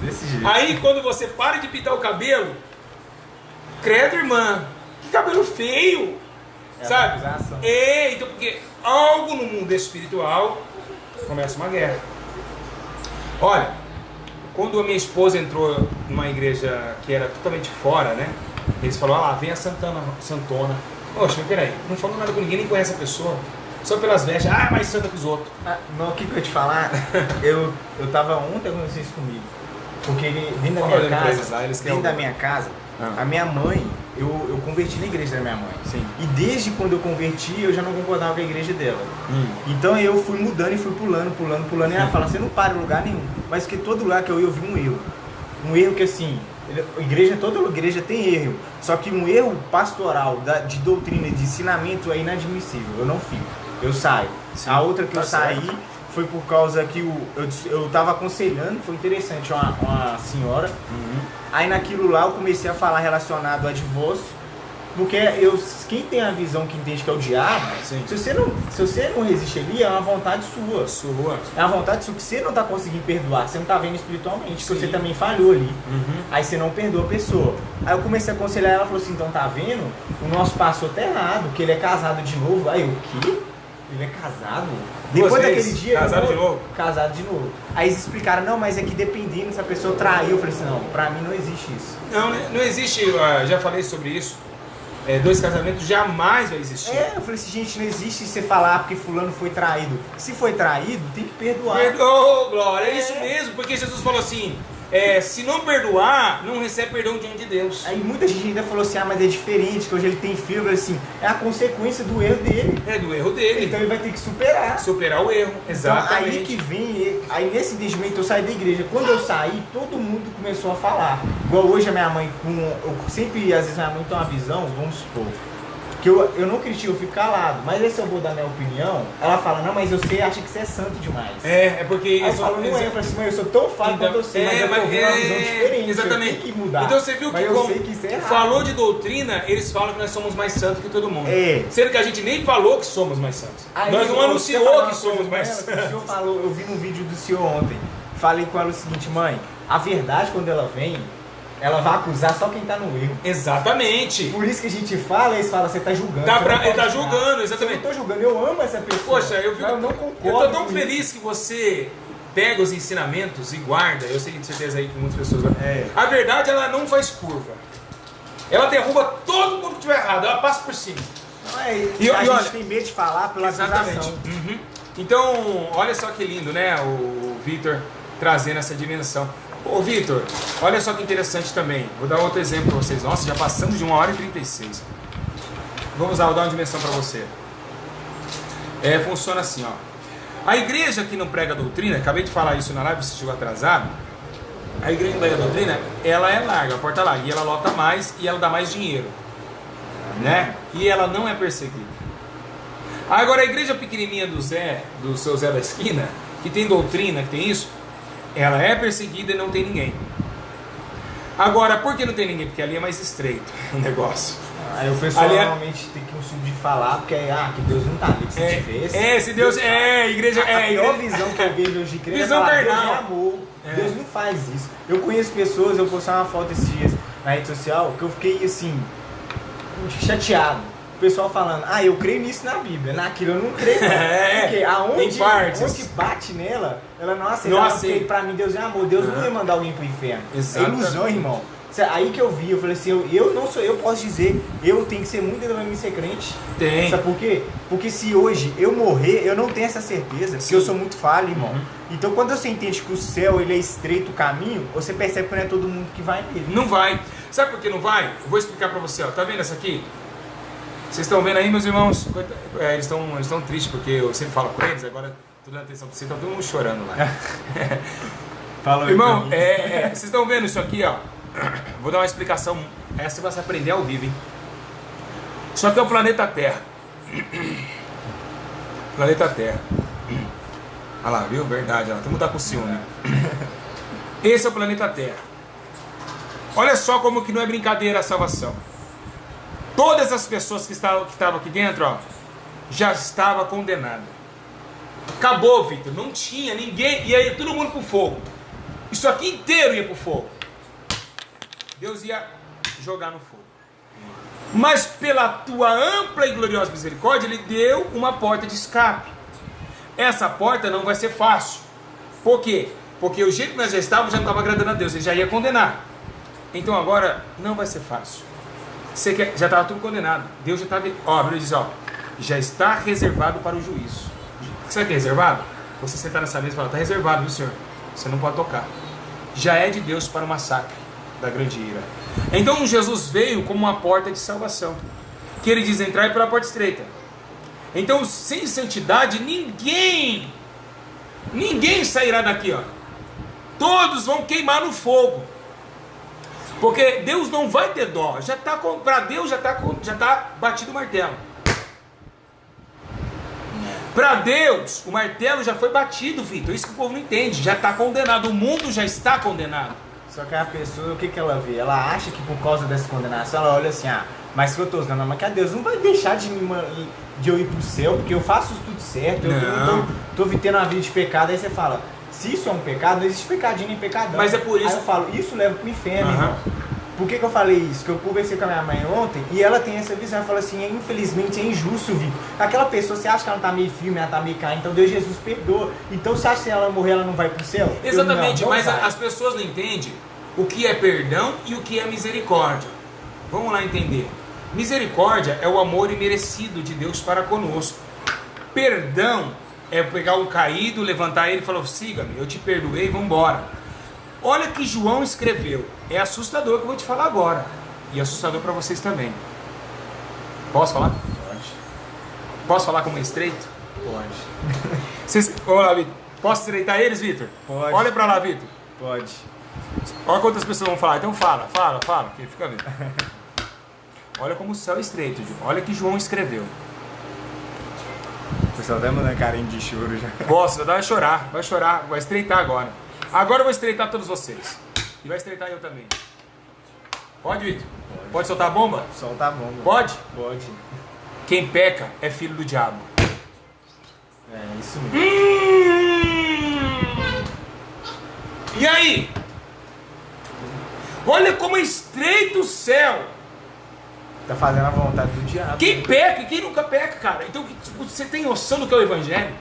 [SPEAKER 2] Desse jeito.
[SPEAKER 1] Aí quando você para de pintar o cabelo, credo, irmã, que cabelo feio, sabe? Então, porque algo no mundo espiritual começa uma guerra. Olha, quando a minha esposa entrou numa igreja que era totalmente fora, né? Eles falaram, vem a Santona. Poxa, mas peraí, não falou nada com ninguém, nem conhece a pessoa. Só pelas vestes, mais santa que os outros.
[SPEAKER 2] Não, o que eu ia te falar? eu tava ontem acontecendo isso comigo. Porque dentro da minha casa, a minha mãe, eu converti na igreja da minha mãe.
[SPEAKER 1] Sim.
[SPEAKER 2] E desde quando eu converti, eu já não concordava com a igreja dela. Então eu fui mudando e fui pulando. E ela fala, você não para em lugar nenhum. Mas que todo lugar que eu ia, eu vi um erro. Um erro que assim, toda igreja tem erro. Só que um erro pastoral, de doutrina, de ensinamento é inadmissível. Eu não fico. Eu saio. Sim, a outra que eu saí foi por causa que eu tava aconselhando, foi interessante, uma senhora. Aí naquilo lá eu comecei a falar relacionado a divórcio, porque quem tem a visão que entende que é o diabo, se você não resiste ali, é uma vontade sua. É uma vontade sua que você não tá conseguindo perdoar, você não tá vendo espiritualmente, que você também falhou ali. Aí você não perdoa a pessoa. Aí eu comecei a aconselhar, ela falou assim, então tá vendo? O nosso pastor tá errado, que ele é casado de novo. Aí o quê? Ele é casado?
[SPEAKER 1] Duas
[SPEAKER 2] Depois
[SPEAKER 1] vezes?
[SPEAKER 2] daquele dia...
[SPEAKER 1] Casado de novo?
[SPEAKER 2] Casado de novo. Aí eles explicaram, não, mas é que dependendo se a pessoa traiu. Eu falei assim, não, pra mim não existe isso.
[SPEAKER 1] Não existe, já falei sobre isso. Dois casamentos jamais vai existir.
[SPEAKER 2] Eu falei assim, gente, não existe você falar porque fulano foi traído. Se foi traído, tem que perdoar.
[SPEAKER 1] Perdoa, Glória, é isso mesmo, porque Jesus falou assim, se não perdoar, não recebe perdão diante de Deus.
[SPEAKER 2] Aí muita gente ainda falou assim, mas é diferente, que hoje ele tem filho. Eu falei assim, é a consequência do erro dele.
[SPEAKER 1] É do erro dele.
[SPEAKER 2] Então ele vai ter que superar.
[SPEAKER 1] Superar o erro, exatamente.
[SPEAKER 2] Então, aí que vem, aí nesse entendimento eu saí da igreja. Quando eu saí, todo mundo começou a falar. Igual hoje a minha mãe, sempre, às vezes minha mãe tem uma visão, vamos supor, que eu não critico, eu fico calado. Mas aí se eu vou dar minha opinião, ela fala, não, mas você acha que você é santo demais.
[SPEAKER 1] É porque...
[SPEAKER 2] Aí eu falo, não é, eu falo assim, mãe, eu sou tão falho quanto eu sei, mas eu tô vendo uma visão diferente.
[SPEAKER 1] Exatamente.
[SPEAKER 2] Eu tenho que mudar.
[SPEAKER 1] Então você viu que
[SPEAKER 2] eu sei que isso é errado.
[SPEAKER 1] Falou de doutrina, eles falam que nós somos mais santos que todo mundo. Sendo que a gente nem falou que somos mais santos.
[SPEAKER 2] Aí,
[SPEAKER 1] nós não anunciou que somos mais santos.
[SPEAKER 2] O senhor falou, eu vi num vídeo do senhor ontem, falei com ela o seguinte, mãe, a verdade quando ela vem, ela vai acusar só quem tá no erro.
[SPEAKER 1] Exatamente.
[SPEAKER 2] Por isso que a gente fala, eles falam, você tá julgando.
[SPEAKER 1] Ele tá julgando, exatamente.
[SPEAKER 2] Eu não tô julgando, eu amo essa pessoa.
[SPEAKER 1] Poxa, eu
[SPEAKER 2] não concordo.
[SPEAKER 1] Eu tô tão feliz que você pega os ensinamentos e guarda. Eu sei de certeza aí que muitas pessoas vão. A verdade, ela não faz curva. Ela derruba todo mundo que tiver errado, ela passa por cima.
[SPEAKER 2] A gente tem medo de falar pela acusação.
[SPEAKER 1] Então, olha só que lindo, né? O Vitor trazendo essa dimensão. Ô Vitor, olha só que interessante também. Vou dar outro exemplo para vocês. Nossa, já passamos de 1h36. Vou dar uma dimensão para você. Funciona assim, ó. A igreja que não prega doutrina, acabei de falar isso na live, se estiver atrasado. A igreja que não prega doutrina, ela é larga, a porta larga. E ela lota mais e ela dá mais dinheiro, né? E ela não é perseguida. Agora a igreja pequenininha do seu Zé da esquina, que tem doutrina, que tem isso, ela é perseguida e não tem ninguém. Agora, por que não tem ninguém? Porque ali é mais estreito o negócio.
[SPEAKER 2] Aí o pessoal normalmente tem que subir de falar, porque que Deus não tá ali, que se tivesse.
[SPEAKER 1] Se Deus... igreja...
[SPEAKER 2] A pior visão que eu vejo hoje de igreja
[SPEAKER 1] visão
[SPEAKER 2] é
[SPEAKER 1] carnal.
[SPEAKER 2] Deus é amor. Deus não faz isso. Eu conheço pessoas, eu postei uma foto esses dias na rede social, que eu fiquei assim, chateado. O pessoal falando, eu creio nisso na Bíblia, naquilo eu não creio. Porque onde bate nela, ela não aceita. Porque pra mim Deus é amor, Deus não ia mandar alguém pro inferno. É ilusão, irmão. Aí que eu vi, eu falei assim, eu não sou, eu posso dizer, eu tenho que ser muito pra mim ser crente.
[SPEAKER 1] Tem.
[SPEAKER 2] Sabe por quê? Porque se hoje eu morrer, eu não tenho essa certeza, porque eu sou muito falho, irmão. Então quando você entende que o céu ele é estreito o caminho, você percebe que não é todo mundo que vai nele.
[SPEAKER 1] Não vai. Sabe por que não vai? Eu vou explicar pra você, ó. Tá vendo essa aqui? Vocês estão vendo aí, meus irmãos? Eles estão tristes porque eu sempre falo com eles, agora tô dando atenção pra vocês, tá todo mundo chorando lá.
[SPEAKER 2] Fala aí,
[SPEAKER 1] irmão, vocês estão vendo isso aqui, ó? Vou dar uma explicação. Essa você vai aprender ao vivo, hein? Isso aqui é o planeta Terra. Planeta Terra. Olha lá, viu? Verdade, olha lá. Todo mundo tá com ciúme. Esse é o planeta Terra. Olha só como que não é brincadeira a salvação. Todas as pessoas que estavam aqui dentro, ó, já estava condenada. Acabou, Vitor. Não tinha ninguém. E aí todo mundo pro fogo. Isso aqui inteiro ia pro fogo. Deus ia jogar no fogo. Mas pela tua ampla e gloriosa misericórdia, Ele deu uma porta de escape. Essa porta não vai ser fácil. Por quê? Porque o jeito que nós já estávamos já não estava agradando a Deus. Ele já ia condenar. Então agora não vai ser fácil. Já estava tudo condenado. Deus já estava... a Bíblia diz, já está reservado para o juízo. Sabe o que é reservado? Você sentar nessa mesa e falar, está reservado, viu, Senhor? Você não pode tocar. Já é de Deus para o massacre da grande ira. Então Jesus veio como uma porta de salvação, que Ele diz, entrai pela porta estreita. Então sem santidade ninguém sairá daqui, ó. Todos vão queimar no fogo, porque Deus não vai ter dó. Para Deus já está batido o martelo. Para Deus o martelo já foi batido, Vitor. Isso que o povo não entende. Já está condenado. O mundo já está condenado.
[SPEAKER 2] Só que a pessoa, o que ela vê? Ela acha que por causa dessa condenação, ela olha assim, mas que eu estou usando, mas que Deus não vai deixar de eu ir pro céu, porque eu faço tudo certo, eu não tô tendo uma vida de pecado. Aí você fala, se isso é um pecado, não existe pecadinho nem pecadão.
[SPEAKER 1] Mas é por isso...
[SPEAKER 2] Aí eu falo, isso leva pro inferno, irmão. Por que eu falei isso? Que eu conversei com a minha mãe ontem e ela tem essa visão. Ela falou assim, infelizmente é injusto, Vitor. Aquela pessoa, você acha que ela tá meio firme, ela tá meio caindo, então Deus Jesus perdoa. Então você acha que se ela morrer, ela não vai pro céu?
[SPEAKER 3] Exatamente,
[SPEAKER 2] não
[SPEAKER 3] mas
[SPEAKER 2] vai.
[SPEAKER 3] as pessoas não entendem o que é perdão e o que é misericórdia. Vamos lá entender. Misericórdia é o amor imerecido de Deus para conosco. Perdão é pegar um caído, levantar ele e falar, siga-me, eu te perdoei, vamos embora. Olha que João escreveu. É assustador que eu vou te falar agora. E assustador para vocês também. Posso falar?
[SPEAKER 2] Pode.
[SPEAKER 3] Posso falar como estreito?
[SPEAKER 2] Pode.
[SPEAKER 3] Vamos lá, Vitor. Posso estreitar eles, Vitor?
[SPEAKER 2] Pode.
[SPEAKER 3] Olha para lá, Vitor.
[SPEAKER 2] Pode.
[SPEAKER 3] Olha quantas pessoas vão falar. Então fala, que fica vendo. Olha como o céu é estreito, João. Olha que João escreveu.
[SPEAKER 2] O pessoal tá mandando carinho de choro já.
[SPEAKER 3] Posso, vai chorar, vai estreitar agora. Agora eu vou estreitar todos vocês. E vai estreitar eu também. Pode, Vitor? Pode soltar a bomba?
[SPEAKER 2] Solta a bomba.
[SPEAKER 3] Pode?
[SPEAKER 2] Pode.
[SPEAKER 3] Quem peca é filho do diabo.
[SPEAKER 2] É, isso mesmo.
[SPEAKER 3] E aí? Olha como é estreito o céu.
[SPEAKER 2] Tá fazendo a vontade do diabo.
[SPEAKER 3] Quem peca e quem nunca peca, cara? Então você tem noção do que é o evangelho?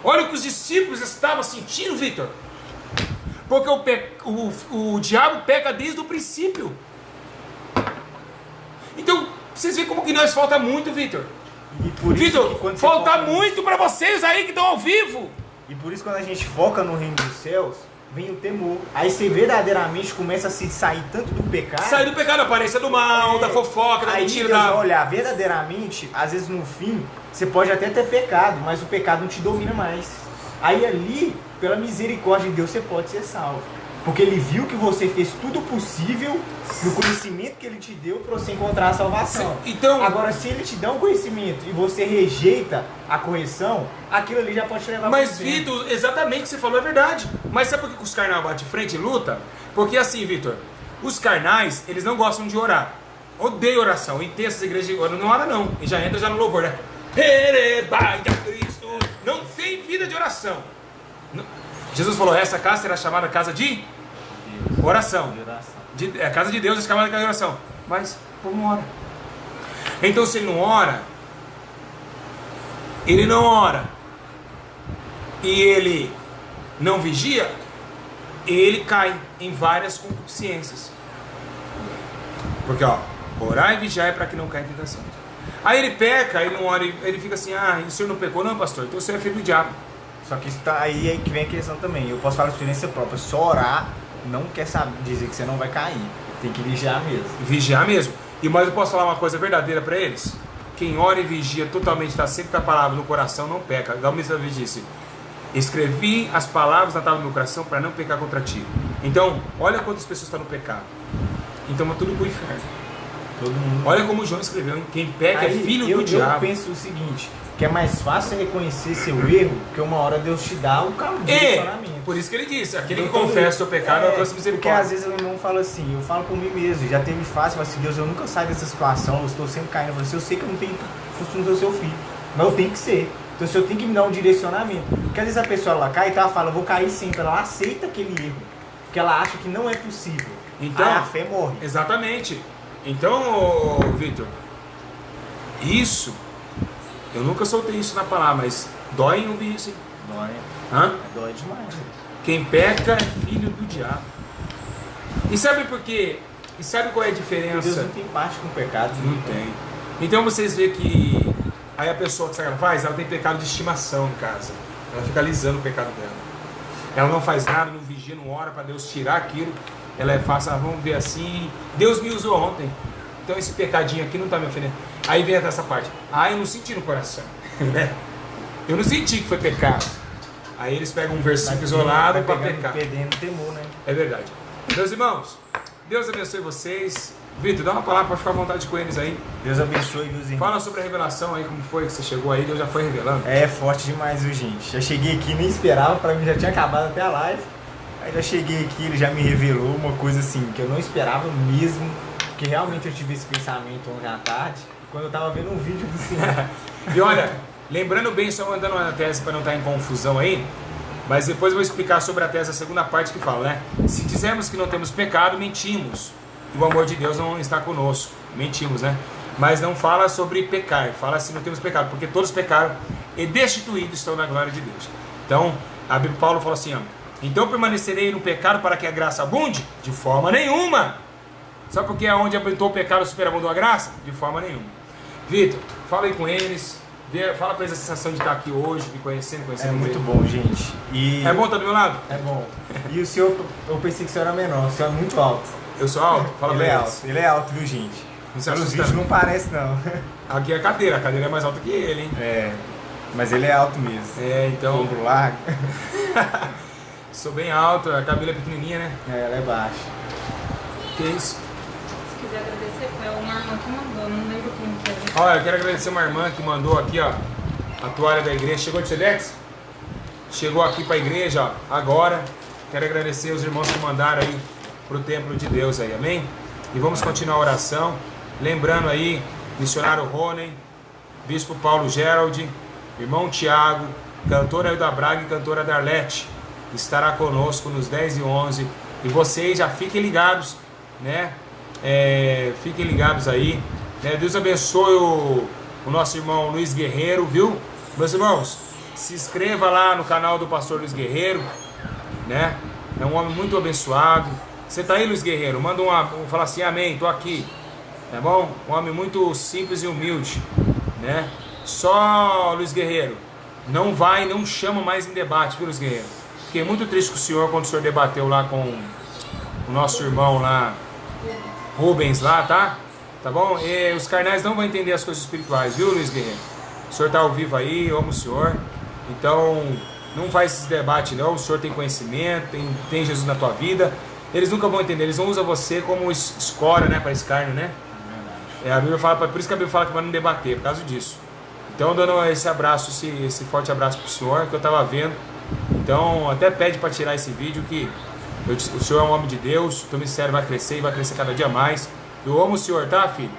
[SPEAKER 3] Olha o que os discípulos estavam sentindo, Vitor. Porque o diabo peca desde o princípio. Então, vocês veem como que nós falta muito, Vitor. Vitor, falta muito para vocês aí que estão ao vivo.
[SPEAKER 2] E por isso quando a gente foca no reino dos céus, vem o temor. Aí você verdadeiramente começa a se sair tanto do pecado.
[SPEAKER 3] Sair do pecado, aparência do mal, da fofoca, da mentira.
[SPEAKER 2] Deus vai olhar verdadeiramente, às vezes no fim, você pode até ter pecado, mas o pecado não te domina mais. Aí ali, pela misericórdia de Deus, você pode ser salvo. Porque ele viu que você fez tudo possível no conhecimento que ele te deu para você encontrar a salvação.
[SPEAKER 3] Então,
[SPEAKER 2] agora, se ele te dá um conhecimento e você rejeita a correção, aquilo ali já pode te levar
[SPEAKER 3] mas, Vitor, exatamente o que você falou é verdade. Mas sabe por que os carnais batem frente e luta? Porque assim, Vitor, os carnais, eles não gostam de orar. Odeiam oração. Em textos, igrejas não ora não. E já entra já no louvor, né? Não tem vida de oração. Jesus falou, essa casa será chamada casa de oração. A casa de Deus é chamada casa de oração. Mas o povo não ora. Então se ele não ora, e ele não vigia, ele cai em várias concupiscências. Porque orar e vigiar é para que não caia em tentação. Aí ele peca, ele não ora, ele fica assim, o senhor não pecou? Não, pastor, então o senhor é filho do diabo.
[SPEAKER 2] Só que isso tá aí que vem a questão também. Eu posso falar de experiência própria. Só orar não quer dizer que você não vai cair. Tem que vigiar mesmo.
[SPEAKER 3] Vigiar mesmo. Mas eu posso falar uma coisa verdadeira para eles? Quem ora e vigia totalmente, está sempre com a palavra no coração, não peca. Igual o ministro disse, escrevi as palavras na tábua do meu coração para não pecar contra ti. Então, olha quantas pessoas estão no pecado. Então é tudo pro inferno.
[SPEAKER 2] Todo mundo.
[SPEAKER 3] Olha como o João escreveu, hein? Quem peca
[SPEAKER 2] aí,
[SPEAKER 3] é filho do diabo.
[SPEAKER 2] Eu penso o seguinte, que é mais fácil reconhecer seu erro, porque uma hora Deus te dá um carro de direcionamento.
[SPEAKER 3] Por isso que ele disse, aquele que confessa o seu pecado alcança misericórdia.
[SPEAKER 2] Porque às vezes o irmão fala assim, eu falo por mim mesmo, já teve fácil, mas assim, Deus, eu nunca saio dessa situação, eu estou sempre caindo. Eu falo assim, eu sei que eu não tenho função do seu filho, mas eu tenho que ser. Então o senhor tem que me dar um direcionamento. Porque às vezes a pessoa ela cai e ela fala, eu vou cair sempre, ela aceita aquele erro, porque ela acha que não é possível.
[SPEAKER 3] Então,
[SPEAKER 2] aí a fé morre.
[SPEAKER 3] Exatamente. Então, Vitor, isso, eu nunca soltei isso na palavra, mas dói em ouvir isso, hein?
[SPEAKER 2] Dói. Dói demais.
[SPEAKER 3] Quem peca é filho do diabo. E sabe por quê? E sabe qual é a diferença?
[SPEAKER 2] Deus não tem parte com o pecado.
[SPEAKER 3] Não tem. Então vocês veem que aí a pessoa que ela faz, ela tem pecado de estimação em casa. Ela fica alisando o pecado dela. Ela não faz nada, não vigia, não ora para Deus tirar aquilo. Ela faz, vamos ver assim, Deus me usou ontem, então esse pecadinho aqui não está me ofendendo. Aí vem essa parte, eu não senti no coração, eu não senti que foi pecado. Aí eles pegam um versículo isolado para pecar.
[SPEAKER 2] Perdendo temor, né?
[SPEAKER 3] É verdade. Meus irmãos, Deus abençoe vocês. Vitor, dá uma palavra para ficar à vontade com eles aí.
[SPEAKER 2] Deus abençoe, meus irmãos.
[SPEAKER 3] Fala sobre a revelação aí, como foi que você chegou aí, Deus já foi revelando.
[SPEAKER 2] É forte demais, viu, gente? Já cheguei aqui, nem esperava, para mim já tinha acabado até a live. Aí já cheguei aqui, ele já me revelou uma coisa assim, que eu não esperava mesmo, que realmente eu tive esse pensamento ontem à tarde, quando eu tava vendo um vídeo do Senhor.
[SPEAKER 3] E olha, lembrando bem, só mandando uma tese para não estar em confusão aí, mas depois eu vou explicar sobre a tese, a segunda parte que fala, né? Se dizemos que não temos pecado, mentimos, e o amor de Deus não está conosco. Mentimos, né? Mas não fala sobre pecar, fala assim, não temos pecado, porque todos pecaram e destituídos estão na glória de Deus. Então, Paulo fala assim, ó, então permanecerei no pecado para que a graça abunde? De forma nenhuma. Sabe por que aonde abençoou o pecado superabundou a graça? De forma nenhuma. Vitor, fala aí com eles, fala pra eles a sensação de estar aqui hoje, me conhecendo.
[SPEAKER 2] É muito bom, gente. E
[SPEAKER 3] é bom estar do meu lado?
[SPEAKER 2] É bom. E o senhor, eu pensei que o senhor era menor, o senhor é muito alto.
[SPEAKER 3] Eu sou alto? Fala pra eles.
[SPEAKER 2] Ele é alto, viu, gente?
[SPEAKER 3] Pelos
[SPEAKER 2] vídeos não parece, não.
[SPEAKER 3] Aqui é a cadeira é mais alta que ele, hein?
[SPEAKER 2] É, mas ele é alto mesmo.
[SPEAKER 3] É, então...
[SPEAKER 2] Ombro largo.
[SPEAKER 3] Sou bem alto, a cabelo é pequenininha, né?
[SPEAKER 2] É, ela é baixa.
[SPEAKER 3] Que isso?
[SPEAKER 4] Se quiser agradecer, foi uma irmã que mandou, não lembro quem que é.
[SPEAKER 3] Olha, eu quero agradecer uma irmã que mandou aqui, ó, a toalha da igreja. Chegou de Sedex? Chegou aqui pra igreja, ó, agora. Quero agradecer os irmãos que mandaram aí pro templo de Deus aí, amém? E vamos continuar a oração. Lembrando aí, missionário Rony, bispo Paulo Gerald, irmão Tiago, cantora Hilda Braga e cantora Darlete, estará conosco nos 10 e 11. E vocês já fiquem ligados, né? Fiquem ligados aí, né? Deus abençoe o nosso irmão Luiz Guerreiro, viu? Meus irmãos, se inscreva lá no canal do pastor Luiz Guerreiro, né? É um homem muito abençoado. Você tá aí, Luiz Guerreiro? Manda fala assim, amém, tô aqui, tá bom? Um homem muito simples e humilde, né? Só, Luiz Guerreiro, não chama mais em debate, viu, Luiz Guerreiro? Fiquei muito triste com o senhor quando o senhor debateu lá com o nosso irmão lá, Rubens lá, tá? Tá bom? E os carnais não vão entender as coisas espirituais, viu, Luiz Guerreiro? O senhor tá ao vivo aí, eu amo o senhor. Então, não faz esses debates não, o senhor tem conhecimento, tem Jesus na tua vida. Eles nunca vão entender, eles vão usar você como escória, né, para escárnio, né? A Bíblia fala, por isso que a Bíblia fala que vai não debater, por causa disso. Então, dando esse abraço, esse forte abraço pro senhor, que eu tava vendo. Então, até pede para tirar esse vídeo, que o senhor é um homem de Deus, o teu ministério vai crescer e vai crescer cada dia mais. Eu amo o senhor, tá, filho?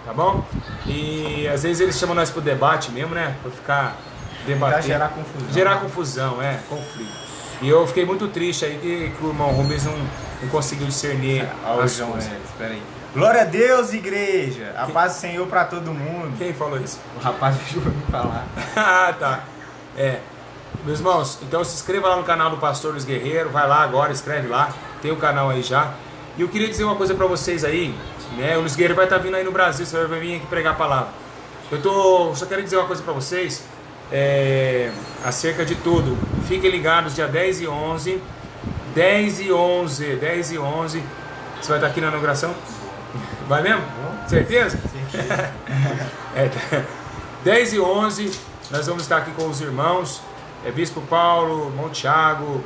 [SPEAKER 3] Tá bom? E às vezes eles chamam nós pro debate mesmo, né? Pra ficar debatendo.
[SPEAKER 2] Gerar confusão.
[SPEAKER 3] Gerar confusão, conflito. E eu fiquei muito triste aí que o irmão Rubens não conseguiu discernir as coisas.
[SPEAKER 2] Espera aí. Glória a Deus, igreja! A paz do Senhor para todo mundo.
[SPEAKER 3] Quem falou isso?
[SPEAKER 2] O rapaz pediu pra me falar.
[SPEAKER 3] Ah, tá. Meus irmãos, então se inscreva lá no canal do pastor Luiz Guerreiro. Vai lá agora, escreve lá. Tem o canal aí já. E eu queria dizer uma coisa pra vocês aí, né? O Luiz Guerreiro vai estar vindo aí no Brasil, você vai vir aqui pregar a palavra. Só quero dizer uma coisa pra vocês, acerca de tudo. Fiquem ligados, dia 10 e 11. 10 e 11. Você vai estar aqui na inauguração? Vai mesmo? Certeza?
[SPEAKER 2] Certeza.
[SPEAKER 3] 10 e 11, nós vamos estar aqui com os irmãos, Bispo Paulo, irmão Tiago,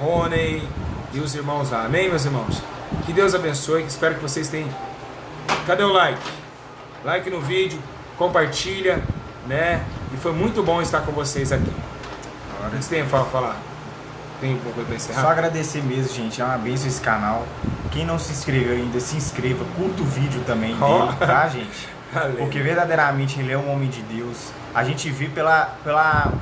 [SPEAKER 3] Rony e os irmãos lá. Amém, meus irmãos? Que Deus abençoe, espero que vocês tenham... Cadê o like? Like no vídeo, compartilha, né? E foi muito bom estar com vocês aqui. O que você tem para falar? Tem um pouco para encerrar?
[SPEAKER 2] Só agradecer mesmo, gente. É uma bênção esse canal. Quem não se inscreveu ainda, se inscreva. Curta o vídeo também dele, tá, gente? Porque verdadeiramente ele é um homem de Deus. A gente vê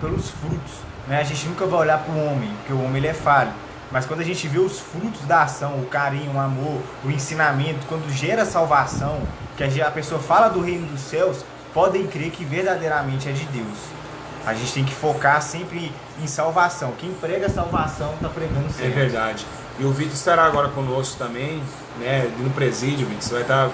[SPEAKER 2] pelos frutos, né? A gente nunca vai olhar para o homem, porque o homem ele é falho. Mas quando a gente vê os frutos da ação, o carinho, o amor, o ensinamento, quando gera salvação, que a pessoa fala do reino dos céus, podem crer que verdadeiramente é de Deus. A gente tem que focar sempre em salvação. Quem prega salvação está pregando certo.
[SPEAKER 3] É verdade. E o Vitor estará agora conosco também, né? No presídio, Vitor. Você vai estar.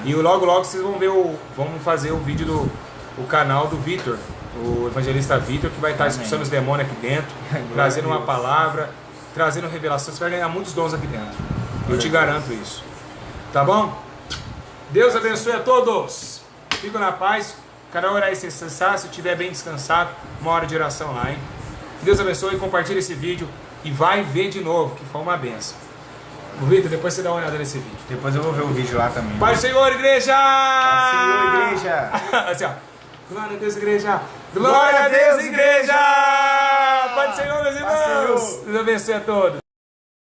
[SPEAKER 3] E logo vocês vão ver vamos fazer o vídeo do canal do Vitor, o evangelista Vitor, que vai estar expulsando os demônios aqui dentro, trazendo uma palavra, trazendo revelação. Você vai ganhar muitos dons aqui dentro. Eu te garanto isso. Tá bom? Deus abençoe a todos. Fico na paz. Cada hora aí se descansar, se estiver bem descansado, uma hora de oração lá, hein? Deus abençoe, compartilha esse vídeo e vai ver de novo, que foi uma benção. Vitor, depois você dá uma olhada nesse vídeo.
[SPEAKER 2] Depois eu vou ver o vídeo lá também.
[SPEAKER 3] Pai do Senhor, igreja!
[SPEAKER 2] Pai do Senhor, igreja!
[SPEAKER 3] Assim, ó. Glória a Deus, igreja! Glória a Deus, igreja! Pai do Senhor, meus irmãos! Deus abençoe a todos.